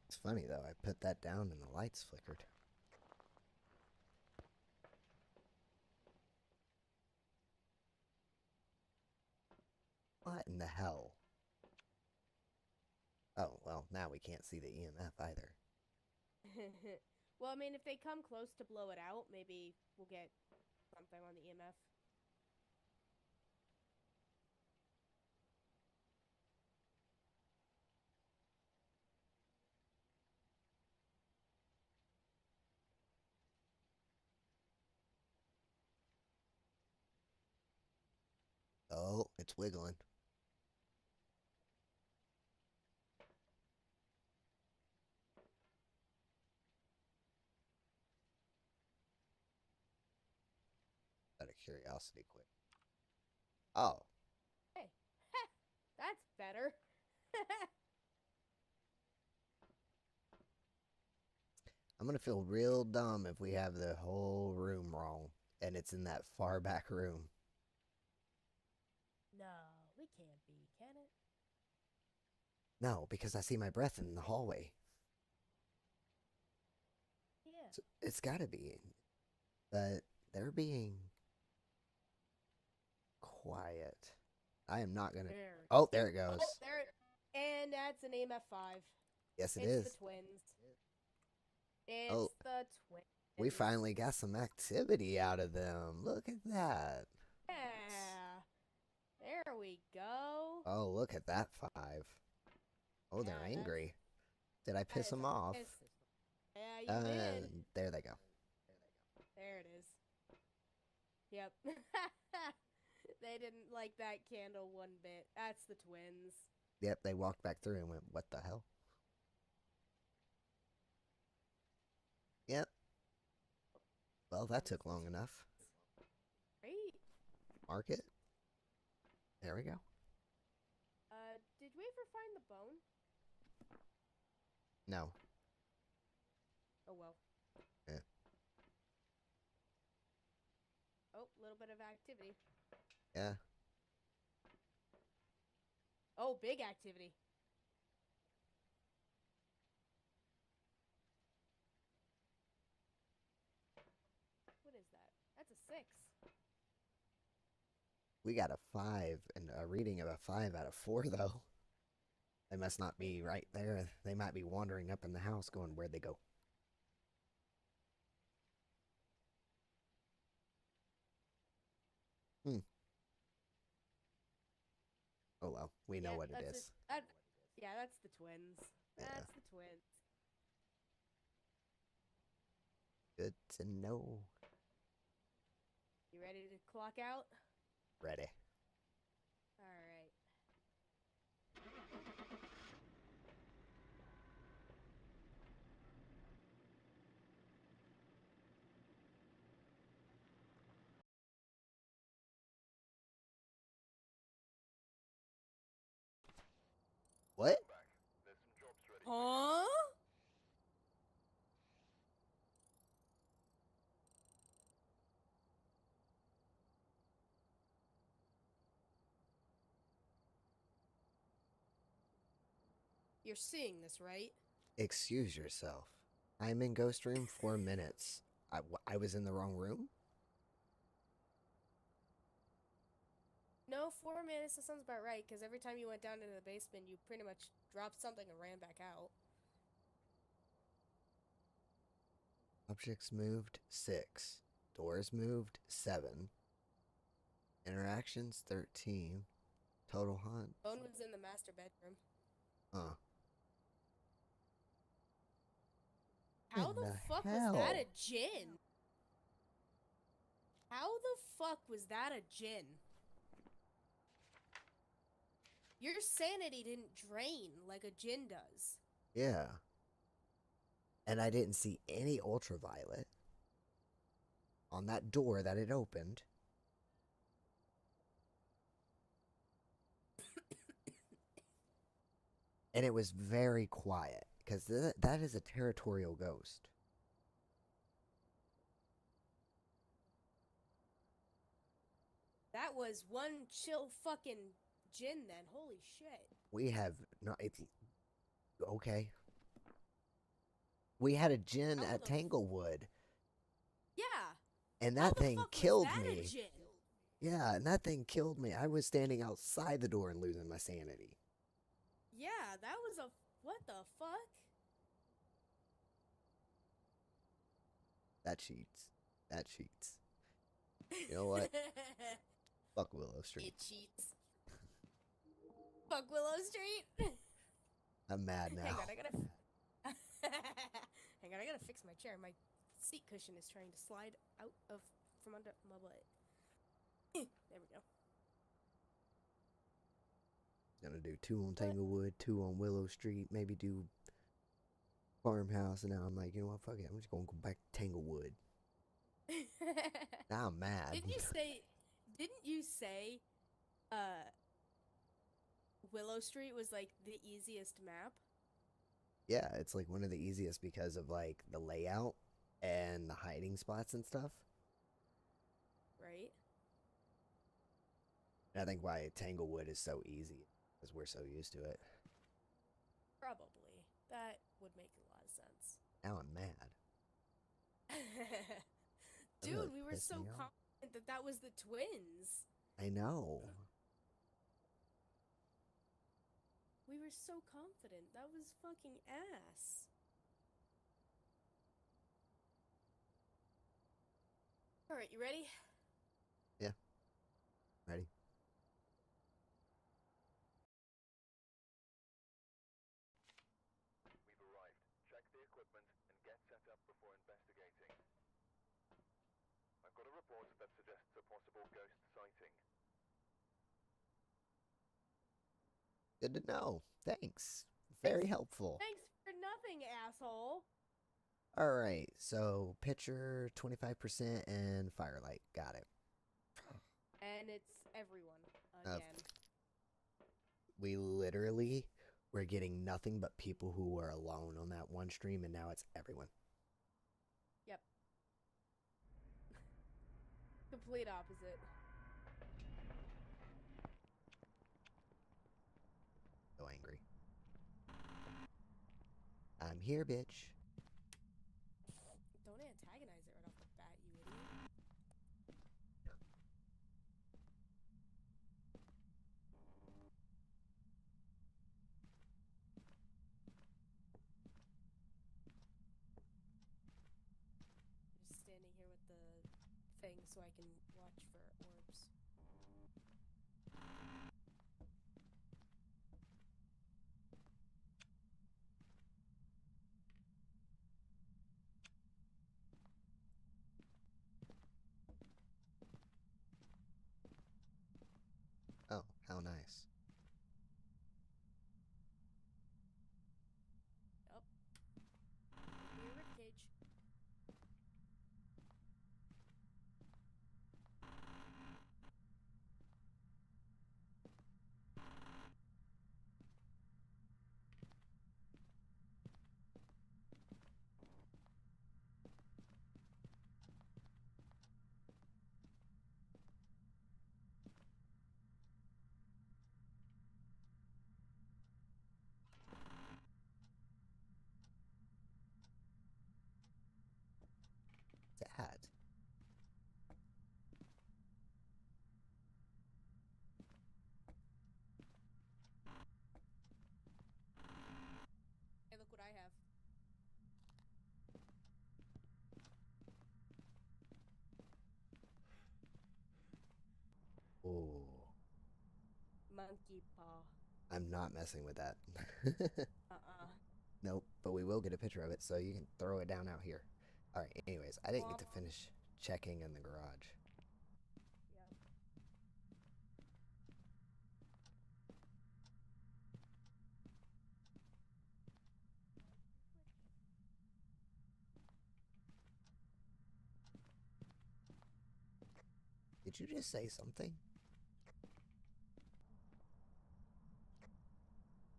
It's funny though. I put that down and the lights flickered. What in the hell? Oh, well, now we can't see the EMF either. Well, I mean, if they come close to blow it out, maybe we'll get something on the EMF. Oh, it's wiggling. Out of curiosity, quick. Oh, Hey, that's better. I'm gonna feel real dumb if we have the whole room wrong and it's in that far back room. No, we can't be, can it? No, because I see my breath in the hallway. Yeah. So it's gotta be. But they're being quiet. I am not gonna. Very. Oh, there it goes. Oh, there. And that's an EMF 5. Yes, it It's is. the twins. It's Oh, the twins. we finally got some activity out of them. Look at that. Yeah. There we go. Oh, look at that 5. Oh, they're Yeah, angry. Did I piss that is them a off? piss. Yeah, you did. There they go. There it is. Yep. They didn't like that candle one bit. That's the twins. Yep, they walked back through and went, what the hell? Yep. Well, that took long enough. Right? Mark it. There we go. Did we ever find the bone? No. Oh well. Yeah. Oh, a little bit of activity. Yeah. Oh, big activity. What is that? That's a 6. We got a 5 and a reading of a 5 out of 4, though. They must not be right there. They might be wandering up in the house going, where'd they go? Oh, well. We know what it is. Yeah, that's the twins. Yeah. That's the twins. Good to know. You ready to clock out? Ready. Alright. What? There's some jobs ready. Huh? You're seeing this, right? Excuse yourself. I'm in Ghost Room 4 minutes. I was in the wrong room? No, 4 minutes, that sounds about right, because every time you went down into the basement, you pretty much dropped something and ran back out. Objects moved 6. Doors moved 7. Interactions 13. Total hunt. Bone was in the master bedroom. How the fuck was that a djinn? How the fuck was that a djinn? Your sanity didn't drain like a djinn does. Yeah. And I didn't see any ultraviolet on that door that it opened. And it was very quiet, because that is a territorial ghost. That was one chill fucking djinn then. Holy shit. We have not. It's okay. We had a djinn at Tanglewood. Yeah. And that thing killed me. Djinn? Yeah, and that thing killed me. I was standing outside the door and losing my sanity. Yeah, that was a... What the fuck? That cheats. That cheats. You know what? Fuck Willow Street. It cheats. Fuck Willow Street. I'm mad now. Hang on, I gotta... Hang on, I gotta fix my chair. My seat cushion is trying to slide out of... from under my butt. There we go. Gonna do 2 on Tanglewood, 2 on Willow Street, maybe do Farmhouse, and now I'm like, you know what, fuck it, I'm just gonna go back to Tanglewood. Now I'm mad. Didn't you say Willow Street was like the easiest map? Yeah, it's like one of the easiest because of like the layout and the hiding spots and stuff. Right? And I think why Tanglewood is so easy, because we're so used to it. Probably. That would make a lot of sense. Now I'm mad. Dude, really we were pissed so me off. confident that that was the twins. I know. We were so confident. That was fucking ass. Alright, you ready? Yeah. Ready? We've arrived. Check the equipment and get set up before investigating. I've got a report that suggests a possible ghost sighting. Good to know. Thanks. Very helpful. Thanks for nothing, asshole. All right, so pitcher 25% and firelight. Got it. And it's everyone Uh, again. We literally were getting nothing but people who were alone on that one stream, and now it's everyone. Yep. Complete opposite. So angry. I'm here, bitch. Don't antagonize it right off the bat, you idiot. Just standing here with the thing so I can watch for orbs. Oh, how nice. Yup. Your ribcage. Sad. Hey, look what I have. Oh, Monkey paw. I'm not messing with that. Uh-uh. Nope, but we will get a picture of it, so you can throw it down out here. All right, anyways, I didn't get to finish checking in the garage. Yep. Did you just say something?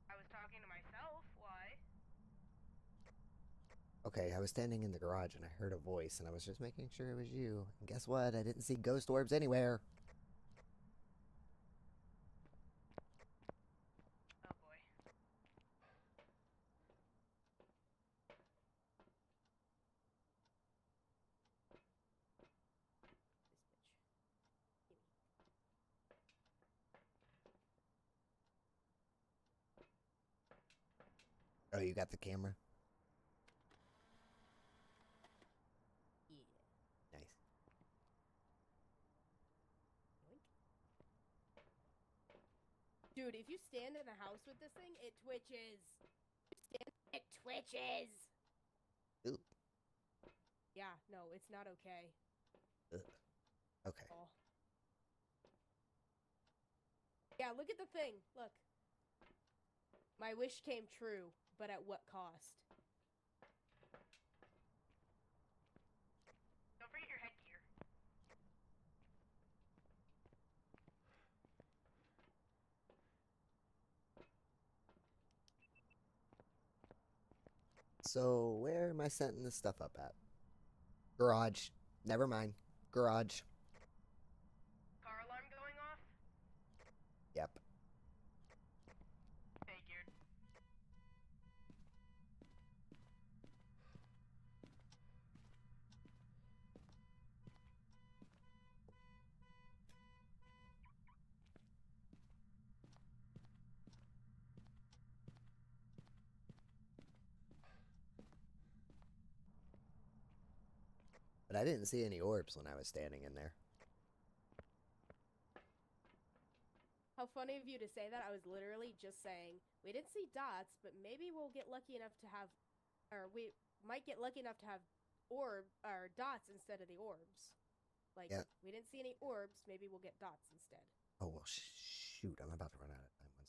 I was talking to myself. Why? Okay, I was standing in the garage and I heard a voice and I was just making sure it was you. And guess what? I didn't see ghost orbs anywhere. Oh boy. This bitch. Gimme. Oh, you got the camera? Yeah. Nice. Yoink. Dude, if you stand in the house with this thing, it twitches. It twitches. Ooh. Yeah, no, it's not okay. Ugh. Okay. Oh. Yeah, look at the thing. Look. My wish came true, but at what cost? Don't forget your headgear. So, where am I setting this stuff up at? Garage. Never mind. Garage. Car alarm going off? Yep. Figured. But I didn't see any orbs when I was standing in there. How funny of you to say that. I was literally just saying, we didn't see dots, but maybe we'll get lucky enough to have, or we might get lucky enough to have or dots instead of the orbs. Like, Yeah. we didn't see any orbs, maybe we'll get dots instead. Oh, well, shoot. I'm about to run out of time.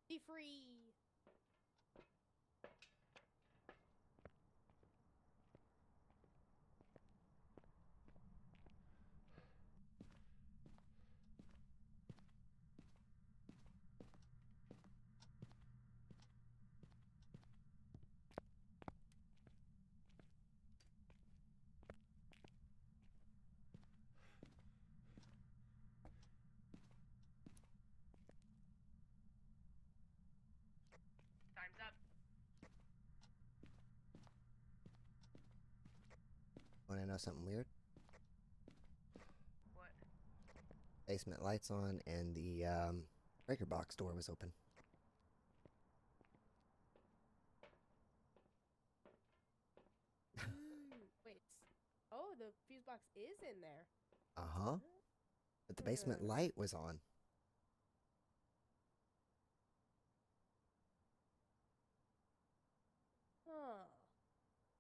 Be free. Time's up. Want to know something weird? What? Basement lights on and the breaker box door was open. Wait. Oh, the fuse box is in there. Uh-huh. But the basement light was on. Huh.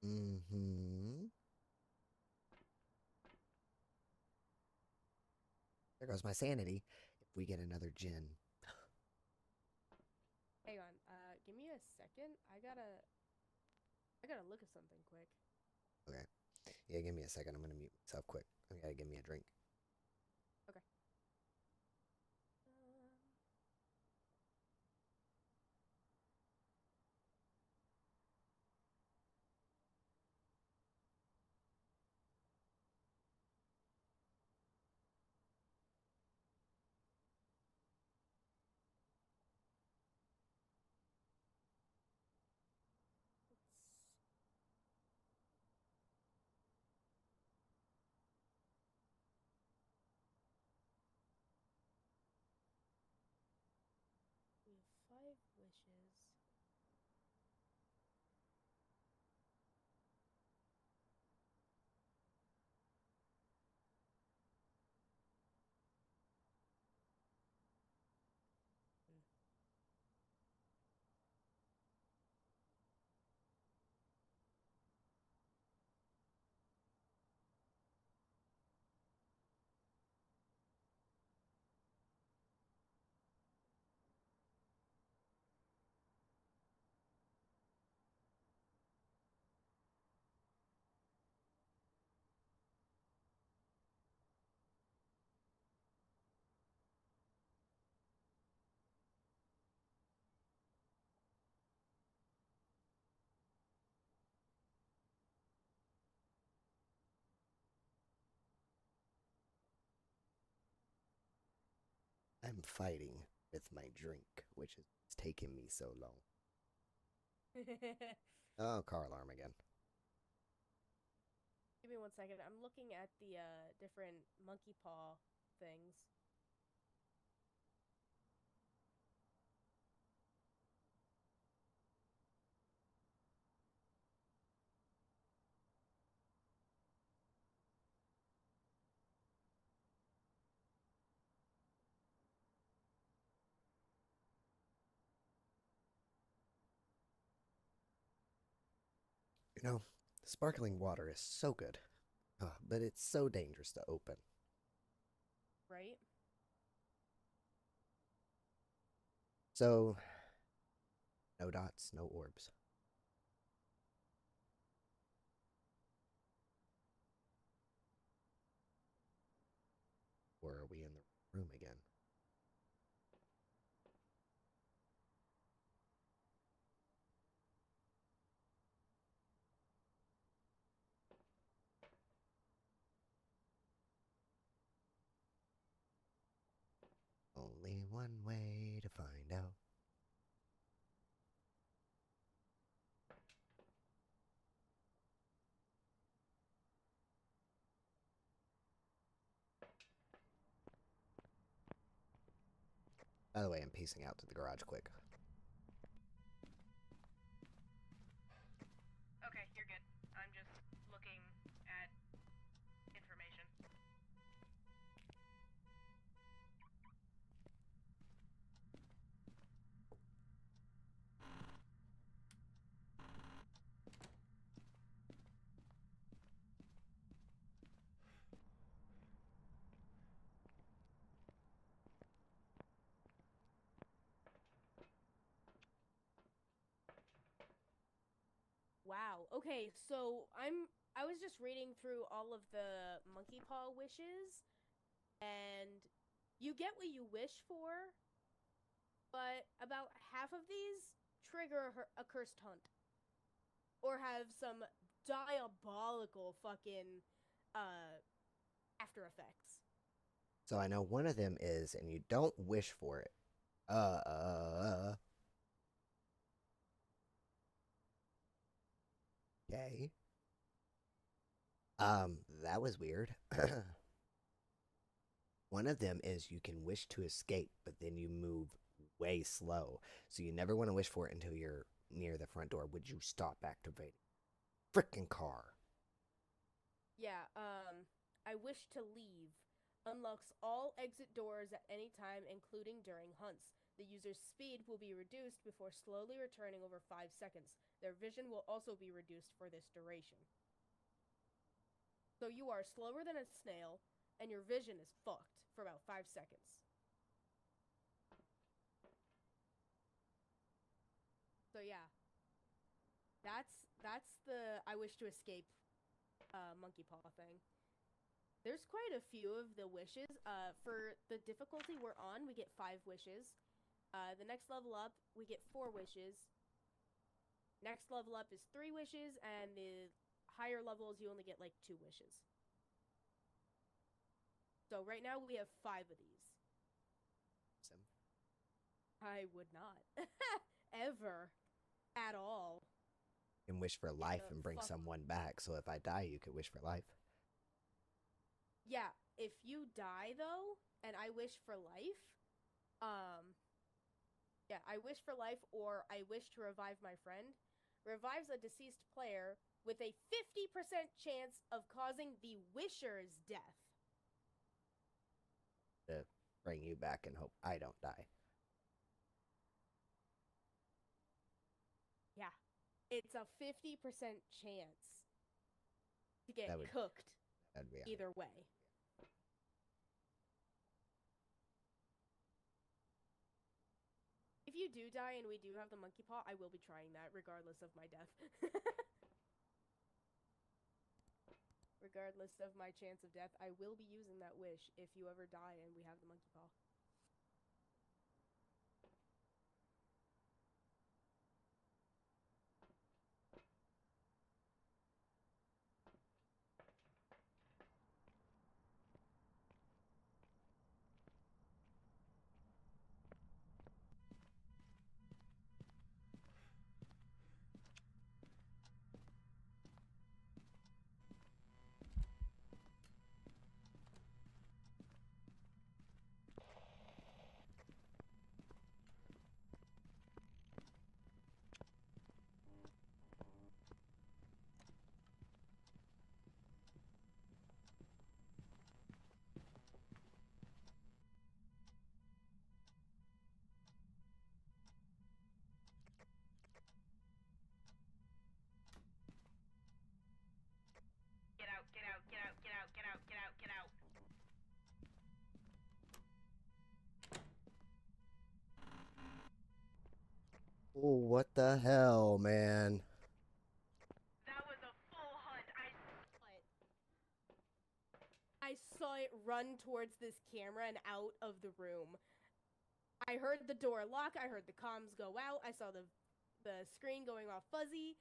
Mm-hmm. There goes my sanity if we get another gin. Hang on. Give me a second. I gotta look at something quick. Okay. Yeah, give me a second. I'm gonna mute myself quick. I gotta give me a drink. Okay. We have 5 wishes. I'm fighting with my drink, which is taking me so long. Oh, car alarm again. Give me 1 second. I'm looking at the different monkey paw things. You know, sparkling water is so good, but it's so dangerous to open. Right? So, no dots, no orbs. Or are we in the room again? Only one way to find out. By the way, I'm piecing out to the garage quick. Okay, you're good. I'm just looking at information. Wow. Okay, so I was just reading through all of the monkey paw wishes, and you get what you wish for, but about half of these trigger a cursed hunt or have some diabolical fucking uh after effects. So I know one of them is, and you don't wish for it. Okay. That was weird. One of them is you can wish to escape, but then you move way slow. So you never want to wish for it until you're near the front door. Would you stop activating? Frickin' car. Yeah, I wish to leave. Unlocks all exit doors at any time, including during hunts. The user's speed will be reduced before slowly returning over 5 seconds. Their vision will also be reduced for this duration. So you are slower than a snail, and your vision is fucked for about 5 seconds. So yeah, that's the I wish to escape monkey paw thing. There's quite a few of the wishes. For the difficulty we're on, we get 5 wishes. The next level up, we get 4 wishes. Next level up is 3 wishes, and the higher levels, you only get like 2 wishes. So right now, we have 5 of these. I would not. Ever. At all. You can wish for life and bring someone back. So if I die, you could wish for life. Yeah, if you die though, and I wish for life, yeah, I wish for life or I wish to revive my friend, revives a deceased player with a 50% chance of causing the wisher's death. To bring you back and hope I don't die. Yeah, it's a 50% chance to get cooked either way. If you do die and we do have the monkey paw, I will be trying that regardless of my death. Regardless of my chance of death, I will be using that wish if you ever die and we have the monkey paw. Get out, get out, get out, get out, get out, get out, get out. Oh, what the hell, man? That was a full hunt. I saw it run towards this camera and out of the room. I heard the door lock, I heard the comms go out, I saw the screen going off fuzzy,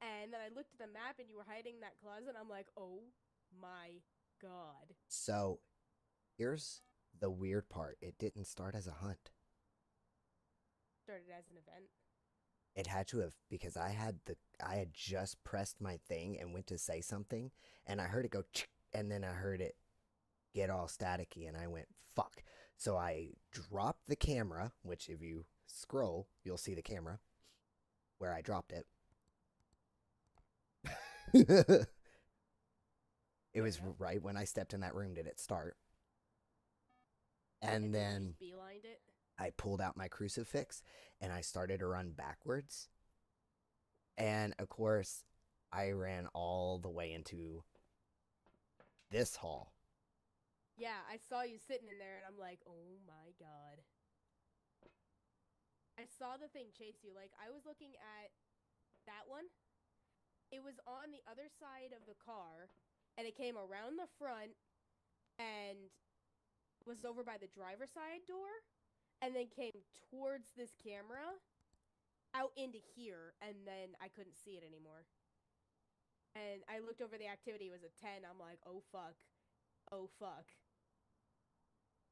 and then I looked at the map and you were hiding in that closet. I'm like, oh my god. So, here's the weird part. It didn't start as a hunt. Started as an event. It had to have, because I had just pressed my thing and went to say something, and I heard it go, and then I heard it get all staticky, and I went, fuck. So I dropped the camera, which if you scroll, you'll see the camera where I dropped it. It was right when I stepped in that room did it start. And then beelined it. I pulled out my crucifix and I started to run backwards. And of course, I ran all the way into this hall. Yeah, I saw you sitting in there and I'm like, oh my god. I saw the thing chase you. Like, I was looking at that one, It was on the other side of the car, and it came around the front and was over by the driver's side door, and then came towards this camera out into here, and then I couldn't see it anymore. And I looked over the activity, it was a 10. I'm like, oh fuck. Oh fuck.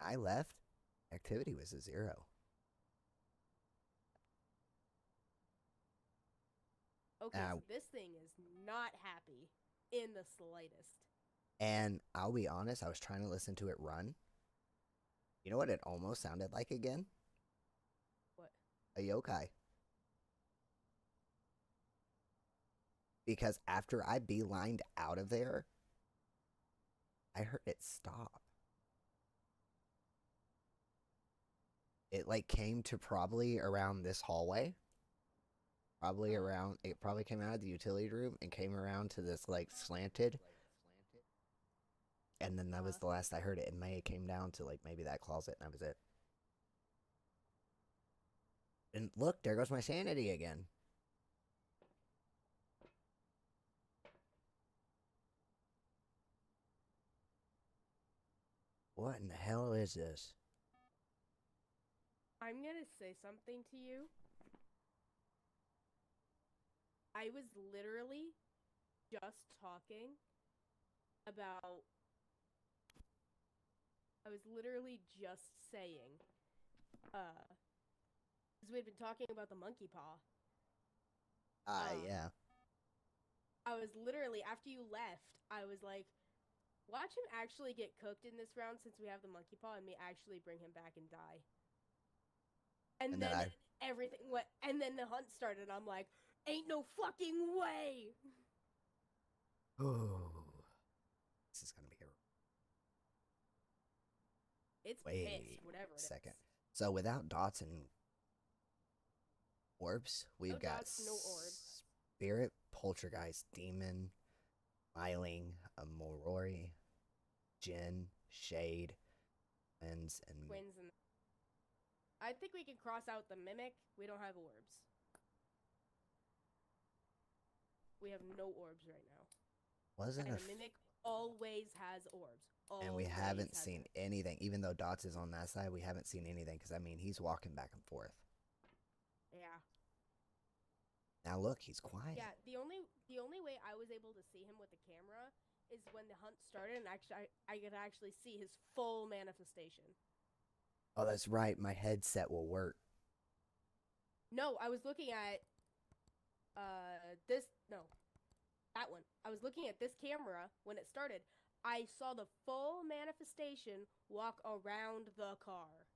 I left. Activity was a 0. Okay, so this thing is not happy in the slightest. And I'll be honest, I was trying to listen to it run. You know what it almost sounded like again? What? A yokai. Because after I beelined out of there, I heard it stop. It like came to probably around this hallway. Probably around, it probably came out of the utility room and came around to this like slanted. And then that was the last I heard it. It may have came down to like maybe that closet and that was it. And look, there goes my sanity again. What in the hell is this? I'm gonna say something to you. I was literally just talking about. I was literally just saying, because we had been talking about the monkey paw. Yeah. I was literally, after you left, I was like, watch him actually get cooked in this round since we have the monkey paw and me actually bring him back and die. And then everything went, and then the hunt started and I'm like, ain't no fucking way! Oh. This is gonna be a... It's Wait pissed, whatever it second. is. So without dots and orbs, we've No got dots, no orbs. Spirit, Poltergeist, Demon, Myling, Morori, Jinn, Shade, Twins, and... Twins and... I think we can cross out the Mimic. We don't have orbs. We have no orbs right now. Wasn't and a Mimic always has orbs. And we haven't seen anything. Even though Dots is on that side, we haven't seen anything. Because, I mean, he's walking back and forth. Yeah. Now, look, he's quiet. Yeah, the only way I was able to see him with the camera is when the hunt started and actually I could actually see his full manifestation. Oh, that's right. My headset will work. No, I was looking at that one. I was looking at this camera when it started. I saw the full manifestation walk around the car.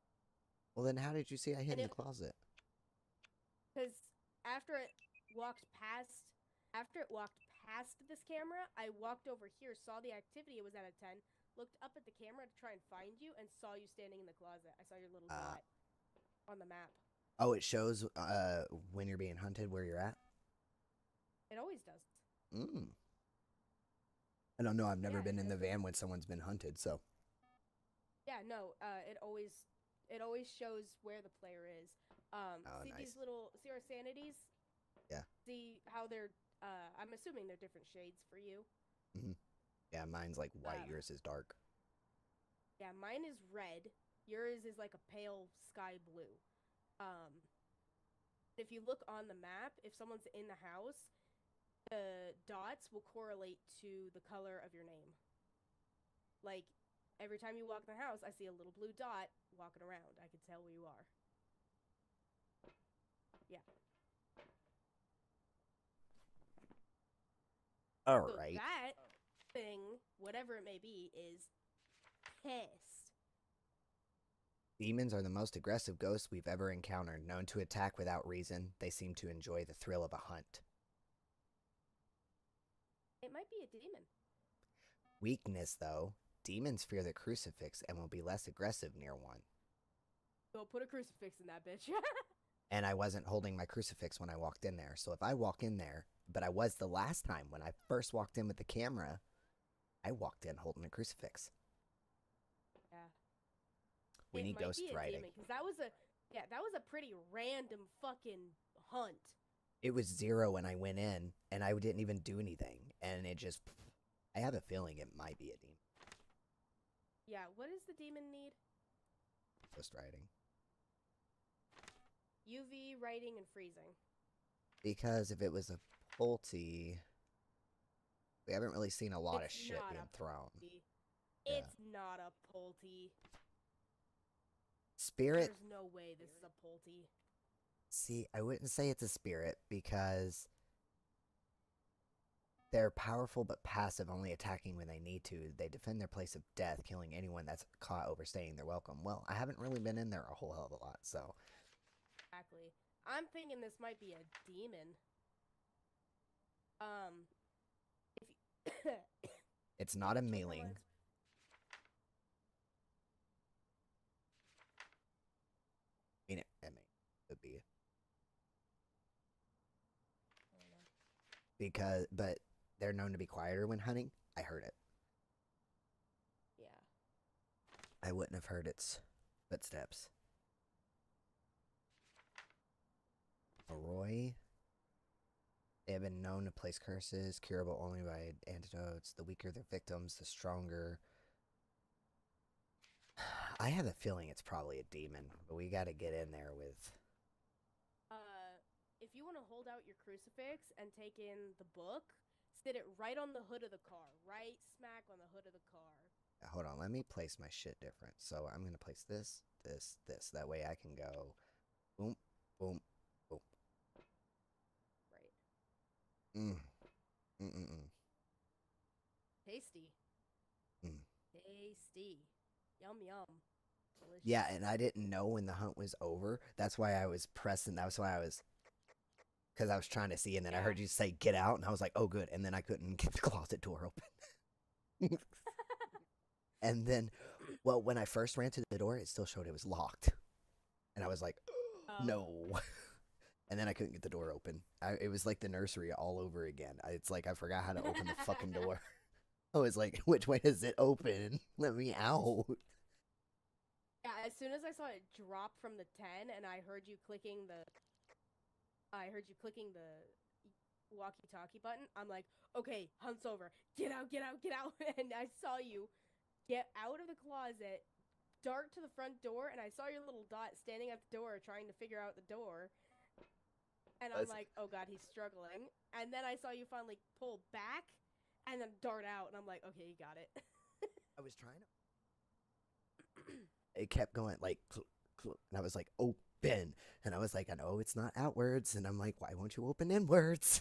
Well, then how did you see I hid in the closet? Because after it walked past this camera, I walked over here, saw the activity, it was at a 10, looked up at the camera to try and find you, and saw you standing in the closet. I saw your little dot on the map. Oh, it shows when you're being hunted where you're at? It always does. I don't know. I've never been in the van when someone's been hunted, so. Yeah, no. It always shows where the player is. See nice. see our sanities? Yeah. See how they're. I'm assuming they're different shades for you. Yeah, mine's like white. Yours is dark. Yeah, mine is red. Yours is like a pale sky blue. If you look on the map, if someone's in the house, the dots will correlate to the color of your name. Like, every time you walk in the house, I see a little blue dot walking around. I can tell where you are. Yeah. All So right. that thing, whatever it may be, is pissed. Demons are the most aggressive ghosts we've ever encountered. Known to attack without reason, they seem to enjoy the thrill of a hunt. It might be a demon. Weakness, though. Demons fear the crucifix and will be less aggressive near one. Go put a crucifix in that bitch. And I wasn't holding my crucifix when I walked in there. So if I walk in there, but I was the last time when I first walked in with the camera, I walked in holding a crucifix. Yeah. We need ghost writing. Because that was a pretty random fucking hunt. It was 0 when I went in, and I didn't even do anything, and it just. I have a feeling it might be a demon. Yeah, what does the demon need? Just writing. UV, writing, and freezing. Because if it was a Pulty, we haven't really seen a lot of It's shit not being a thrown. Pulty. Yeah. It's not a Pulty. Spirit. There's no way this is a Pulty. See, I wouldn't say it's a spirit because they're powerful but passive, only attacking when they need to. They defend their place of death, killing anyone that's caught overstaying their welcome. Well, I haven't really been in there a whole hell of a lot, so. Exactly. I'm thinking this might be a demon. If you It's not a check my mailing. lens. I mean, it could be. Because, but they're known to be quieter when hunting. I heard it. Yeah. I wouldn't have heard its footsteps. Roy. They have been known to place curses, curable only by antidotes. The weaker their victims, the stronger. I have a feeling it's probably a demon, but we gotta get in there with. If you want to hold out your crucifix and take in the book, sit it right on the hood of the car. Right smack on the hood of the car. Hold on, let me place my shit different. So I'm gonna place this, this, this. That way I can go boom, boom, boom. Right. Tasty. Tasty. Yum yum. Delicious. Yeah, and I didn't know when the hunt was over. That's why I was pressing. That's why I was. Because I was trying to see, and then I heard you say, get out, and I was like, oh, good. And then I couldn't get the closet door open. And then, well, when I first ran to the door, it still showed it was locked. And I was like, no. And then I couldn't get the door open. It was like the nursery all over again. It's like I forgot how to open the fucking door. I was like, which way does it open? Let me out. Yeah, as soon as I saw it drop from the 10 and I heard you clicking the walkie-talkie button, I'm like, okay, hunt's over. Get out, get out, get out. And I saw you get out of the closet, dart to the front door, and I saw your little dot standing at the door trying to figure out the door. And I'm like, oh god, he's struggling. And then I saw you finally pull back and then dart out, and I'm like, okay, you got it. I was trying to. It kept going like, and I was like, open. And I was like, I know it's not outwards. And I'm like, why won't you open inwards?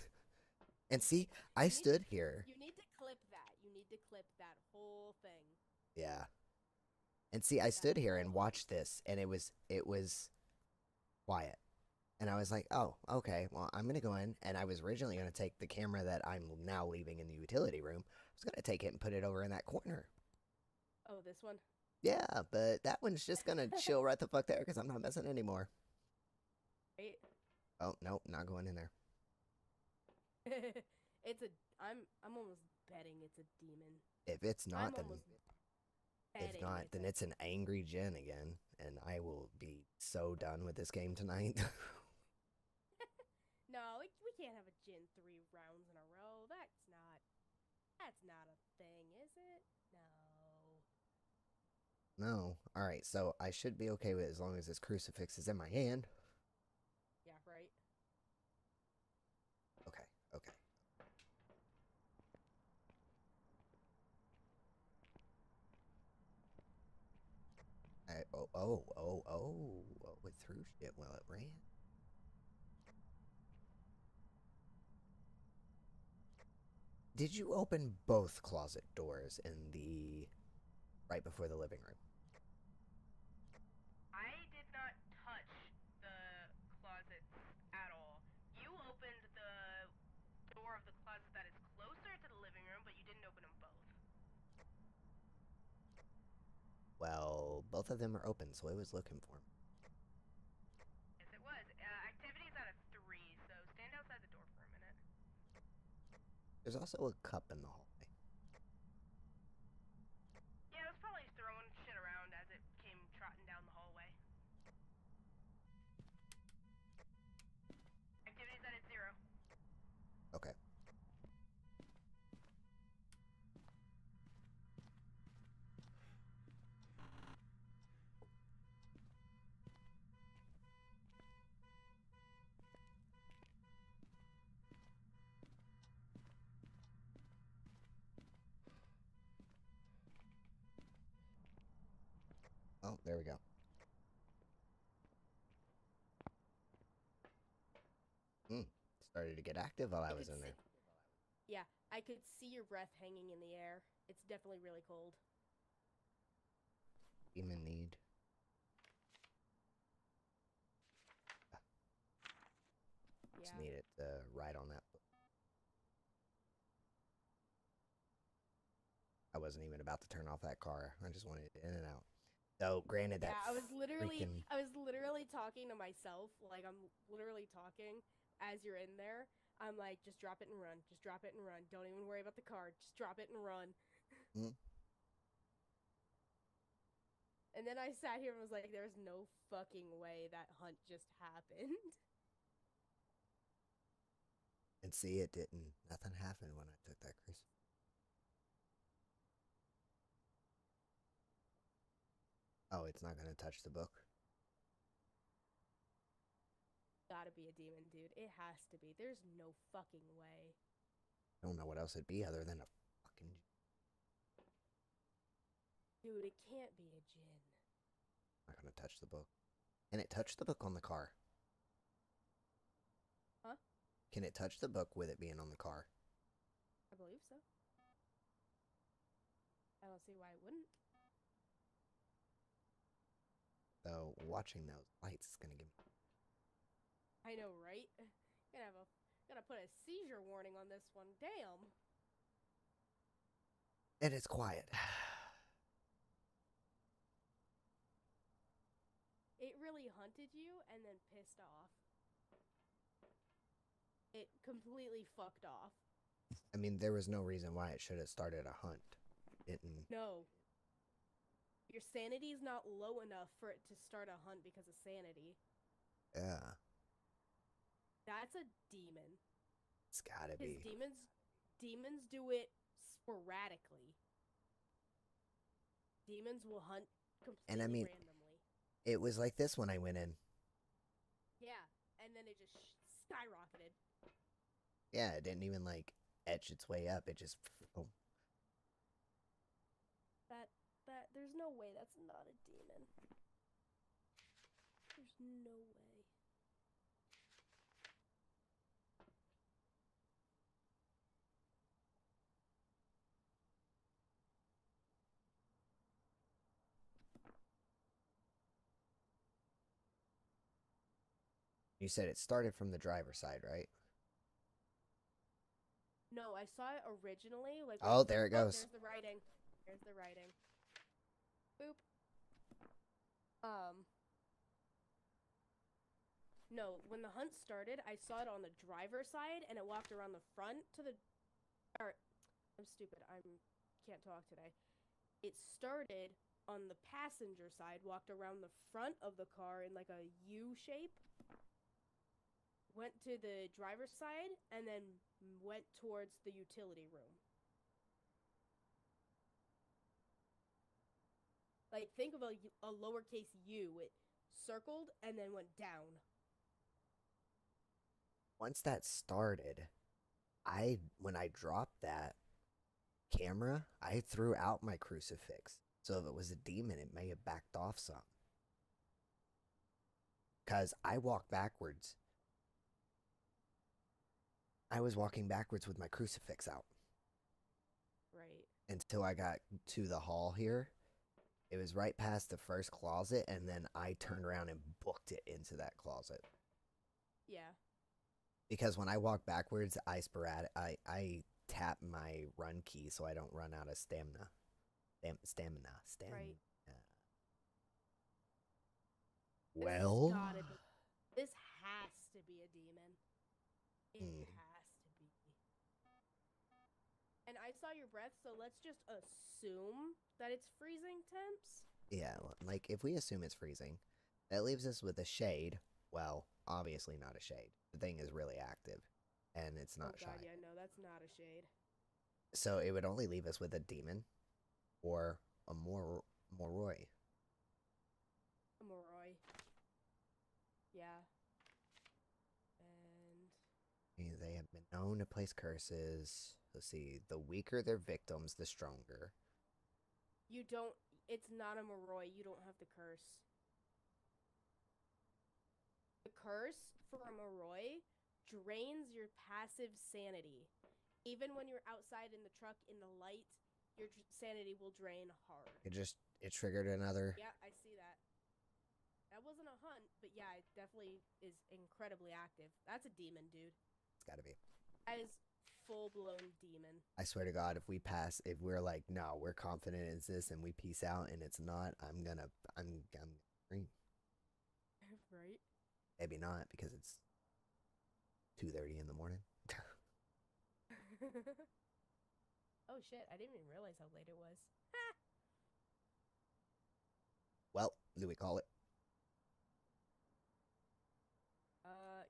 And see, I stood here. You need to clip that. You need to clip that whole thing. Yeah. And see, I stood here and watched this, and it was quiet. And I was like, oh, okay, well, I'm going to go in. And I was originally going to take the camera that I'm now leaving in the utility room. I was going to take it and put it over in that corner. Oh, this one? Yeah, but that one's just going to chill right the fuck there because I'm not messing anymore. Right? Oh, no, not going in there. I'm almost betting it's a demon. If it's not, then It's it's an angry Jen again. And I will be so done with this game tonight. No, we can't have a Jin 3 rounds in a row. That's not a thing, is it? No. No. Alright, so I should be okay with it as long as this crucifix is in my hand. Yeah, right? Okay, okay. It threw shit while it ran. Did you open both closet doors in the right before the living room? I did not touch the closets at all. You opened the door of the closet that is closer to the living room, but you didn't open them both. Well, both of them are open, so I was looking for them. Yes, it was. Activity's at a 3, so stand outside the door for a minute. There's also a cup in the hallway. Yeah, it was probably throwing shit around as it came trotting down the hallway. Activity's at a 0. there we go. Started to get active while I was in there. Yeah, I could see your breath hanging in the air. It's definitely really cold. Demon need. Just Yeah. need it to ride on that book. I wasn't even about to turn off that car. I just wanted it in and out. So, granted that. Yeah, I was literally freaking... talking to myself. Like, I'm literally talking as you're in there. I'm like, just drop it and run. Just drop it and run. Don't even worry about the car. Just drop it and run. And then I sat here and was like, there's no fucking way that hunt just happened. And see, it didn't. Nothing happened when I took that cruise. Oh, it's not going to touch the book? Gotta be a demon, dude. It has to be. There's no fucking way. I don't know what else it'd be other than a fucking... Dude, it can't be a djinn. Not going to touch the book. Can it touch the book on the car? Huh? Can it touch the book with it being on the car? I believe so. I don't see why it wouldn't. So, watching those lights is going to give me... I know, right? Gotta put a seizure warning on this one. Damn. And it's quiet. It really hunted you and then pissed off. It completely fucked off. I mean, there was no reason why it should have started a hunt. Didn't... No. Your sanity's not low enough for it to start a hunt because of sanity. Yeah. That's a demon. It's gotta be. Demons do it sporadically. Demons will hunt completely randomly. It was like this when I went in. Yeah, and then it just skyrocketed. Yeah, it didn't even like etch its way up. It just... Oh. There's no way that's not a demon. There's no way. You said it started from the driver's side, right? No, I saw it originally. Like, oh, there it goes. There's the writing. There's the writing. Boop. No, when the hunt started, I saw it on the driver's side, and it walked around the front to the... I'm stupid. Can't talk today. It started on the passenger side, walked around the front of the car in like a U shape, went to the driver's side, and then went towards the utility room. Like, think of a lowercase u. It circled and then went down. Once that started, when I dropped that camera, I threw out my crucifix. So if it was a demon, it may have backed off some. Because I walked backwards. I was walking backwards with my crucifix out. Right. Until I got to the hall here. It was right past the first closet, and then I turned around and booked it into that closet. Yeah. Because when I walk backwards, I tap my run key so I don't run out of stamina. Stamina. Right. Well, this has to be a demon. It has to be. And I saw your breath, so let's just assume that it's freezing temps. Yeah, like if we assume it's freezing, that leaves us with a shade. Well, obviously not a shade. The thing is really active, and it's not shy. Oh god, yeah, no, that's not a shade. So it would only leave us with a demon, or a Moroi. A Moroi. Yeah. And they have been known to place curses. Let's see. The weaker their victims, the stronger. You don't... it's not a Moroi. You don't have the curse. The curse for a Moroi drains your passive sanity. Even when you're outside in the truck in the light, your sanity will drain hard. It triggered another. Yeah, I see that. That wasn't a hunt, but yeah, it definitely is incredibly active. That's a demon, dude. It's gotta be. That is full-blown demon. I swear to God, if we're like, no, we're confident it's this, and we peace out, and it's not, I'm green. Right? Maybe not, because it's 2:30 in the morning. Oh shit, I didn't even realize how late it was. Well, do we call it?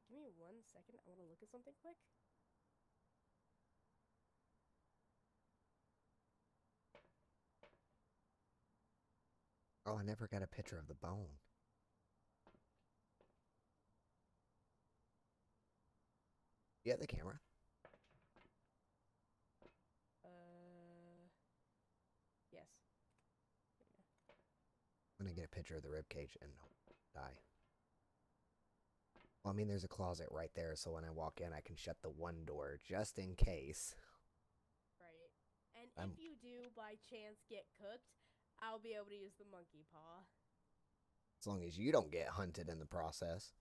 Give me 1 second. I want to look at something quick. Oh, I never got a picture of the bone. You have the camera? Yes. I'm gonna get a picture of the ribcage and die. Well, I mean, there's a closet right there, so when I walk in, I can shut the one door just in case. Right. And if you do by chance get cooked, I'll be able to use the monkey paw. As long as you don't get hunted in the process.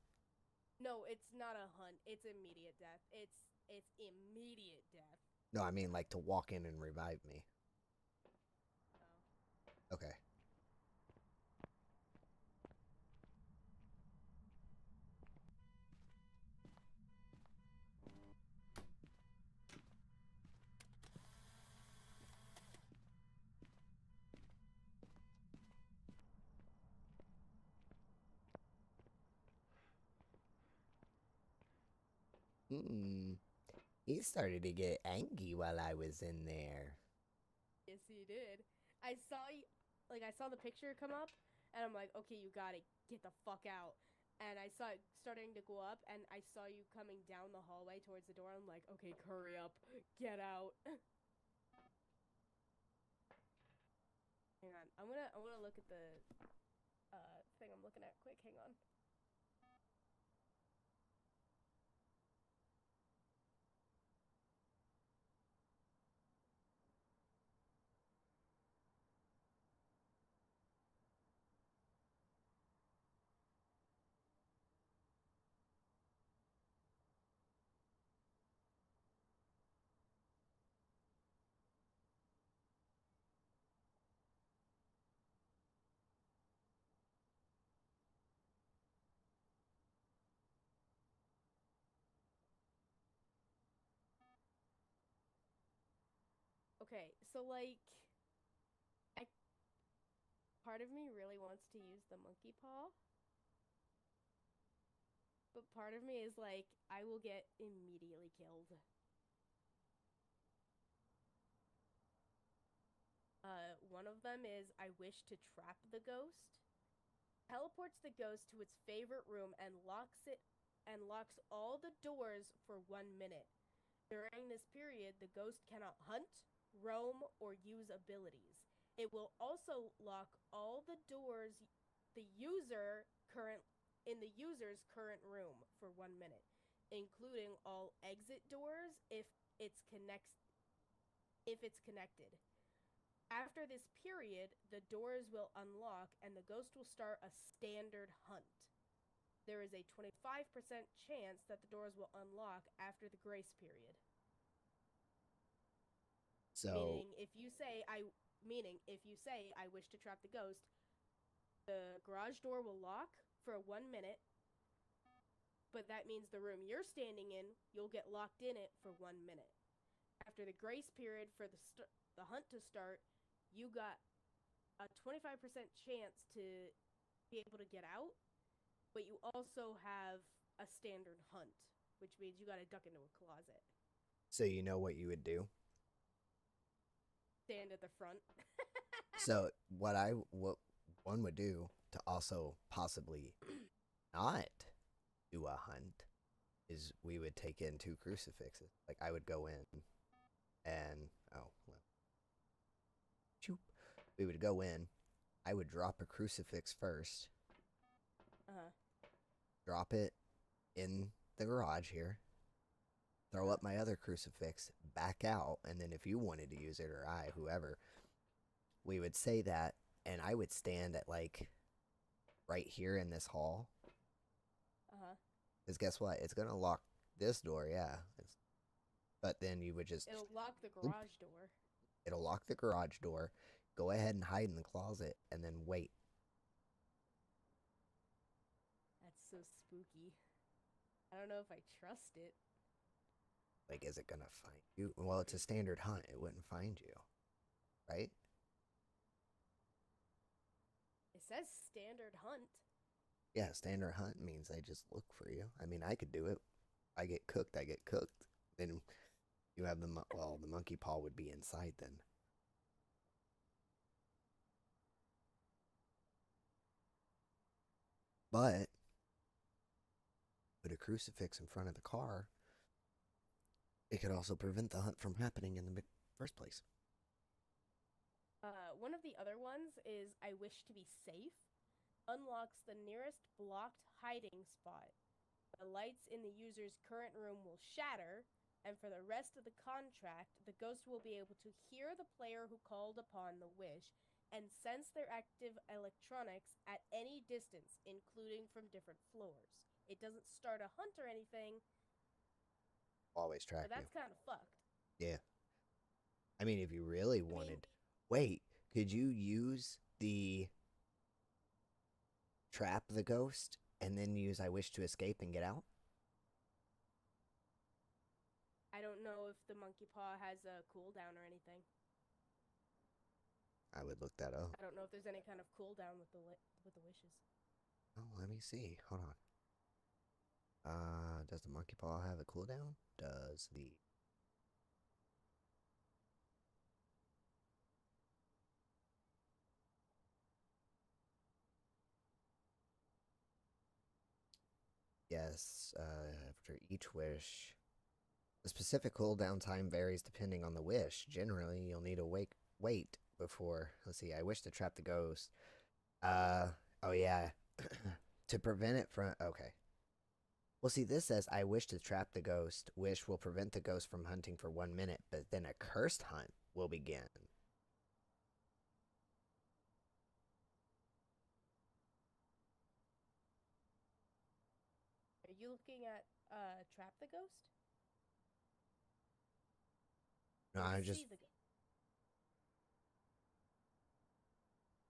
No, it's not a hunt. It's immediate death. It's immediate death. No, I mean like to walk in and revive me. Oh. Okay. He started to get angry while I was in there. Yes, he did. I saw the picture come up, and I'm like, okay, you gotta get the fuck out. And I saw it starting to go up, and I saw you coming down the hallway towards the door. I'm like, okay, hurry up, get out. Hang on, I'm gonna look at the thing I'm looking at quick. Hang on. Okay, so like, part of me really wants to use the monkey paw, but part of me is like, I will get immediately killed. One of them is I wish to trap the ghost. Teleports the ghost to its favorite room and locks all the doors for 1 minute. During this period, the ghost cannot hunt, roam, or use abilities. It will also lock all the doors in the user's current room for 1 minute, including all exit doors if it's connected. After this period, the doors will unlock and the ghost will start a standard hunt. There is a 25% chance that the doors will unlock after the grace period. So Meaning if you say I wish to trap the ghost, the garage door will lock for 1 minute, but that means the room you're standing in, you'll get locked in it for 1 minute. After the grace period for the hunt to start, you got a 25% chance to be able to get out, but you also have a standard hunt, which means you gotta duck into a closet. So you know what you would do? Stand at the front. So what one would do to also possibly not do a hunt is we would take in 2 crucifixes. Like I would go in and we would go in I would drop a crucifix first. Uh-huh. Drop it in the garage here. Throw up my other crucifix, back out, and then if you wanted to use it, or I, whoever, we would say that, and I would stand at like right here in this hall. Uh-huh. Because guess what? It's gonna lock this door, yeah. But then you would just It'll lock the garage door. it'll lock the garage door. Go ahead and hide in the closet, and then wait. That's so spooky. I don't know if I trust it. Like, is it gonna find you? Well, it's a standard hunt. It wouldn't find you, right? It says standard hunt. Yeah, standard hunt means they just look for you. I mean, I could do it. I get cooked. Then you have the monkey paw would be inside then. But put a crucifix in front of the car. It could also prevent the hunt from happening in the first place. One of the other ones is I wish to be safe. Unlocks the nearest blocked hiding spot. The lights in the user's current room will shatter, and for the rest of the contract, the ghost will be able to hear the player who called upon the wish and sense their active electronics at any distance, including from different floors. It doesn't start a hunt or anything, Always track but that's kind of fucked. Yeah. I mean, if you really wanted... Wait, could you use the trap the ghost and then use I wish to escape and get out? I don't know if the monkey paw has a cooldown or anything. I would look that up. I don't know if there's any kind of cooldown with the wishes. Oh, let me see. Hold on. Does the monkey paw have a cooldown? Does the... Yes, after each wish. The specific cooldown time varies depending on the wish. Generally, you'll need to wait before... Let's see, I wish to trap the ghost. Oh yeah. To prevent it from... Okay. Well, see, this says, I wish to trap the ghost. Wish will prevent the ghost from hunting for 1 minute, but then a cursed hunt will begin. Are you looking at Trap the Ghost? No, I just...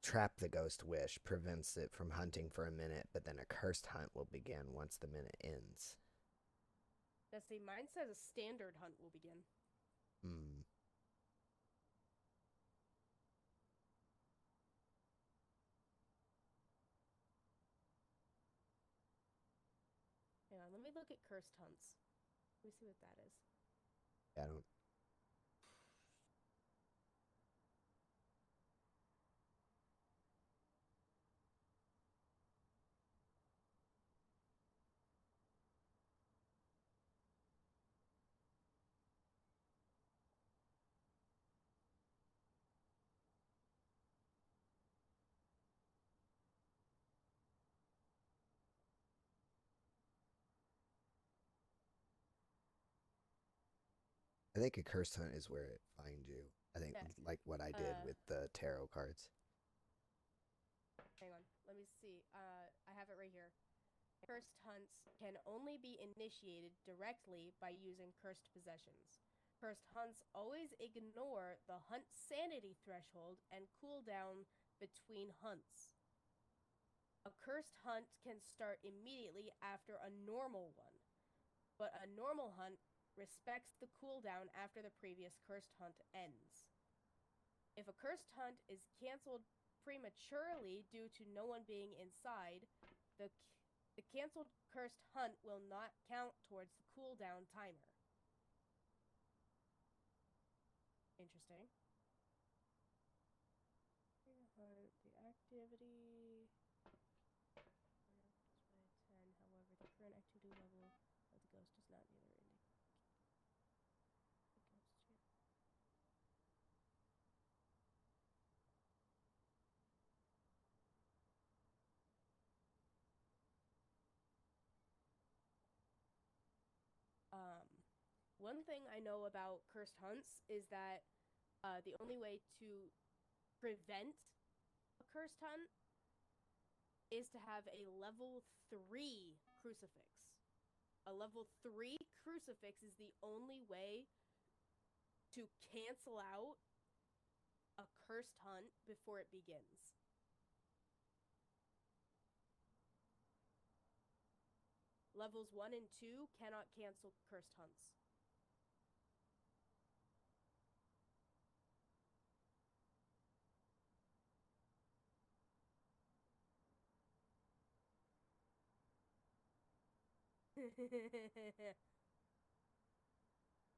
Trap the ghost wish prevents it from hunting for a minute, but then a cursed hunt will begin once the minute ends. Let's see, mine says a standard hunt will begin. Hmm. Hang on, let me look at cursed hunts. Let me see what that is. I don't... I think a cursed hunt is where it finds you. I think, like what I did with the tarot cards. Hang on, let me see. I have it right here. Cursed hunts can only be initiated directly by using cursed possessions. Cursed hunts always ignore the hunt sanity threshold and cooldown between hunts. A cursed hunt can start immediately after a normal one, but a normal hunt respects the cooldown after the previous cursed hunt ends. If a cursed hunt is canceled prematurely due to no one being inside, the canceled cursed hunt will not count towards the cooldown timer. Interesting. The activity... 10. However, the current activity level of the ghost does not neither indicate the ghost here. one thing I know about cursed hunts is that the only way to prevent a cursed hunt is to have a level 3 crucifix. A level 3 crucifix is the only way to cancel out a cursed hunt before it begins. Levels 1 and 2 cannot cancel cursed hunts.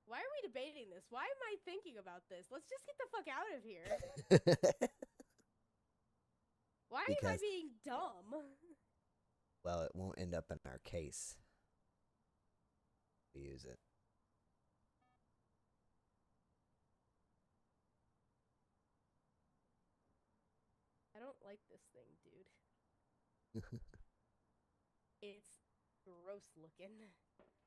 Why are we debating this? Why am I thinking about this? Let's just get the fuck out of here. Why am I Because- being dumb? Well, it won't end up in our case. We use it. I don't like this thing, dude. It's gross looking.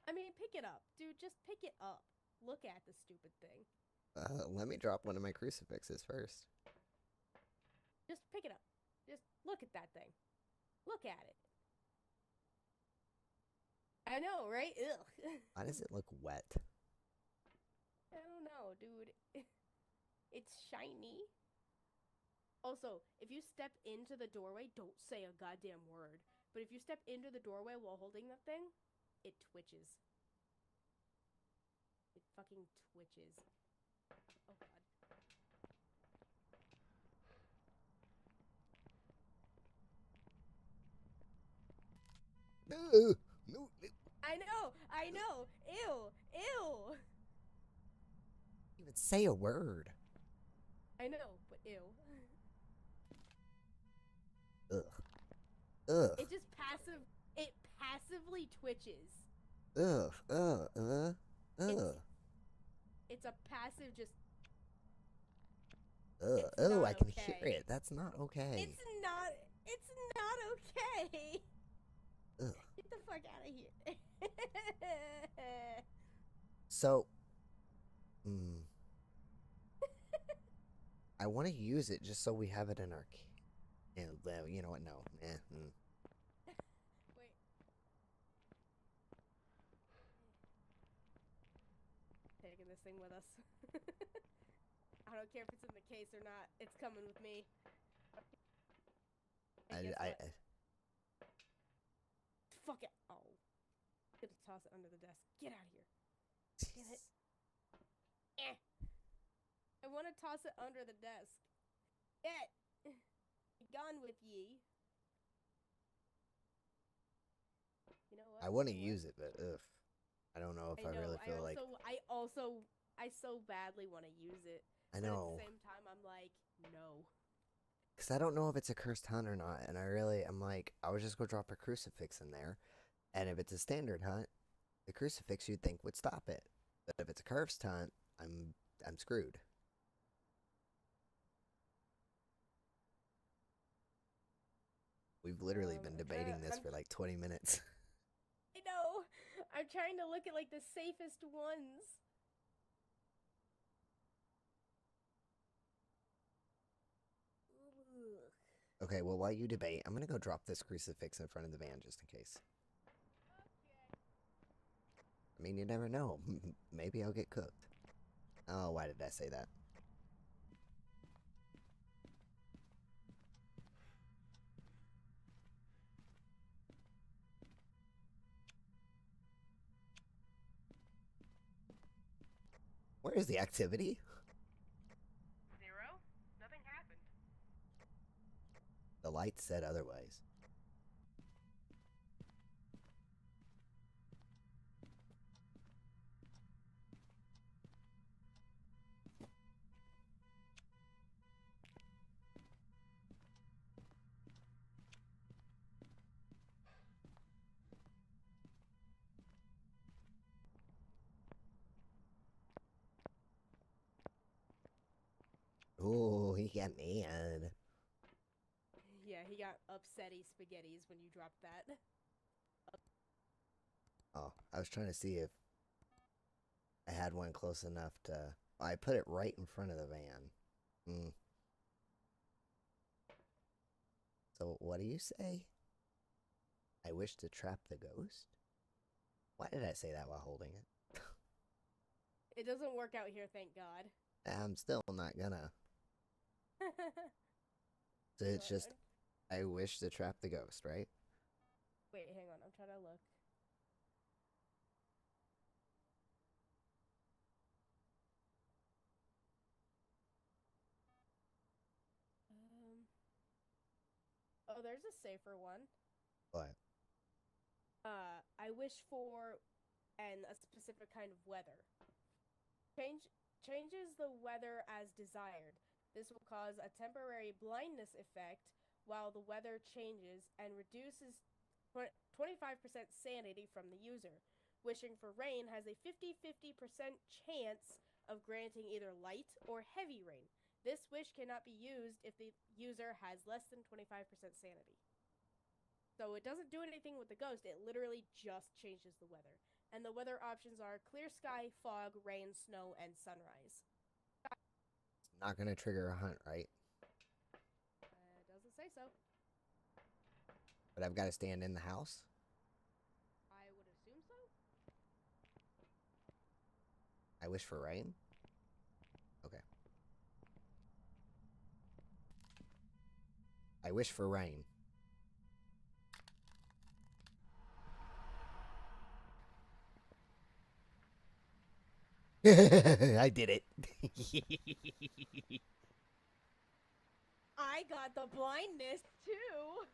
I mean, pick it up. Dude, just pick it up. Look at the stupid thing. Let me drop one of my crucifixes first. Just pick it up. Just look at that thing. Look at it. I know, right? Ugh. Why does it look wet? I don't know, dude. It's shiny. Also, if you step into the doorway, don't say a goddamn word. But if you step into the doorway while holding that thing, it twitches. It fucking twitches. Oh god. No, no. I know. Ew, ew. Even say a word. I know, but ew. Ugh. Ugh. It just passively twitches. Ugh. Ugh. It's a passive just. Ugh. It's Oh, not I can okay. hear it. That's not okay. It's not okay. Ugh. Get the fuck out of here. So, I want to use it just so we have it in our. You know what? No. Wait. Taking this thing with us. I don't care if it's in the case or not. It's coming with me. And guess what? Fuck it. Oh. I'm gonna toss it under the desk. Get out of here. Get it. Eh. I want to toss it under the desk. Get. Gone with ye. You know what? I want to use it, but ugh. I don't know if I really feel like. I so badly want to use it. I But at know. the same time, I'm like, no. Because I don't know if it's a cursed hunt or not. And I'm like, I would just go drop a crucifix in there. And if it's a standard hunt, the crucifix you'd think would stop it. But if it's a cursed hunt, I'm screwed. We've literally been debating this for like 20 minutes. I know. I'm trying to look at like the safest ones. Ugh. Okay, well, while you debate, I'm going to go drop this crucifix in front of the van just in case. I mean, you never know. Maybe I'll get cooked. Oh, why did I say that? Where is the activity? 0? Nothing happened. The light said otherwise. Oh, he got mad. Yeah, he got upsetty spaghettis when you dropped that. Oh, I was trying to see if I had one close enough to. I put it right in front of the van. So what do you say? I wish to trap the ghost? Why did I say that while holding it? It doesn't work out here, thank God. I'm still not gonna. So it's just, I wish to trap the ghost, right? Wait, hang on. I'm trying to look. Oh, there's a safer one. What? I wish for a specific kind of weather. Changes the weather as desired. This will cause a temporary blindness effect while the weather changes and reduces 25% sanity from the user. Wishing for rain has a 50-50% chance of granting either light or heavy rain. This wish cannot be used if the user has less than 25% sanity. So it doesn't do anything with the ghost, it literally just changes the weather. And the weather options are clear sky, fog, rain, snow, and sunrise. It's not gonna trigger a hunt, right? It doesn't say so. But I've got to stand in the house? I would assume so. I wish for rain? Okay. I wish for rain. I did it. I got the blindness too.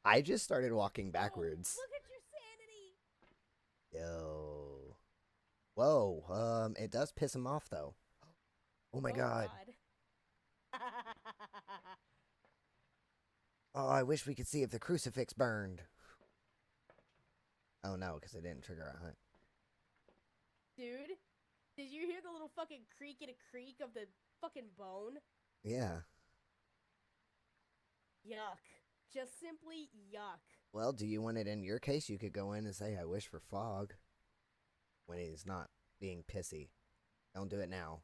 I just started walking backwards. Oh, look at your sanity. Yo. Whoa. It does piss him off though. Oh my god. Oh, I wish we could see if the crucifix burned. Oh no, because it didn't trigger a hunt. Dude, did you hear the little fucking creak and a creak of the fucking bone? Yeah. Yuck. Just simply yuck. Well, do you want it in your case? You could go in and say, I wish for fog. When he's not being pissy. Don't do it now.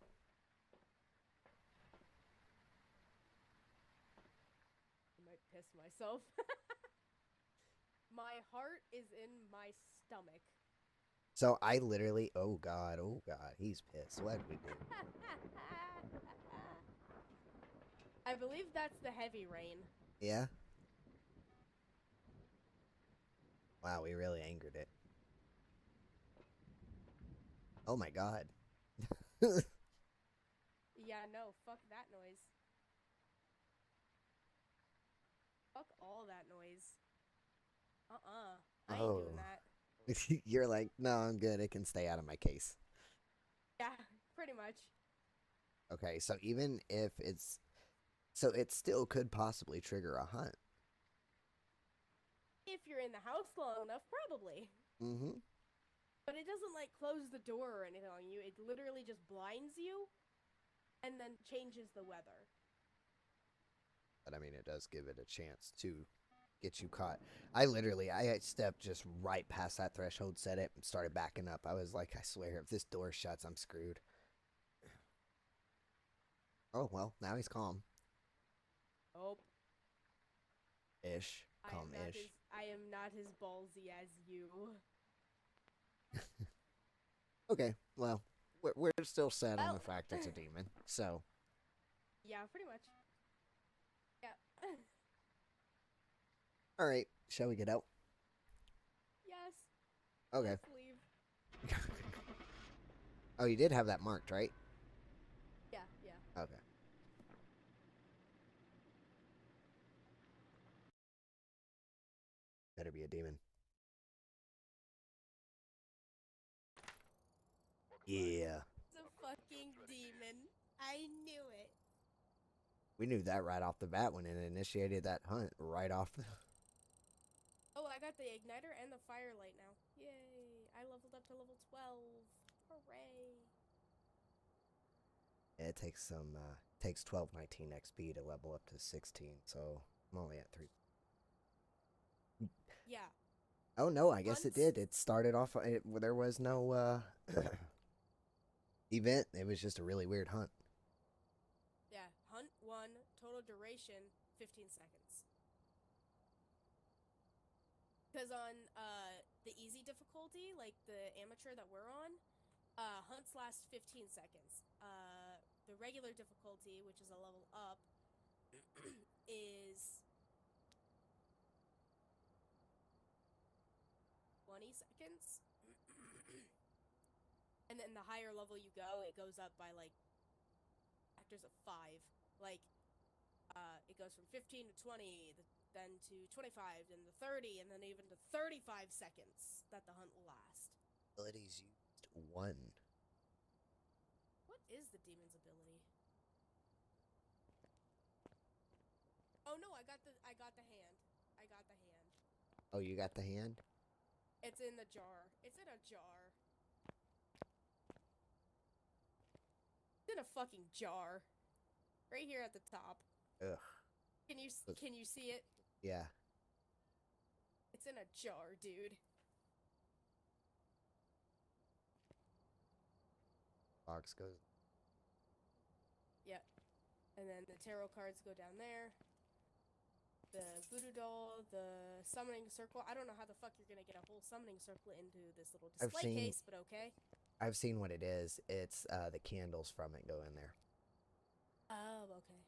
I might piss myself. My heart is in my stomach. So I literally, oh god, he's pissed. What did we do? I believe that's the heavy rain. Yeah? Wow, we really angered it. Oh my god. Yeah, no, fuck that noise. Fuck all that noise. I ain't doing that. You're like, no, I'm good. It can stay out of my case. Yeah, pretty much. Okay, so even if it's... So it still could possibly trigger a hunt. If you're in the house long enough, probably. Mm-hmm. But it doesn't, like, close the door or anything on you. It literally just blinds you and then changes the weather. But, I mean, it does give it a chance to get you caught. I stepped just right past that threshold, set it, and started backing up. I was like, I swear, if this door shuts, I'm screwed. Oh, well, now he's calm. Oh. Ish. Calm-ish. I am not as ballsy as you. Okay, well, we're still set on the fact it's a demon, so. Yeah, pretty much. Yeah. Alright, shall we get out? Yes. Okay. Let's leave. Oh, you did have that marked, right? Yeah. Okay. Better be a demon. Yeah. It's a fucking demon. I knew it. We knew that right off the bat when it initiated that hunt. Right off the... Oh, I got the igniter and the firelight now. Yay. I leveled up to level 12. Hooray. Yeah, it takes some, takes 1219 XP to level up to 16, so I'm only at 3. Yeah. Oh no, I guess it Hunts- did. It started off. There was no event. It was just a really weird hunt. Yeah, hunt 1, total duration 15 seconds. Because on the easy difficulty, like the amateur that we're on, hunts last 15 seconds. The regular difficulty, which is a level up, is 20 seconds. And then the higher level you go, it goes up by like factors of 5. Like, it goes from 15 to 20, then to 25, then to 30, and then even to 35 seconds that the hunt will last. Abilities used 1. What is the demon's ability? Oh no, I got the hand. I got the hand. Oh, you got the hand? It's in the jar. It's in a jar. It's in a fucking jar. Right here at the top. Ugh. Can you see it? Yeah. It's in a jar, dude. Box goes. Yep. And then the tarot cards go down there. The voodoo doll, the summoning circle. I don't know how the fuck you're gonna get a whole summoning circle into this little display case, but okay. I've seen what it is. It's the candles from it go in there. Oh, okay.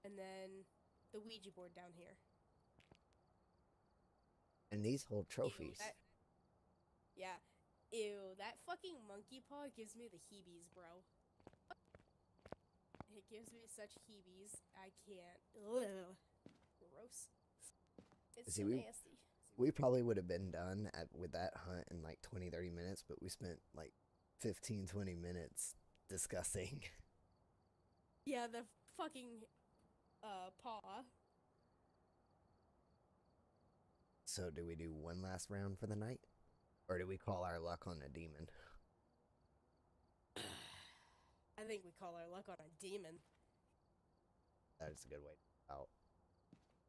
And then the Ouija board down here. And these hold trophies. Yeah. Ew, that fucking monkey paw gives me the heebies, bro. It gives me such heebies. I can't. Ugh. Gross. It's See, so nasty. We probably would have been done with that hunt in like 20-30 minutes, but we spent like 15-20 minutes discussing. Yeah, the fucking paw. So do we do one last round for the night? Or do we call our luck on a demon? I think we call our luck on a demon. That is a good way out.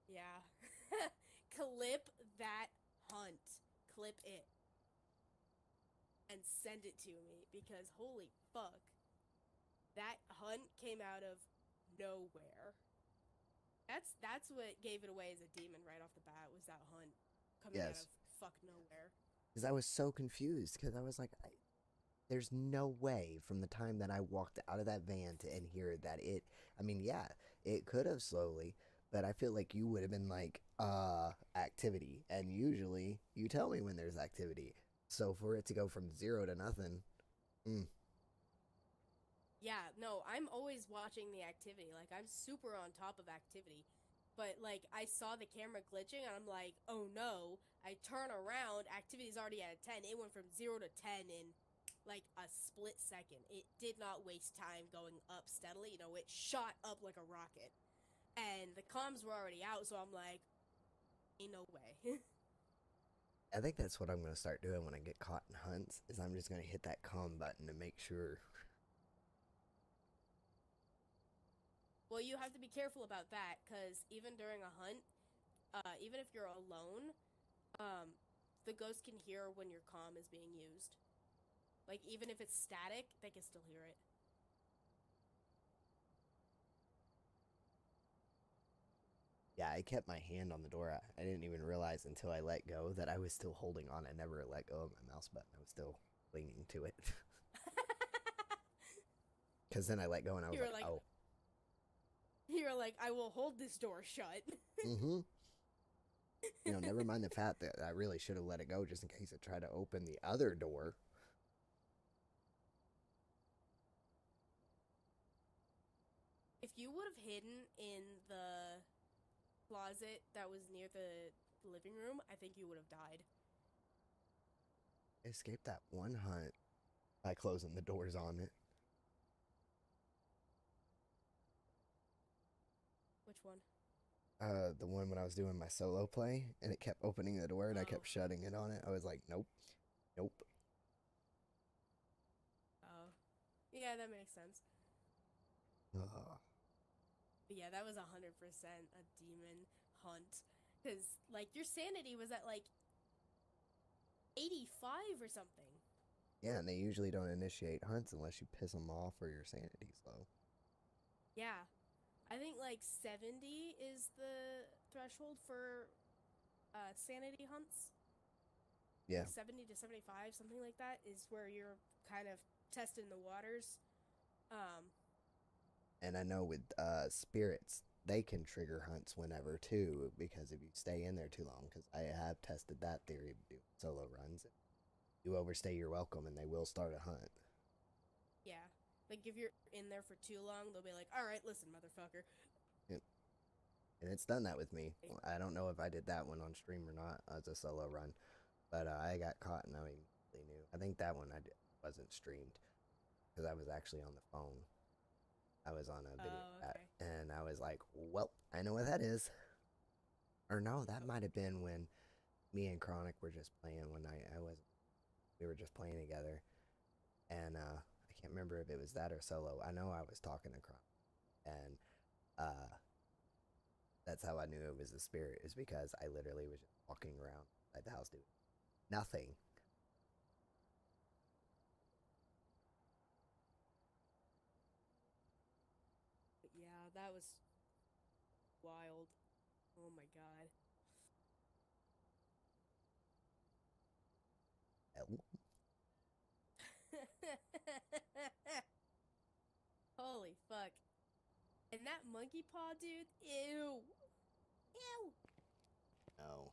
Yeah. Clip that hunt. Clip it. And send it to me, because holy fuck. That hunt came out of nowhere. That's what gave it away as a demon right off the bat, was that hunt coming out of fuck nowhere. Because I was so confused, because I was like, there's no way from the time that I walked out of that van to in here that it, I mean, yeah, it could have slowly, but I feel like you would have been like, activity. And usually you tell me when there's activity. So for it to go from 0 to nothing, Yeah, no, I'm always watching the activity. Like, I'm super on top of activity. But, like, I saw the camera glitching, and I'm like, oh no. I turn around, activity's already at a 10. It went from 0 to 10 in, like, a split second. It did not waste time going up steadily. You know, it shot up like a rocket. And the comms were already out, so I'm like, ain't no way. I think that's what I'm going to start doing when I get caught in hunts, is I'm just going to hit that calm button to make sure. Well, you have to be careful about that, because even during a hunt, even if you're alone, the ghost can hear when your comm is being used. Like, even if it's static, they can still hear it. Yeah, I kept my hand on the door. I didn't even realize until I let go that I was still holding on. I never let go of my mouse button. I was still clinging to it. Because then I let go and I was like, oh. You were like, I will hold this door shut. Mm-hmm. You know, never mind the fact that I really should have let it go just in case it tried to open the other door. If you would have hidden in the closet that was near the living room, I think you would have died. I escaped that one hunt by closing the doors on it. Which one? The one when I was doing my solo play and it kept opening the door and I kept shutting it on it. I was like, nope. Nope. Oh. Yeah, that makes sense. But yeah, that was 100% a demon hunt. Because, like, your sanity was at, like, 85 or something. Yeah, and they usually don't initiate hunts unless you piss them off or your sanity's low. Yeah. I think like 70 is the threshold for sanity hunts. Yeah. Like 70 to 75, something like that, is where you're kind of testing the waters. And I know with spirits, they can trigger hunts whenever too, because if you stay in there too long, because I have tested that theory of doing solo runs. You overstay your welcome and they will start a hunt. Yeah. Like if you're in there for too long, they'll be like, all right, listen, motherfucker. And it's done that with me. I don't know if I did that one on stream or not as a solo run, but I got caught and I immediately knew. I think that one wasn't streamed because I was actually on the phone. I was on a video chat, and I was like, well, I know what that is. Or no, that might have been when me and Chronic were just playing one night. We were just playing together, and I can't remember if it was that or solo. I know I was talking to Chronic, and that's how I knew it was a spirit, is because I literally was just walking around inside the house doing nothing. But yeah, that was wild. Oh my god. Holy fuck. And that monkey paw, dude? Ew. Ew. No.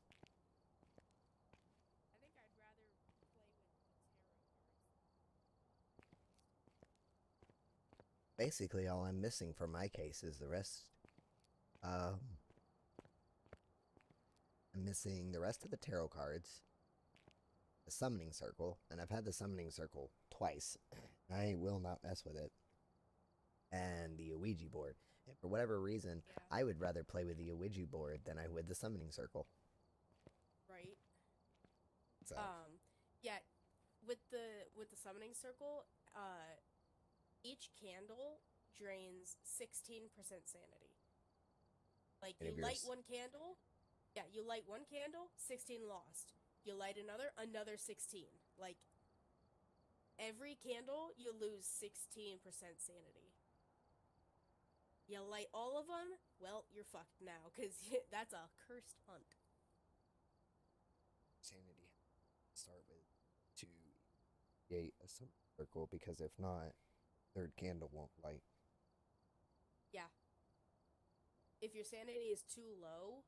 I think I'd rather play with the tarot cards. Basically, all I'm missing for my case is the rest. I'm missing the rest of the tarot cards, the summoning circle, and I've had the summoning circle twice. I will not mess with it. And the Ouija board. And for whatever reason, I would rather play with the Ouija board than I would the summoning circle. Right. So. Yeah, with the summoning circle, each candle drains 16% sanity. Like you light one candle, you light one candle, 16 lost. You light another 16. Like every candle, you lose 16% sanity. You light all of them, well, you're fucked now, because that's a cursed hunt. Sanity start with to create a circle, because if not, third candle won't light. Yeah. If your sanity is too low,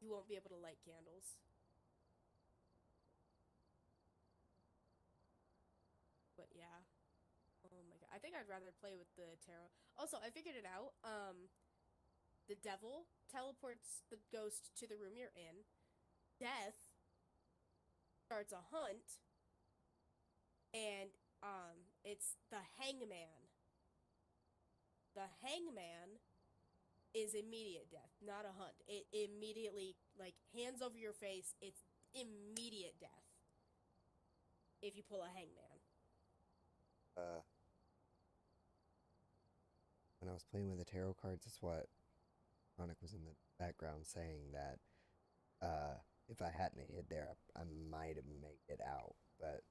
you won't be able to light candles. But yeah. Oh my god. I think I'd rather play with the tarot. Also, I figured it out. The devil teleports the ghost to the room you're in. Death starts a hunt. And it's the hangman. The hangman is immediate death, not a hunt. It immediately, like, hands over your face, it's immediate death if you pull a hangman. When I was playing with the tarot cards, that's what Chronic was in the background saying, that if I hadn't hid there, I might have made it out, but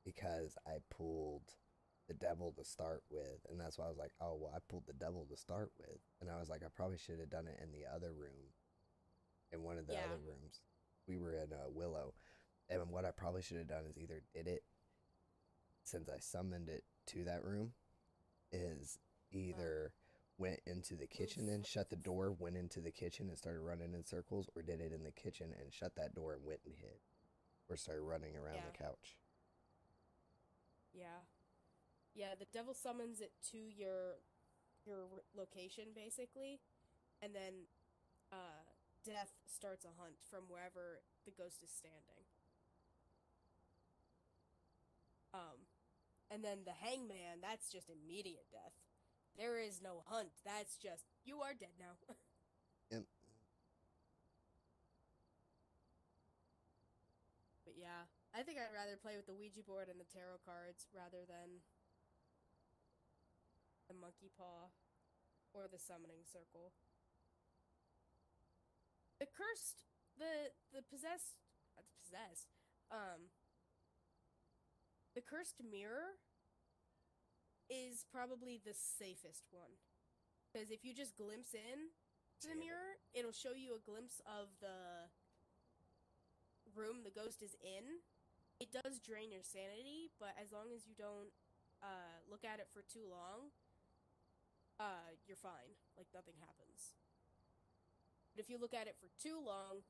because I pulled the devil to start with, and that's why I was like, oh, well, I pulled the devil to start with, and I was like, I probably should have done it in the other room, in one of the other rooms. We were in Willow, and what I probably should have done is either did it, since I summoned it to that room, is either went into the kitchen and shut the door, went into the kitchen and started running in circles, or did it in the kitchen and shut that door and went and hid, or started running around the couch. Yeah, the devil summons it to your location, basically, and then death starts a hunt from wherever the ghost is standing. And then the hangman, that's just immediate death. There is no hunt. That's just, you are dead now. Yep. But yeah, I think I'd rather play with the Ouija board and the tarot cards rather than the monkey paw or the summoning circle. The cursed, the possessed that's possessed. The cursed mirror is probably the safest one. Because if you just glimpse in to the mirror, it'll show you a glimpse of the room the ghost is in. It does drain your sanity, but as long as you don't look at it for too long, you're fine. Like, nothing happens. But if you look at it for too long,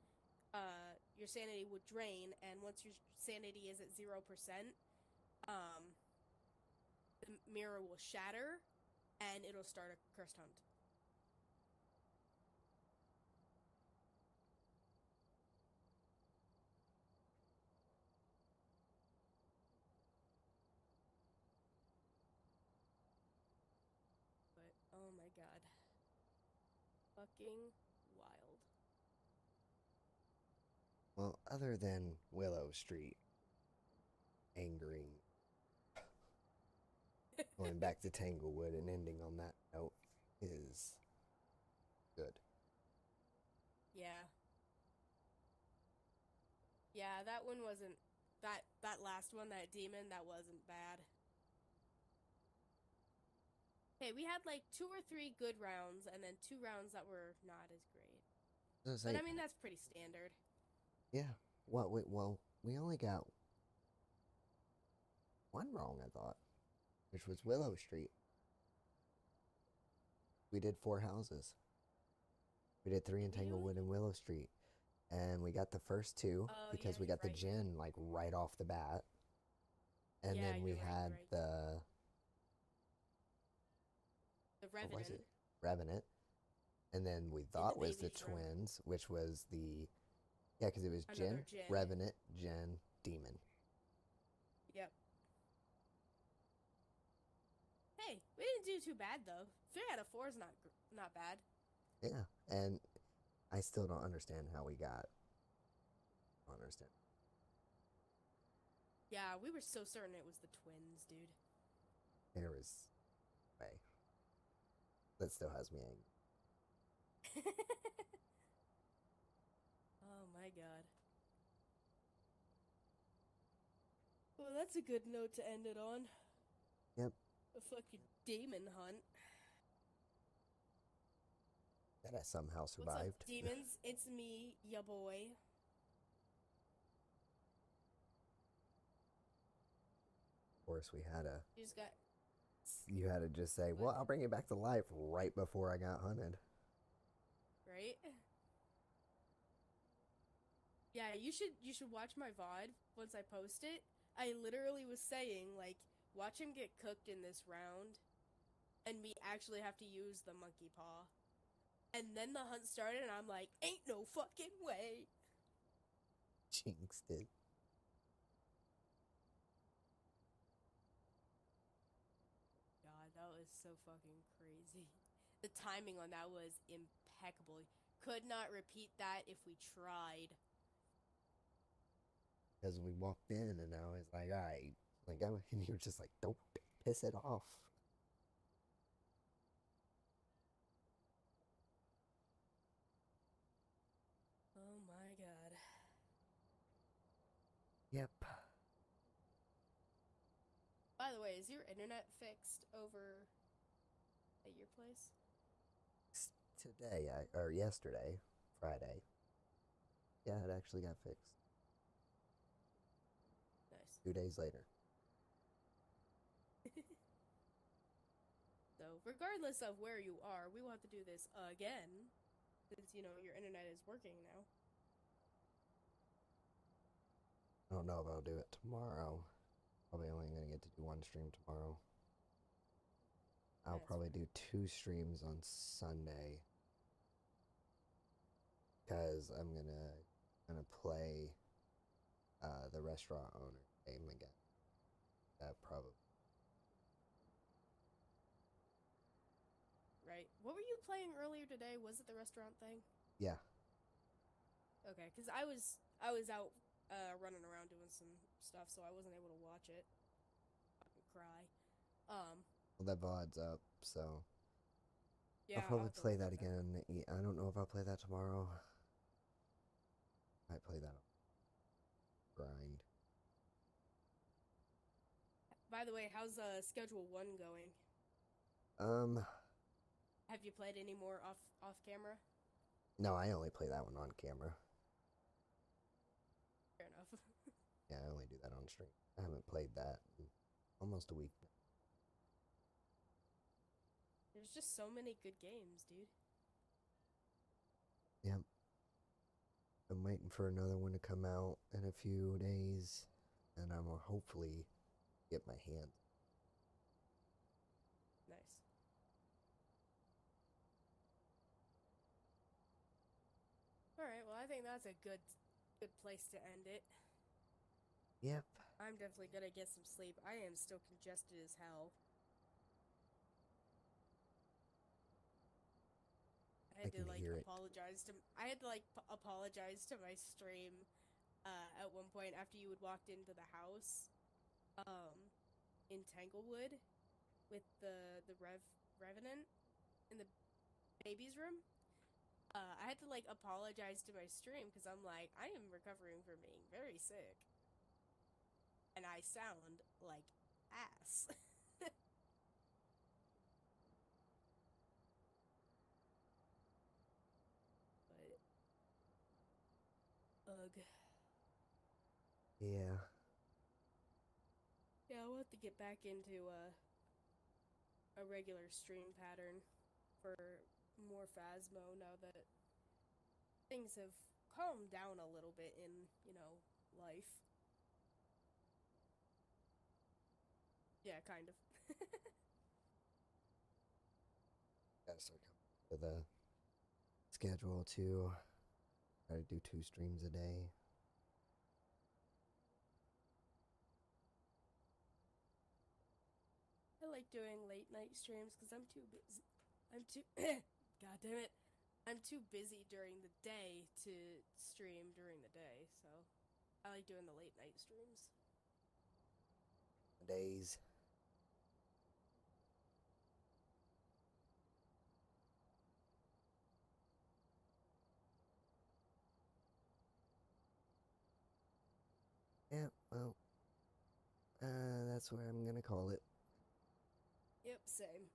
your sanity would drain, and once your sanity is at 0%, the mirror will shatter, and it'll start a cursed hunt. But, oh my god. Fucking wild. Well, other than Willow Street angering, going back to Tanglewood and ending on that note is good. Yeah. Yeah, that one wasn't... That last one, that demon, that wasn't bad. Okay, we had like 2 or 3 good rounds, and then 2 rounds that were not as great. But I mean, that's pretty standard. Yeah. Well, we only got one wrong, I thought, which was Willow Street. We did 4 houses. We did 3 in Tanglewood and Willow Street. And we got the first 2 because we got the gin like right off the bat. And then we had the Revenant. What was it? Revenant. And then we thought was the twins, which was the... Yeah, because it was Jinn, Revenant, Jinn, Demon. Yep. Hey, we didn't do too bad, though. 3 out of 4 is not bad. Yeah, and I still don't understand how we got... I don't understand. Yeah, we were so certain it was the twins, dude. There was... way. That still has me angry. Oh my god. Well, that's a good note to end it on. Yep. A fucking demon hunt. That I somehow survived. What's up, demons? It's me, ya boy. Of course, we had a... You just got... You had to just say, well, I'll bring you back to life right before I got hunted. Right? Yeah, you should watch my VOD once I post it. I literally was saying, like, watch him get cooked in this round, and me actually have to use the monkey paw. And then the hunt started, and I'm like, ain't no fucking way! Jinxed it. God, that was so fucking crazy. The timing on that was impeccable. Could not repeat that if we tried. Because we walked in and I was like, alright. Like, and you were just like, don't piss it off. Oh my god. Yep. By the way, is your internet fixed over at your place? Today, or yesterday, Friday. Yeah, it actually got fixed. Nice. 2 days later. So, regardless of where you are, we will have to do this again. Since, you know, your internet is working now. I don't know if I'll do it tomorrow. Probably only going to get to do 1 stream tomorrow. I'll probably do 2 streams on Sunday. Because I'm gonna play the restaurant owner game again. That probably. Right. What were you playing earlier today? Was it the restaurant thing? Yeah. Okay, because I was out running around doing some stuff, so I wasn't able to watch it. Fucking cry. Well, that VOD's up, so yeah, I'll probably play that again. I don't know if I'll play that tomorrow. I might play that. grind. By the way, how's Schedule 1 going? Have you played any more off camera? No, I only play that one on camera. Fair enough. Yeah, I only do that on stream. I haven't played that in almost a week. There's just so many good games, dude. Yep. I'm waiting for another one to come out in a few days, and I'm gonna hopefully get my hands. Nice. All right, well, I think that's a good place to end it. Yep. I'm definitely gonna get some sleep. I am still congested as hell. I had to like apologize to my stream at one point after you had walked into the house in Tanglewood with the Revenant in the baby's room. I had to like apologize to my stream because I'm like, I am recovering from being very sick. And I sound like ass. But ugh. Yeah. Yeah, I'll have to get back into a regular stream pattern for more Phasmo now that things have calmed down a little bit in, life. Yeah, kind of. Gotta start coming to the schedule too. Try to do 2 streams a day. I like doing late night streams because I'm too busy. God damn it. I'm too busy during the day to stream during the day, so I like doing the late night streams. Days. Yeah, well, that's where I'm gonna call it. Yep, same.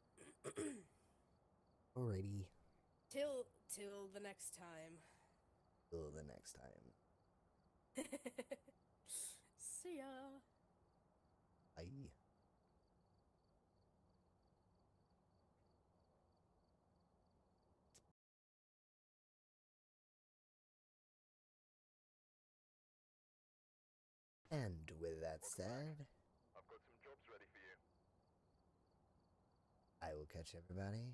Alrighty. Till the next time. Till the next time. See ya. Bye. And with that said, I've got some jobs ready for you. I will catch everybody